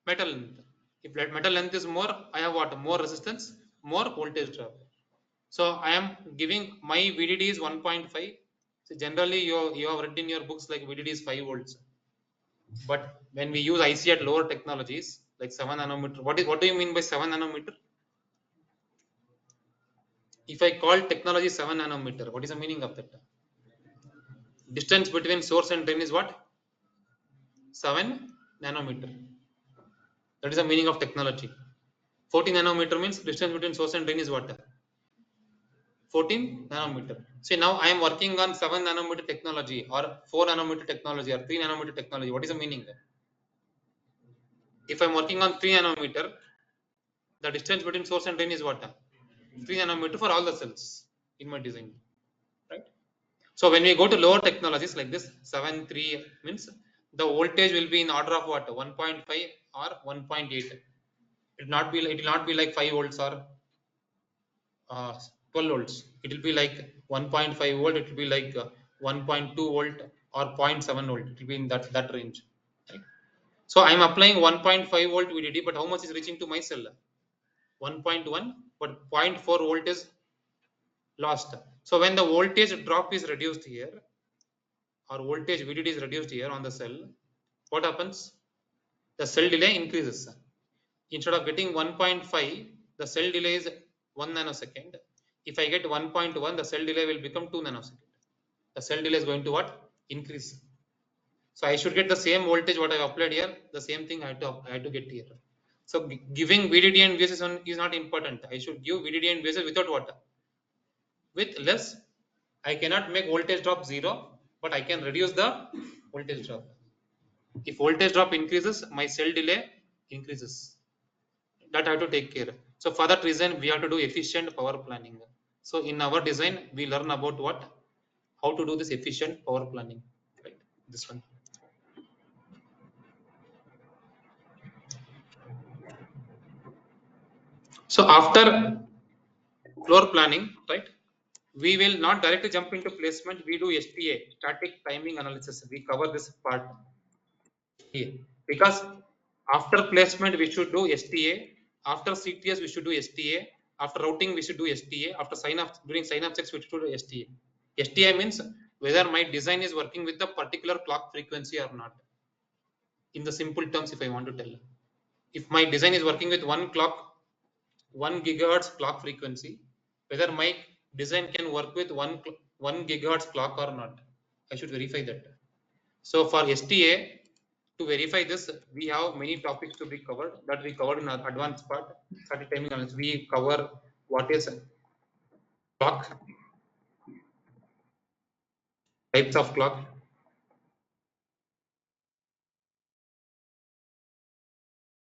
metal length. If metal length is more, I have what? More resistance, more voltage drop. So I am giving my VDD is 1.5. So generally you have read in your books like VDD is 5 volts. But when we use IC at lower technologies like 7 nanometer, what do you mean by 7 nanometer? If I call technology 7 nanometer, what is the meaning of that? Distance between source and drain is what? 7 nanometer. That is the meaning of technology. 14 nanometer means distance between source and drain is what? 14 nanometer. See, now I am working on 7 nanometer technology or 4 nanometer technology or 3 nanometer technology. What is the meaning? If I am working on 3 nanometer, the distance between source and drain is what? 3 nanometer for all the cells in my design. Right? So when we go to lower technologies like this, 7.3 means the voltage will be in order of what? 1.5 or 1.8. It will not be like 5 volts or 12 volts. It will be like 1.5 volt. It will be like 1.2 volt or 0.7 volt. It will be in that range. Right? So I am applying 1.5 volt VDD, but how much is reaching to my cell? 1.1, but 0.4 volt is lost. So when the voltage drop is reduced here, or voltage VDD is reduced here on the cell, what happens? The cell delay increases. Instead of getting 1.5, the cell delay is 1 nanosecond. If I get 1.1, the cell delay will become 2 nanosecond. The cell delay is going to what? Increase. So I should get the same voltage what I have applied here. The same thing I had to get here. So giving VDD and VSS is not important. I should give VDD and VSS without what? With less. I cannot make voltage drop 0, but I can reduce the voltage drop. If voltage drop increases, my cell delay increases. That I have to take care. So for that reason, we have to do efficient power planning. So in our design, we learn about what? How to do this efficient power planning. Right? This one. So after floor planning, right? We will not directly jump into placement. We do STA, static timing analysis. We cover this part here because after placement we should do STA. After CTS we should do STA. After routing we should do STA. After sign up during sign up checks we should do STA. STA means whether my design is working with the particular clock frequency or not. In the simple terms, if I want to tell, if my design is working with 1 gigahertz clock frequency, whether my design can work with 1 gigahertz clock or not, I should verify that. So for STA, to verify this, we have many topics to be covered that we covered in our advanced part. Static timing analysis. We cover what is clock, types of clock,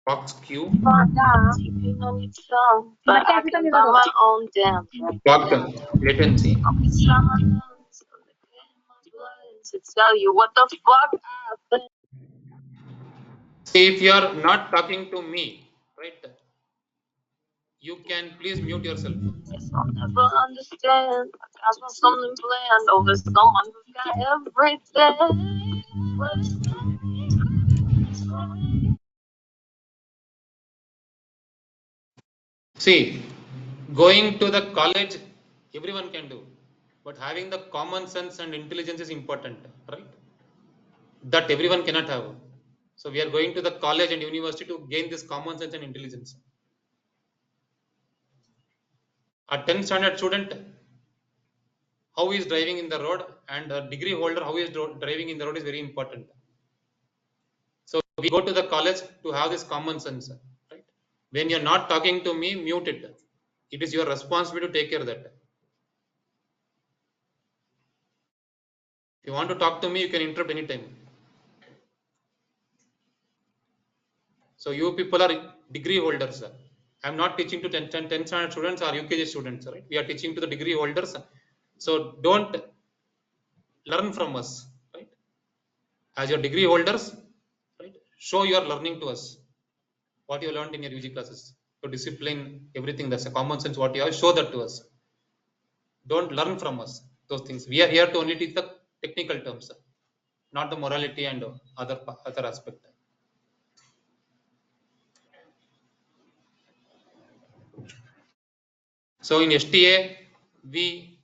clock skew, clock latency. See, if you are not talking to me, right, you can please mute yourself. See, going to the college, everyone can do, but having the common sense and intelligence is important, right? That everyone cannot have. So we are going to the college and university to gain this common sense and intelligence. A 10th standard student, how he is driving in the road, and a degree holder, how he is driving in the road is very important. So we go to the college to have this common sense, right? When you're not talking to me, mute it. It is your responsibility to take care of that. If you want to talk to me, you can interrupt anytime. So you people are degree holders. I'm not teaching to 10 standard students or UKG students, right? We are teaching to the degree holders. So don't learn from us, right? As your degree holders, right? Show your learning to us. What you learned in your UG classes. So discipline, everything that's a common sense, what you have, show that to us. Don't learn from us those things. We are here to only teach the technical terms, not the morality and other aspect. So in STA, we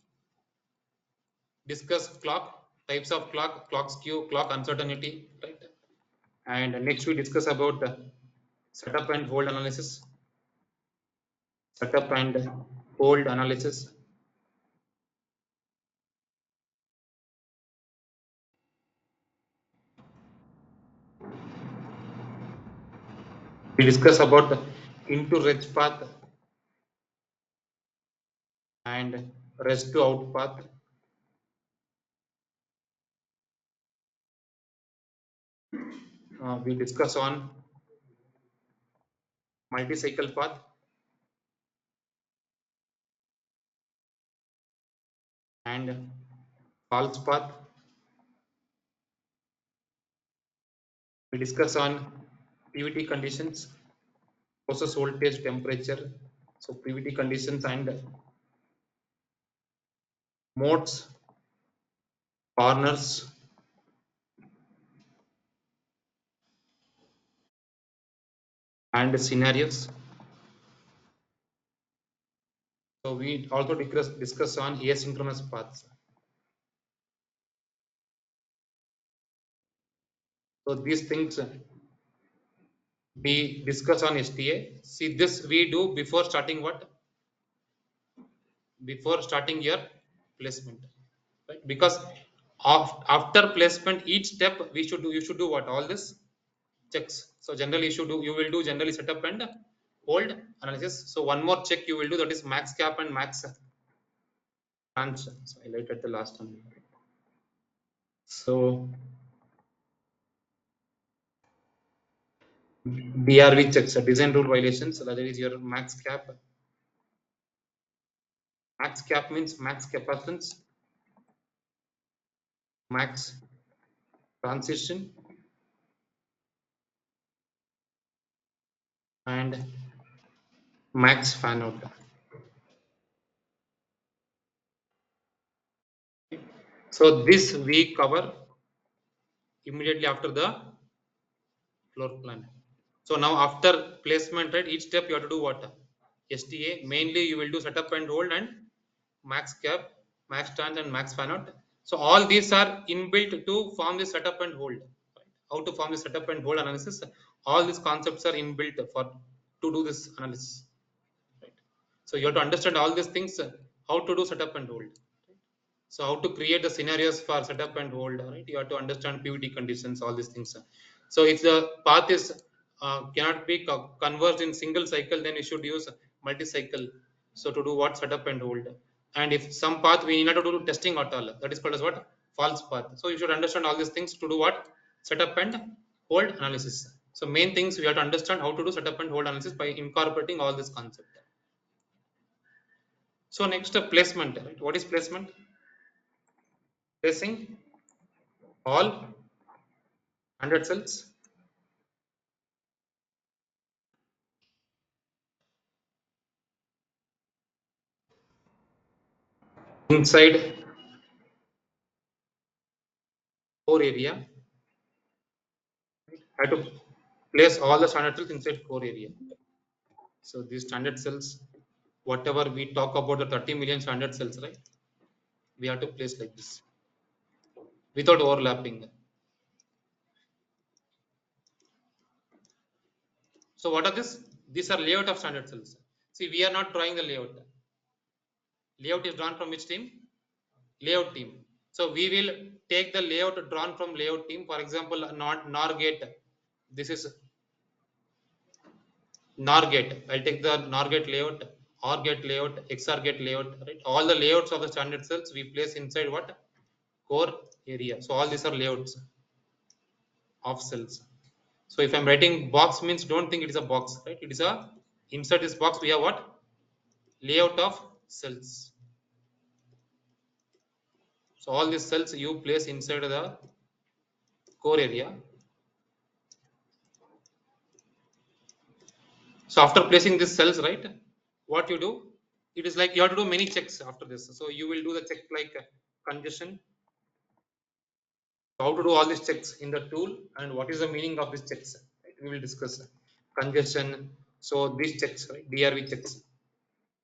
discuss clock, types of clock, clock skew, clock uncertainty, right? And next we discuss about setup and hold analysis. Setup and hold analysis. We discuss about into rest path and rest to out path. We discuss on multi-cycle path and false path. We discuss on PVT conditions, process voltage, temperature. So PVT conditions and modes, corners, and scenarios. So we also discuss on asynchronous paths. So these things we discuss on STA. See, this we do before starting what? Before starting your placement, right? Because after placement, each step we should do. You should do what? All this checks. So generally, you will do generally setup and hold analysis. So one more check you will do, that is max cap and max branch. So I highlighted the last one. So DRV checks, design rule violations. So that is your max cap. Max cap means max capacitance, max transition, and max fan out. So this we cover immediately after the floor plan. So now after placement, right, each step you have to do what? STA, mainly you will do setup and hold and max cap, max trans and max fan out. So all these are inbuilt to form the setup and hold. Right? How to form the setup and hold analysis? All these concepts are inbuilt for to do this analysis. Right? So you have to understand all these things, how to do setup and hold. So how to create the scenarios for setup and hold, right? You have to understand PVT conditions, all these things. So if the path is cannot be converged in single cycle, then we should use multi-cycle. So to do what? Setup and hold. And if some path we need not to do testing at all, that is called as what? False path. So you should understand all these things to do what? Setup and hold analysis. So main things we have to understand how to do setup and hold analysis by incorporating all this concept. So next placement, right? What is placement? Placing all 100 cells inside core area. I have to place all the standard cells inside core area. So these standard cells, whatever we talk about the 30 million standard cells, right? We have to place like this without overlapping. So what are this? These are layout of standard cells. See, we are not drawing the layout. Layout is drawn from which team? Layout team. So we will take the layout drawn from layout team. For example, NOR gate. This is NOR gate. I'll take the NOR gate layout, OR gate layout, XOR gate layout. Right? All the layouts of the standard cells we place inside what? Core area. So all these are layouts of cells. So if I'm writing box means don't think it is a box, right? It is a inside this box we have what? Layout of cells. So all these cells you place inside the core area. So after placing these cells, right, what you do? It is like you have to do many checks after this. So you will do the check like congestion. How to do all these checks in the tool and what is the meaning of these checks? Right? We will discuss congestion. So these checks, right? DRV checks,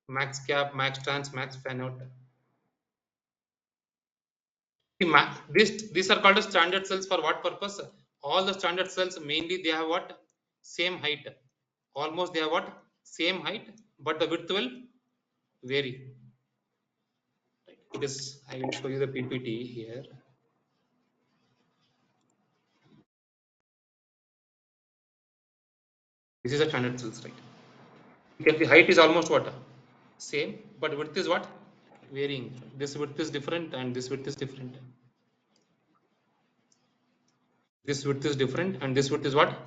max cap, max trans, max fan out. These are called as standard cells for what purpose? All the standard cells mainly they have what? Same height. Almost they have what? Same height, but the width will vary. It is, I will show you the PPT here. This is a standard cells, right? You can see height is almost what? Same, but width is what? Varying. This width is different and this width is different. This width is different and this width is what?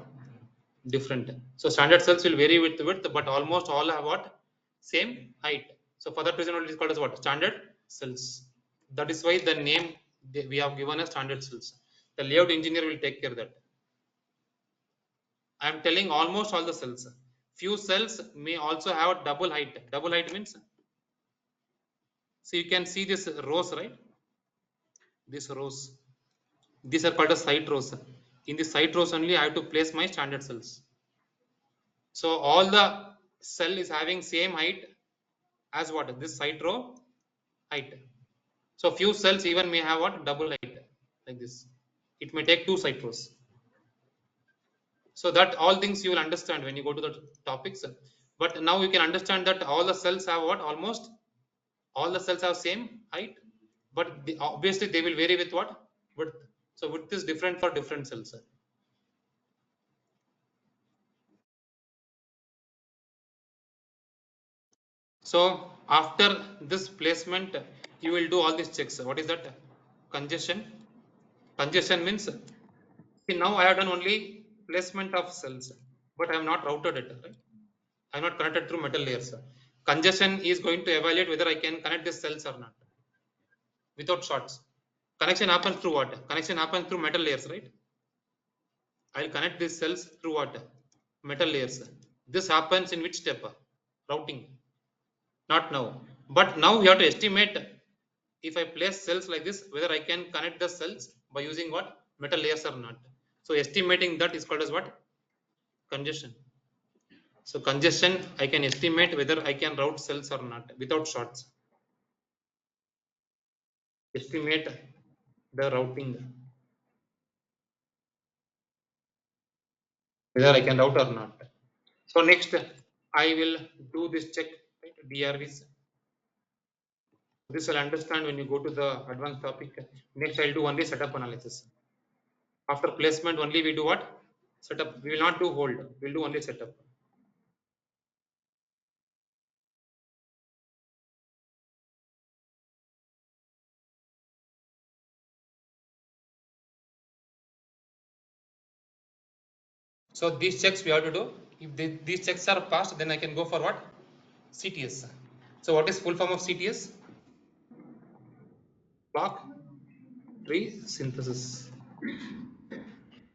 Different. So standard cells will vary with width, but almost all have what? Same height. So for that reason, it is called as what? Standard cells. That is why the name we have given as standard cells. The layout engineer will take care of that. I am telling almost all the cells. Few cells may also have double height. Double height means, so you can see this rows, right? These rows. These are called as site rows. In the site rows only, I have to place my standard cells. So all the cell is having same height as what? This site row height. So few cells even may have what? Double height like this. It may take two site rows. So that all things you will understand when you go to the topics. But now you can understand that all the cells have what? Almost all the cells have same height, but obviously they will vary with what? Width. So width is different for different cells. So after this placement, you will do all these checks. What is that? Congestion. Congestion means, see, now I have done only placement of cells, but I have not routed it. Right? I am not connected through metal layers. Congestion is going to evaluate whether I can connect these cells or not without shorts. Connection happens through what? Connection happens through metal layers, right? I will connect these cells through what? Metal layers. This happens in which step? Routing. Not now. But now we have to estimate if I place cells like this, whether I can connect the cells by using what? Metal layers or not. So estimating that is called as what? Congestion. So congestion, I can estimate whether I can route cells or not without shorts. Estimate the routing, whether I can route or not. So next, I will do this check, right? DRVs. This I'll understand when you go to the advanced topic. Next, I'll do only setup analysis. After placement, only we do what? Setup. We will not do hold. We will do only setup. So these checks we have to do. If these checks are passed, then I can go for what? CTS. So what is full form of CTS? Clock tree synthesis.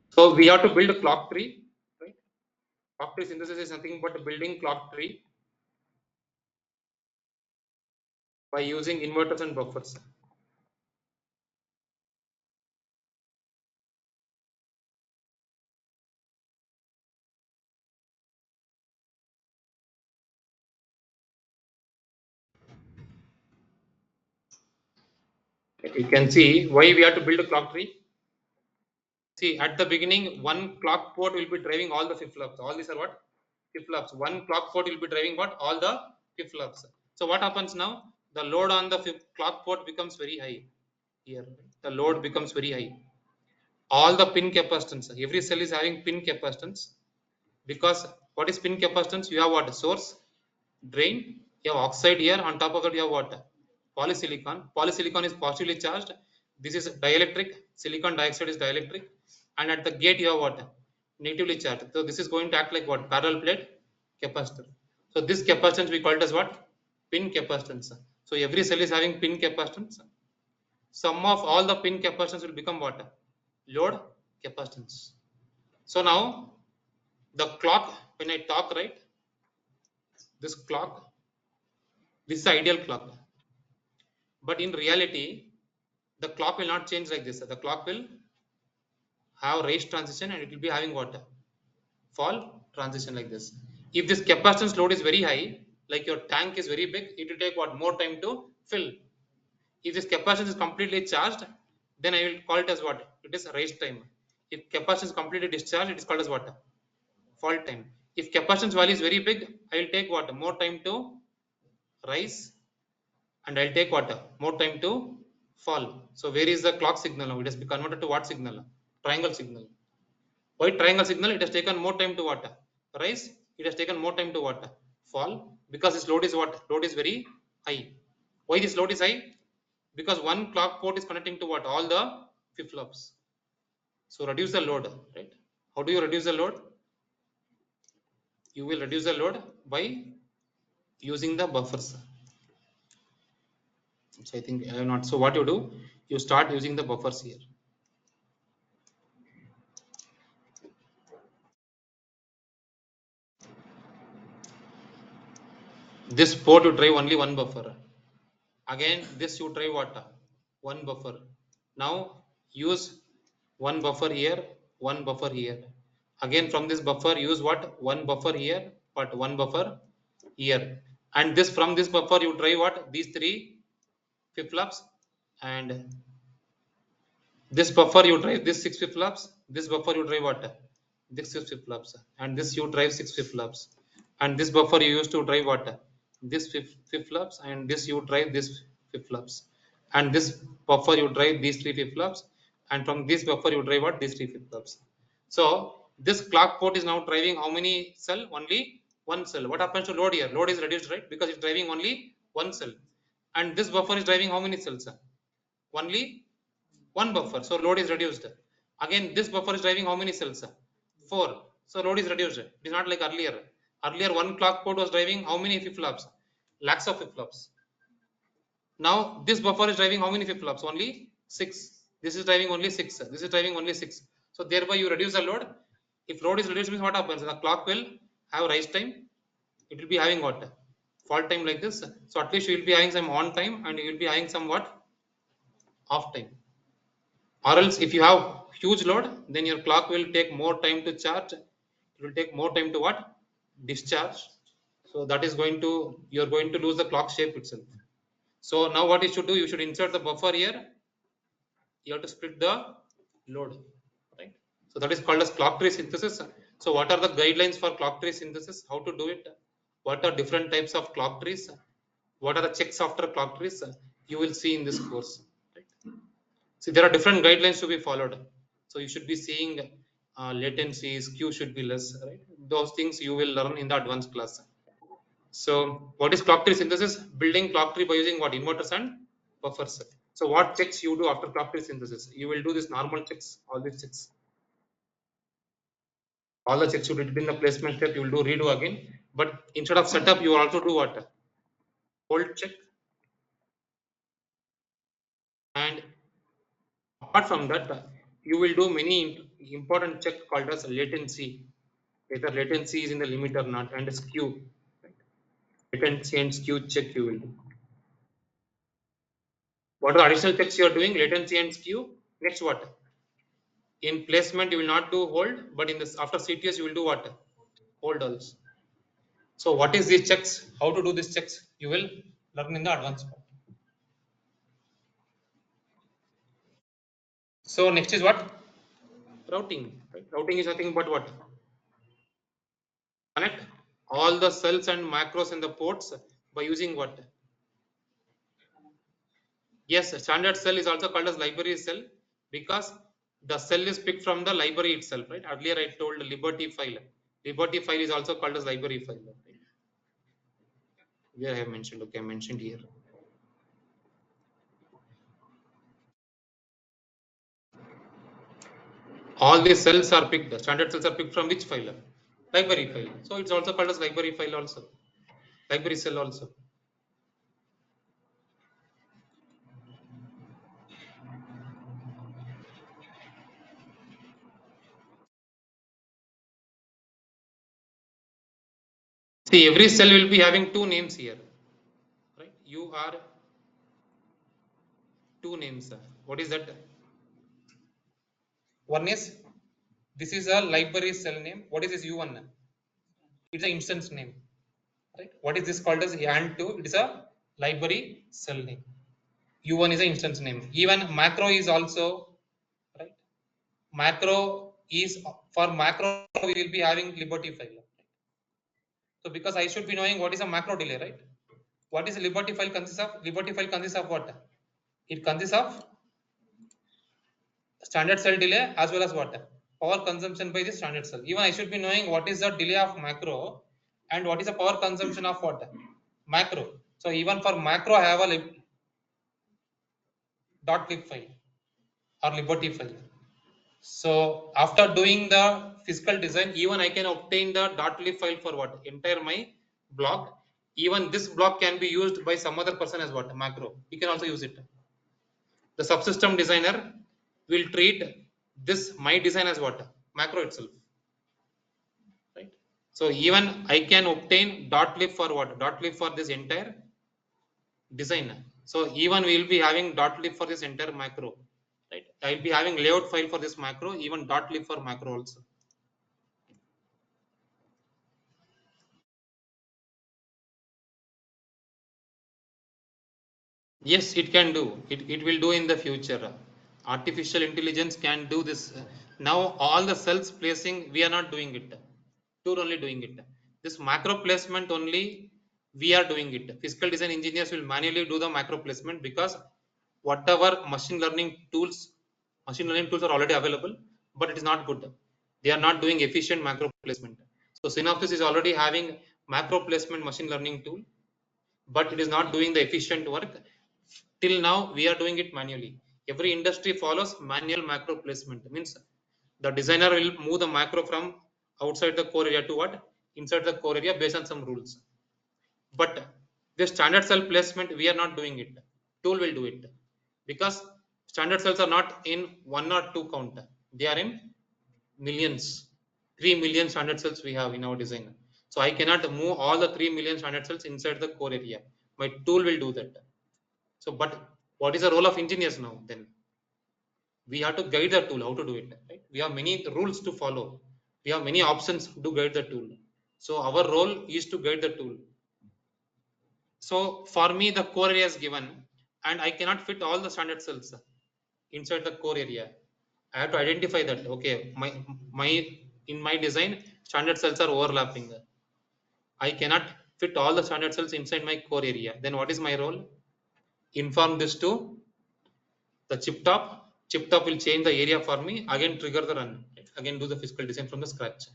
So we have to build a clock tree, right? Clock tree synthesis is nothing but building clock tree by using inverters and buffers. You can see why we have to build a clock tree. See, at the beginning, one clock port will be driving all the flip-flops. All these are what? Flip-flops. One clock port will be driving what? All the flip-flops. So what happens now? The load on the clock port becomes very high. Here, the load becomes very high. All the pin capacitance. Every cell is having pin capacitance. Because what is pin capacitance? You have what? Source, drain. You have oxide here. On top of that, you have what? Polysilicon. Polysilicon is positively charged. This is dielectric. Silicon dioxide is dielectric. And at the gate, you have what? Negatively charged. So this is going to act like what? Parallel plate capacitor. So this capacitance we call it as what? Pin capacitance. So every cell is having pin capacitance. Sum of all the pin capacitance will become what? Load capacitance. So now the clock, when I talk, right, this clock, this is the ideal clock. But in reality, the clock will not change like this. The clock will have raise transition and it will be having what? Fall transition like this. If this capacitance load is very high, like your tank is very big, it will take what? More time to fill. If this capacitance is completely charged, then I will call it as what? It is raise time. If capacitance is completely discharged, it is called as what? Fall time. If capacitance value is very big, I will take what? More time to rise and I'll take what? More time to fall. So where is the clock signal now? It has been converted to what signal? Triangle signal. Why triangle signal? It has taken more time to what? Rise. It has taken more time to what? Fall. Because this load is what? Load is very high. Why this load is high? Because one clock port is connecting to what? All the flip-flops. So reduce the load, right? How do you reduce the load? You will reduce the load by using the buffers. So I think I have not. So what you do? You start using the buffers here. This port you drive only one buffer. Again, this you drive what? One buffer. Now use one buffer here, one buffer here. Again from this buffer use what? One buffer here, but one buffer here. And this from this buffer you drive what? These three flip-flops, and this buffer you drive this 6 flip-flops. This buffer you drive what? This 6 flip-flops, and this you drive 6 flip-flops. And this buffer you use to drive what? This flip-flops, and this you drive this flip-flops. And this buffer you drive these 3 flip-flops, and from this buffer you drive what? These 3 flip-flops. So this clock port is now driving how many cell? Only one cell. What happens to load here? Load is reduced, right? Because it's driving only one cell. And this buffer is driving how many cells? Only one buffer. So load is reduced. Again, this buffer is driving how many cells? 4. So load is reduced. It is not like earlier. Earlier, one clock port was driving how many flip-flops? Lakhs of flip-flops. Now this buffer is driving how many flip-flops? Only 6. This is driving only 6. This is driving only 6. So thereby you reduce the load. If load is reduced, means what happens? The clock will have rise time. It will be having what? Fall time like this. So at least you will be having some on time and you will be having some what? Off time. Or else if you have huge load, then your clock will take more time to charge. It will take more time to what? Discharge. So that is going to, you are going to lose the clock shape itself. So now what you should do, you should insert the buffer here. You have to split the load, right? So that is called as clock tree synthesis. So what are the guidelines for clock tree synthesis? How to do it? What are different types of clock trees? What are the checks after clock trees? You will see in this course. Right? See, there are different guidelines to be followed. So you should be seeing latency, skew should be less, right? Those things you will learn in the advanced class. So what is clock tree synthesis? Building clock tree by using what? Inverters and buffers. So what checks you do after clock tree synthesis? You will do this normal checks, all these checks. All the checks you did in the placement step, you will do redo again. But instead of setup, you will also do what? Hold check. And apart from that, you will do many important check called as latency. Whether latency is in the limit or not, and skew. Right? Latency and skew check you will do. What are the additional checks you are doing? Latency and skew. Next what? In placement you will not do hold, but in this after CTS you will do what? Hold also. So what is these checks? How to do these checks? You will learn in the advanced part. So next is what? Routing. Right? Routing is nothing but what? Connect all the cells and macros in the ports by using what? Yes, standard cell is also called as library cell because the cell is picked from the library itself, right? Earlier I told liberty file. Liberty file is also called as library file. Right? Here I have mentioned. Okay, I mentioned here. All these cells are picked. Standard cells are picked from which file? Library file. So it's also called as library file also. Library cell also. See, every cell will be having two names here. Right? You are two names. What is that? One is this is a library cell name. What is this U1? It's an instance name. Right? What is this called as AND2? It is a library cell name. U1 is an instance name. Even macro is also right. Macro is for macro we will be having liberty file. So because I should be knowing what is a macro delay, right? What is a liberty file consists of? Liberty file consists of what? It consists of standard cell delay as well as what? Power consumption by the standard cell. Even I should be knowing what is the delay of macro and what is the power consumption of what? Macro. So even for macro I have a .lib file or liberty file. So after doing the physical design, even I can obtain the .lib file for what? Entire my block. Even this block can be used by some other person as what? Macro. You can also use it. The subsystem designer will treat this my design as what? Macro itself. Right? So even I can obtain .lib for what? .lib for this entire design. So even we will be having .lib for this entire macro. Right? I will be having layout file for this macro, even .lib for macro also. Yes, it can do. It will do in the future. Artificial intelligence can do this. Now all the cells placing, we are not doing it. Tool only doing it. This macro placement only we are doing it. Physical design engineers will manually do the macro placement because whatever machine learning tools are already available, but it is not good. They are not doing efficient macro placement. So Synopsys is already having macro placement machine learning tool, but it is not doing the efficient work. Till now we are doing it manually. Every industry follows manual macro placement. Means the designer will move the macro from outside the core area to what? Inside the core area based on some rules. But the standard cell placement, we are not doing it. Tool will do it. Because standard cells are not in 1 or 2 count. They are in millions. 3 million standard cells we have in our design. So I cannot move all the 3 million standard cells inside the core area. My tool will do that. So, but what is the role of engineers now? Then we have to guide the tool how to do it. Right? We have many rules to follow. We have many options to guide the tool. So our role is to guide the tool. So for me, the core area is given, and I cannot fit all the standard cells inside the core area. I have to identify that. Okay, my in my design, standard cells are overlapping. I cannot fit all the standard cells inside my core area. Then what is my role? Inform this to the chip top. Chip top will change the area for me. Again, trigger the run. again do the physical design from the scratch.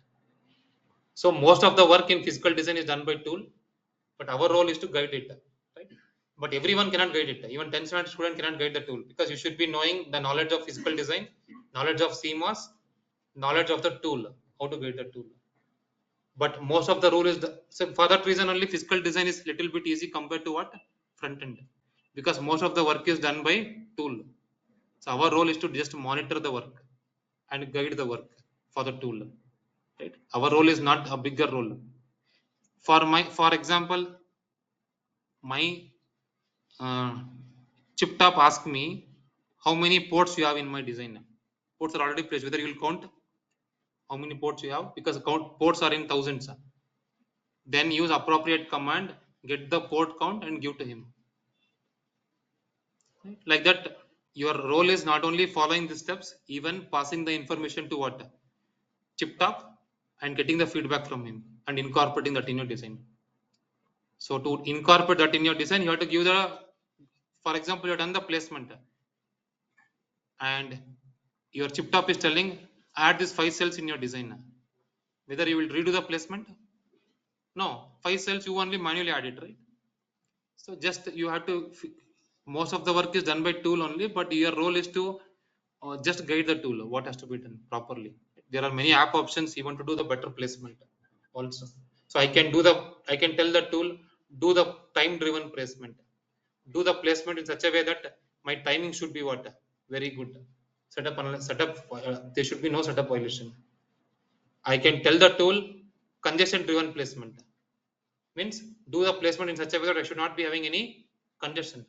So most of the work in physical design is done by tool, but our role is to guide it, right? But everyone cannot guide it. Even 10th standard student cannot guide the tool, because you should be knowing the knowledge of physical design, knowledge of CMOS, knowledge of the tool, how to guide the tool. But most of the rule is so for that reason only physical design is little bit easy compared to what front end, because most of the work is done by tool. So our role is to just monitor the work and guide the work for the tool, right? Our role is not a bigger role. For example, my chip top ask me how many ports you have in my design. Ports are already placed, whether you will count how many ports you have, because ports are in thousands. Then use appropriate command, get the port count and give to him. Like that, your role is not only following the steps, even passing the information to what chip top and getting the feedback from him and incorporating that in your design. So to incorporate that in your design, you have to give the, for example, you have done the placement and your chip top is telling add these 5 cells in your design. Whether you will redo the placement? No, 5 cells you only manually add it, right? So just you have to, most of the work is done by tool only, but your role is to just guide the tool what has to be done properly. There are many app options even to do the better placement also. So I can tell the tool do the time driven placement, do the placement in such a way that my timing should be what very good. There should be no setup violation. I can tell the tool congestion driven placement, means do the placement in such a way that I should not be having any congestion.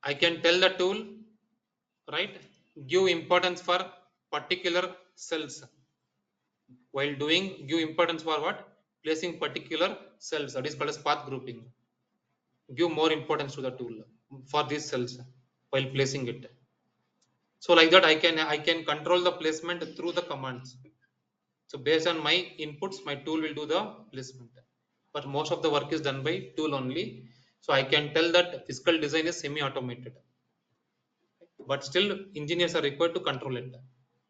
I can tell the tool, right, give importance for particular cells. While doing, give importance for what? Placing particular cells, that is called as path grouping. Give more importance to the tool for these cells while placing it. So like that, I can control the placement through the commands. So based on my inputs, my tool will do the placement. But most of the work is done by tool only. So I can tell that physical design is semi-automated. But still, engineers are required to control it,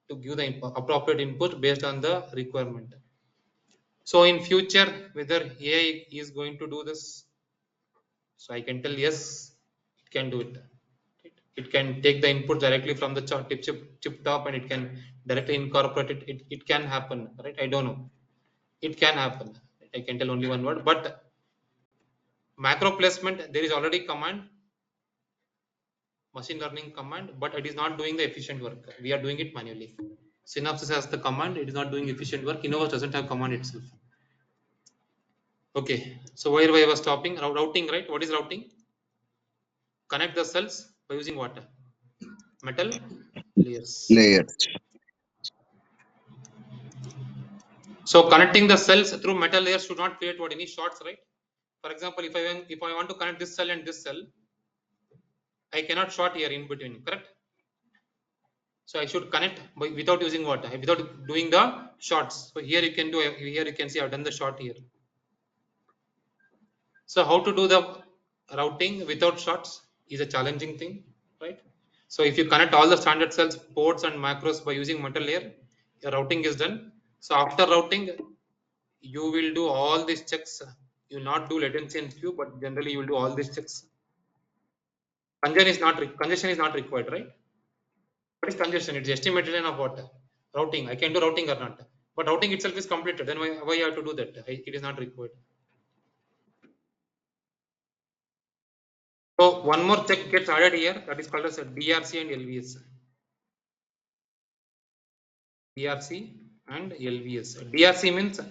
to give the appropriate input based on the requirement. So in future, whether AI is going to do this, so I can tell yes, it can do it. It can take the input directly from the chip top and it can directly incorporate it. It can happen, right? I don't know. It can happen. I can tell only one word, but macro placement, there is already command, machine learning command, but it is not doing the efficient work. We are doing it manually. Synopsys has the command, it is not doing efficient work. Innovus doesn't have command itself. Okay, so where I was stopping, routing, right? What is routing? Connect the cells by using what? Metal layers. Layers. So connecting the cells through metal layers should not create what any shorts, right? For example, if I want to connect this cell and this cell, I cannot short here in between, correct? So I should connect without using what? Without doing the shorts. So here you can do, here you can see I've done the short here. So how to do the routing without shorts is a challenging thing, right? So if you connect all the standard cells, ports and macros by using metal layer, your routing is done. So after routing, you will do all these checks. You will not do latency and queue, but generally you will do all these checks. Congestion is not required, right? What is congestion? It is estimated of what? Routing. I can do routing or not. But routing itself is completed. Then why you have to do that? It is not required. So one more check gets added here. That is called as a DRC and LVS. DRC and LVS. DRC means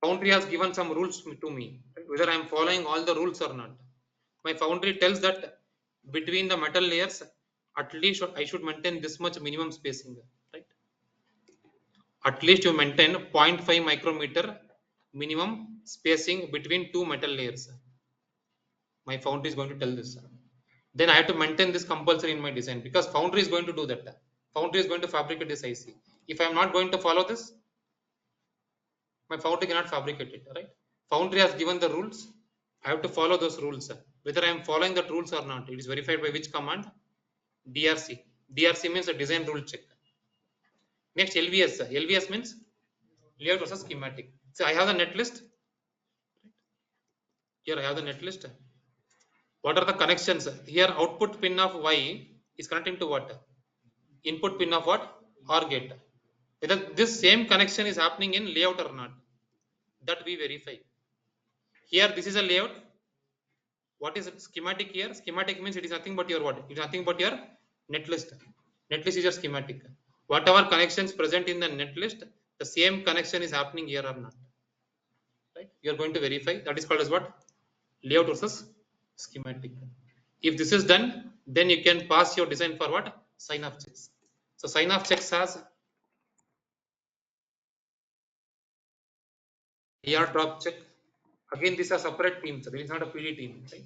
Foundry has given some rules to me, right? Whether I am following all the rules or not. My Foundry tells that between the metal layers, at least I should maintain this much minimum spacing, right? At least you maintain 0.5 micrometer minimum spacing between two metal layers. My Foundry is going to tell this. Then I have to maintain this compulsory in my design, because Foundry is going to do that. Foundry is going to fabricate this IC. If I am not going to follow this, my Foundry cannot fabricate it, right? Foundry has given the rules. I have to follow those rules. Whether I am following the rules or not, it is verified by which command? DRC. DRC means a design rule check. Next LVS. LVS means layout versus schematic. So I have the net list. Here I have the net list. What are the connections? Here output pin of Y is connecting to what? Input pin of what? OR gate. Whether this same connection is happening in layout or not, that we verify. Here this is a layout. What is schematic here? Schematic means it is nothing but your what? It is nothing but your netlist. Netlist is your schematic. Whatever connections present in the netlist, the same connection is happening here or not. Right? You are going to verify. That is called as what? Layout versus schematic. If this is done, then you can pass your design for what? Sign off checks. So sign off checks has AR drop check. Again, these are separate teams. There is not a PD team, right?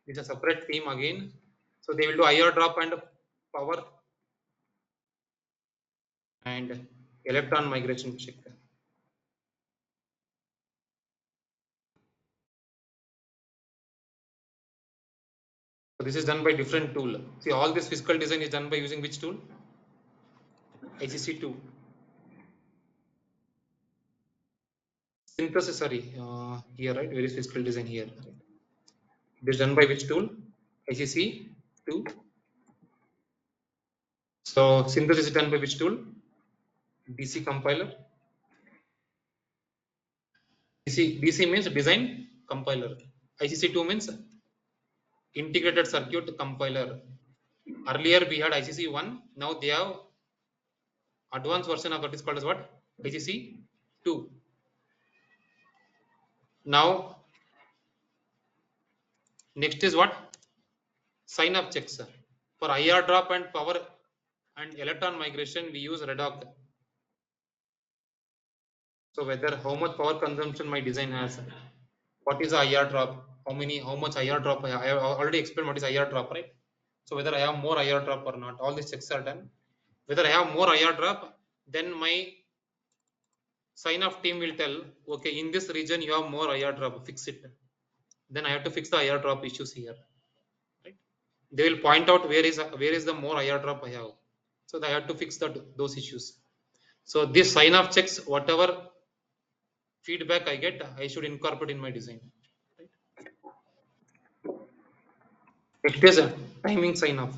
This is a separate team again. So they will do IR drop and power and electron migration check. So this is done by different tool. See, all this physical design is done by using which tool? ICC2. Synthesis, sorry, here, right? Where is physical design here? Right? It is done by which tool? ICC2. So synthesis is done by which tool? DC compiler. DC means design compiler. ICC2 means integrated circuit compiler. Earlier we had ICC1. Now they have advanced version of that is called as what? ICC2. Now next is what? Sign off checks. For IR drop and power and electron migration, we use redoc. So whether how much power consumption my design has, what is the IR drop, how much IR drop I have already explained what is IR drop, right? So whether I have more IR drop or not, all these checks are done. Whether I have more IR drop, then my sign off team will tell, okay, in this region you have more IR drop, fix it. Then I have to fix the IR drop issues here. Right? They will point out where is the more IR drop I have. So I have to fix those issues. So this sign off checks, whatever feedback I get, I should incorporate in my design. Right? Next is a timing sign off.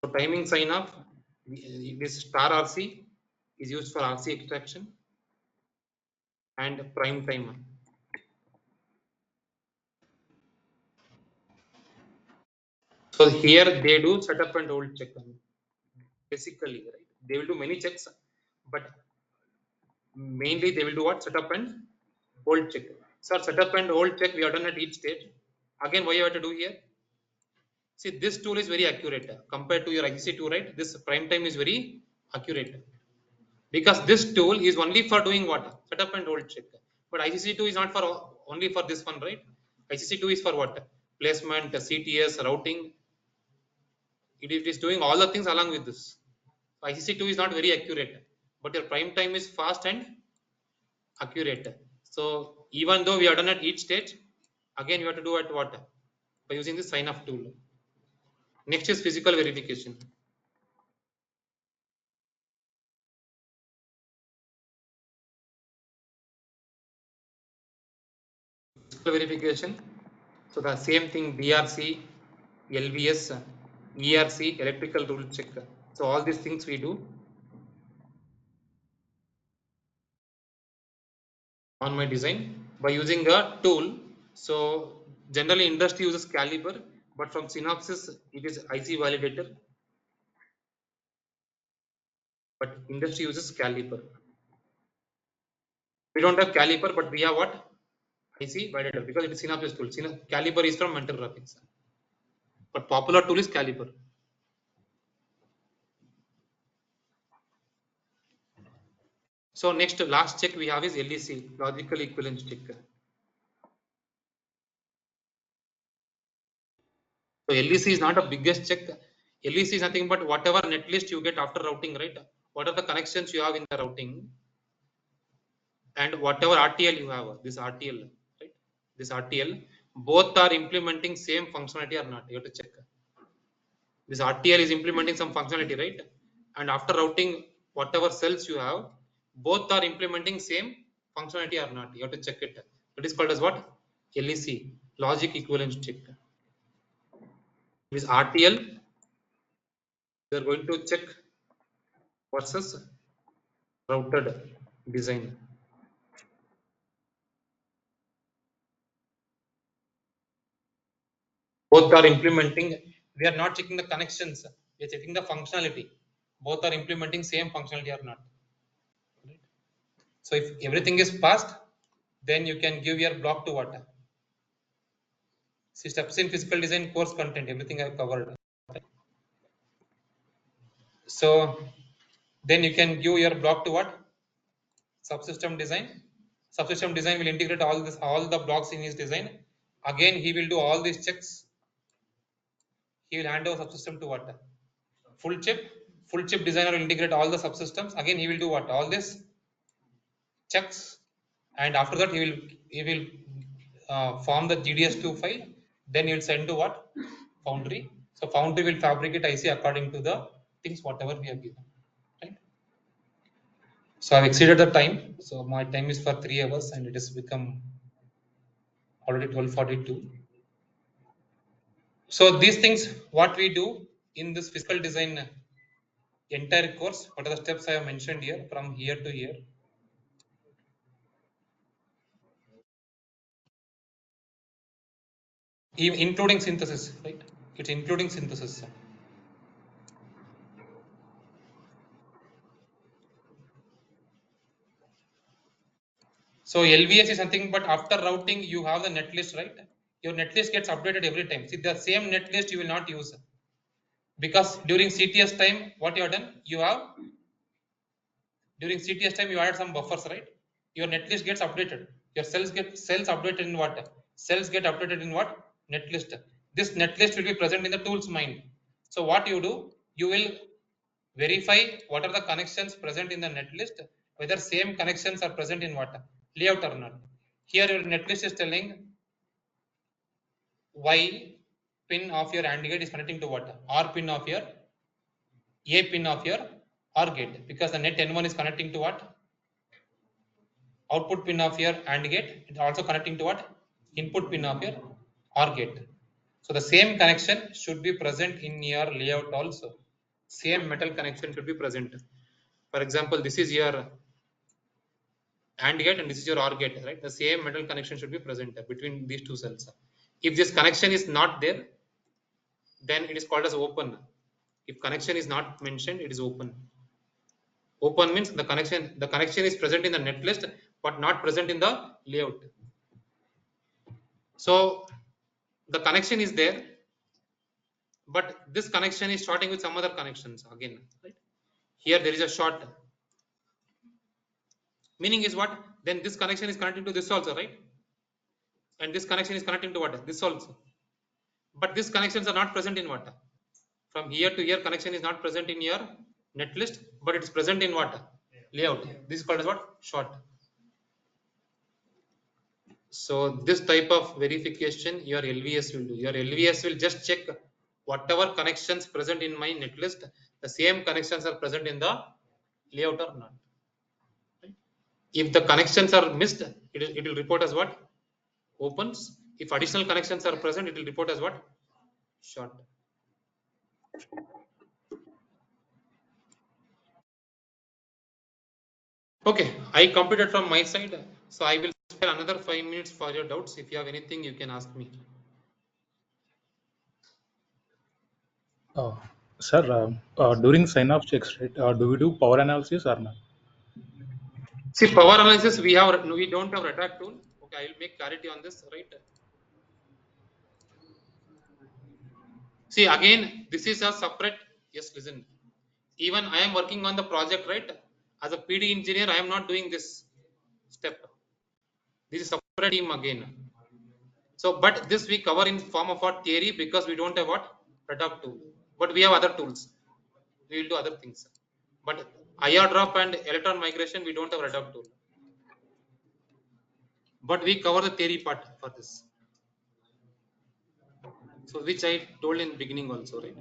So timing sign off, this star RC is used for RC extraction and prime time. So here they do setup and hold check. Basically, right? They will do many checks, but mainly they will do what? Setup and hold check. So setup and hold check we are done at each stage. Again, why you have to do here? See, this tool is very accurate compared to your ICC2, right? This prime time is very accurate because this tool is only for doing what? Setup and hold check. But ICC2 is not for only for this one, right? ICC2 is for what? Placement, CTS, routing. It is doing all the things along with this. ICC2 is not very accurate, but your prime time is fast and accurate. So even though we are done at each stage, again you have to do at what? By using the sign off tool. Next is physical verification. Physical verification. So the same thing DRC, LVS, ERC, electrical rule check. So all these things we do on my design by using a tool. So generally industry uses caliber, but from Synopsys it is IC validator. But industry uses caliper. We don't have caliper, but we have what? IC validator because it is Synopsys tool. Caliper is from Mentor Graphics, but popular tool is caliper. So next last check we have is LEC, logical equivalence check. So LEC is not a biggest check. LEC is nothing but whatever netlist you get after routing, right? What are the connections you have in the routing, and whatever RTL you have, this RTL, right? This RTL, both are implementing same functionality or not. You have to check. This RTL is implementing some functionality, right? And after routing whatever cells you have, both are implementing same functionality or not. You have to check it. It is called as what? LEC, logic equivalence check. With RTL, we are going to check versus routed design. Both are implementing. We are not checking the connections. We are checking the functionality. Both are implementing same functionality or not. Right? So if everything is passed, then you can give your block to what? See, steps in physical design course content. Everything I have covered. So then you can give your block to what? Subsystem design. Subsystem design will integrate all the blocks in his design. Again, he will do all these checks. He will hand over subsystem to what? Full chip designer will integrate all the subsystems. Again, he will do what? All this checks, and after that he will form the GDS2 file. Then he will send to what? Foundry. So Foundry will fabricate IC according to the things whatever we have given. Right. So I've exceeded the time. So my time is for 3 hours, and it has become already 12:42. So these things what we do in this physical design entire course, what are the steps I have mentioned here from here to here. Including synthesis, right? It's including synthesis. So LVS is something, but after routing, you have the netlist, right? Your netlist gets updated every time. See, the same netlist you will not use, because during CTS time, what you have done, during CTS time you added some buffers, right? Your netlist gets updated. Your cells updated in what? Cells get updated in what? Netlist. This netlist will be present in the tool's mind. So what you do, you will verify what are the connections present in the netlist, whether same connections are present in what? Layout or not. Here your netlist is telling Y pin of your AND gate is connecting to what? R pin of your A pin of your OR gate, because the net N1 is connecting to what? Output pin of your AND gate. It's also connecting to what? Input pin of your OR gate. So the same connection should be present in your layout also. Same metal connection should be present. For example, this is your AND gate and this is your OR gate, right? The same metal connection should be present between these two cells. If this connection is not there, then it is called as open. If connection is not mentioned, it is open. Open means the connection is present in the netlist but not present in the layout. So the connection is there, but this connection is shorting with some other connections again, right? Here there is a short. Meaning is what? Then this connection is connecting to this also, right? And this connection is connecting to what? This also. But these connections are not present in what? From here to here connection is not present in your netlist, but it's present in what? Layout. This is called as what? Short. So this type of verification your LVS will do. Your LVS will just check whatever connections present in my netlist, the same connections are present in the layout or not. If the connections are missed, it will report as what? Opens. If additional connections are present, it will report as what? Short. Okay, I completed from my side. So I will spare another 5 minutes for your doubts. If you have anything, you can ask me. Sir, during sign-off checks, right, do we do power analysis or not? See, power analysis, we don't have redact tool. Okay, I will make clarity on this, right? See, again, this is a separate. Yes, listen. Even I am working on the project, right? As a PD engineer, I am not doing this step. This is separate team again. So, but this we cover in form of what theory, because we don't have what redact tool, but we have other tools. We will do other things. But IR drop and electron migration, we don't have redact tool. But we cover the theory part for this. So which I told in beginning also, right?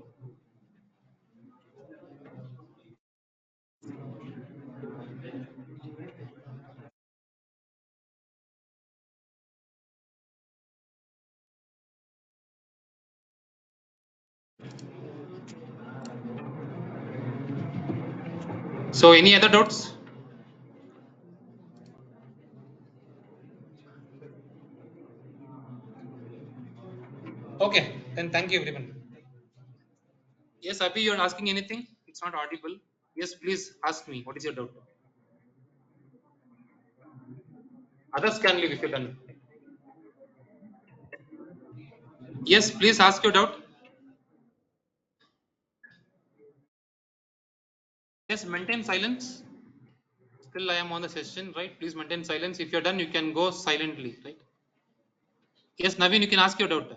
So any other doubts? Okay, then thank you everyone. Yes, Abhi, you're asking anything? It's not audible. Yes, please ask me. What is your doubt? Others can leave if you're done. Yes, please ask your doubt. Yes, maintain silence. Still, I am on the session, right? Please maintain silence. If you're done, you can go silently, right? Yes, Naveen, you can ask your doubt.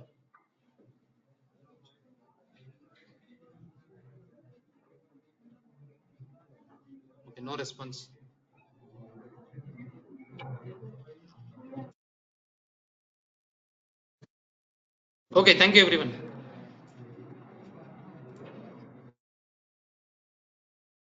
Okay, no response. Okay, thank you everyone.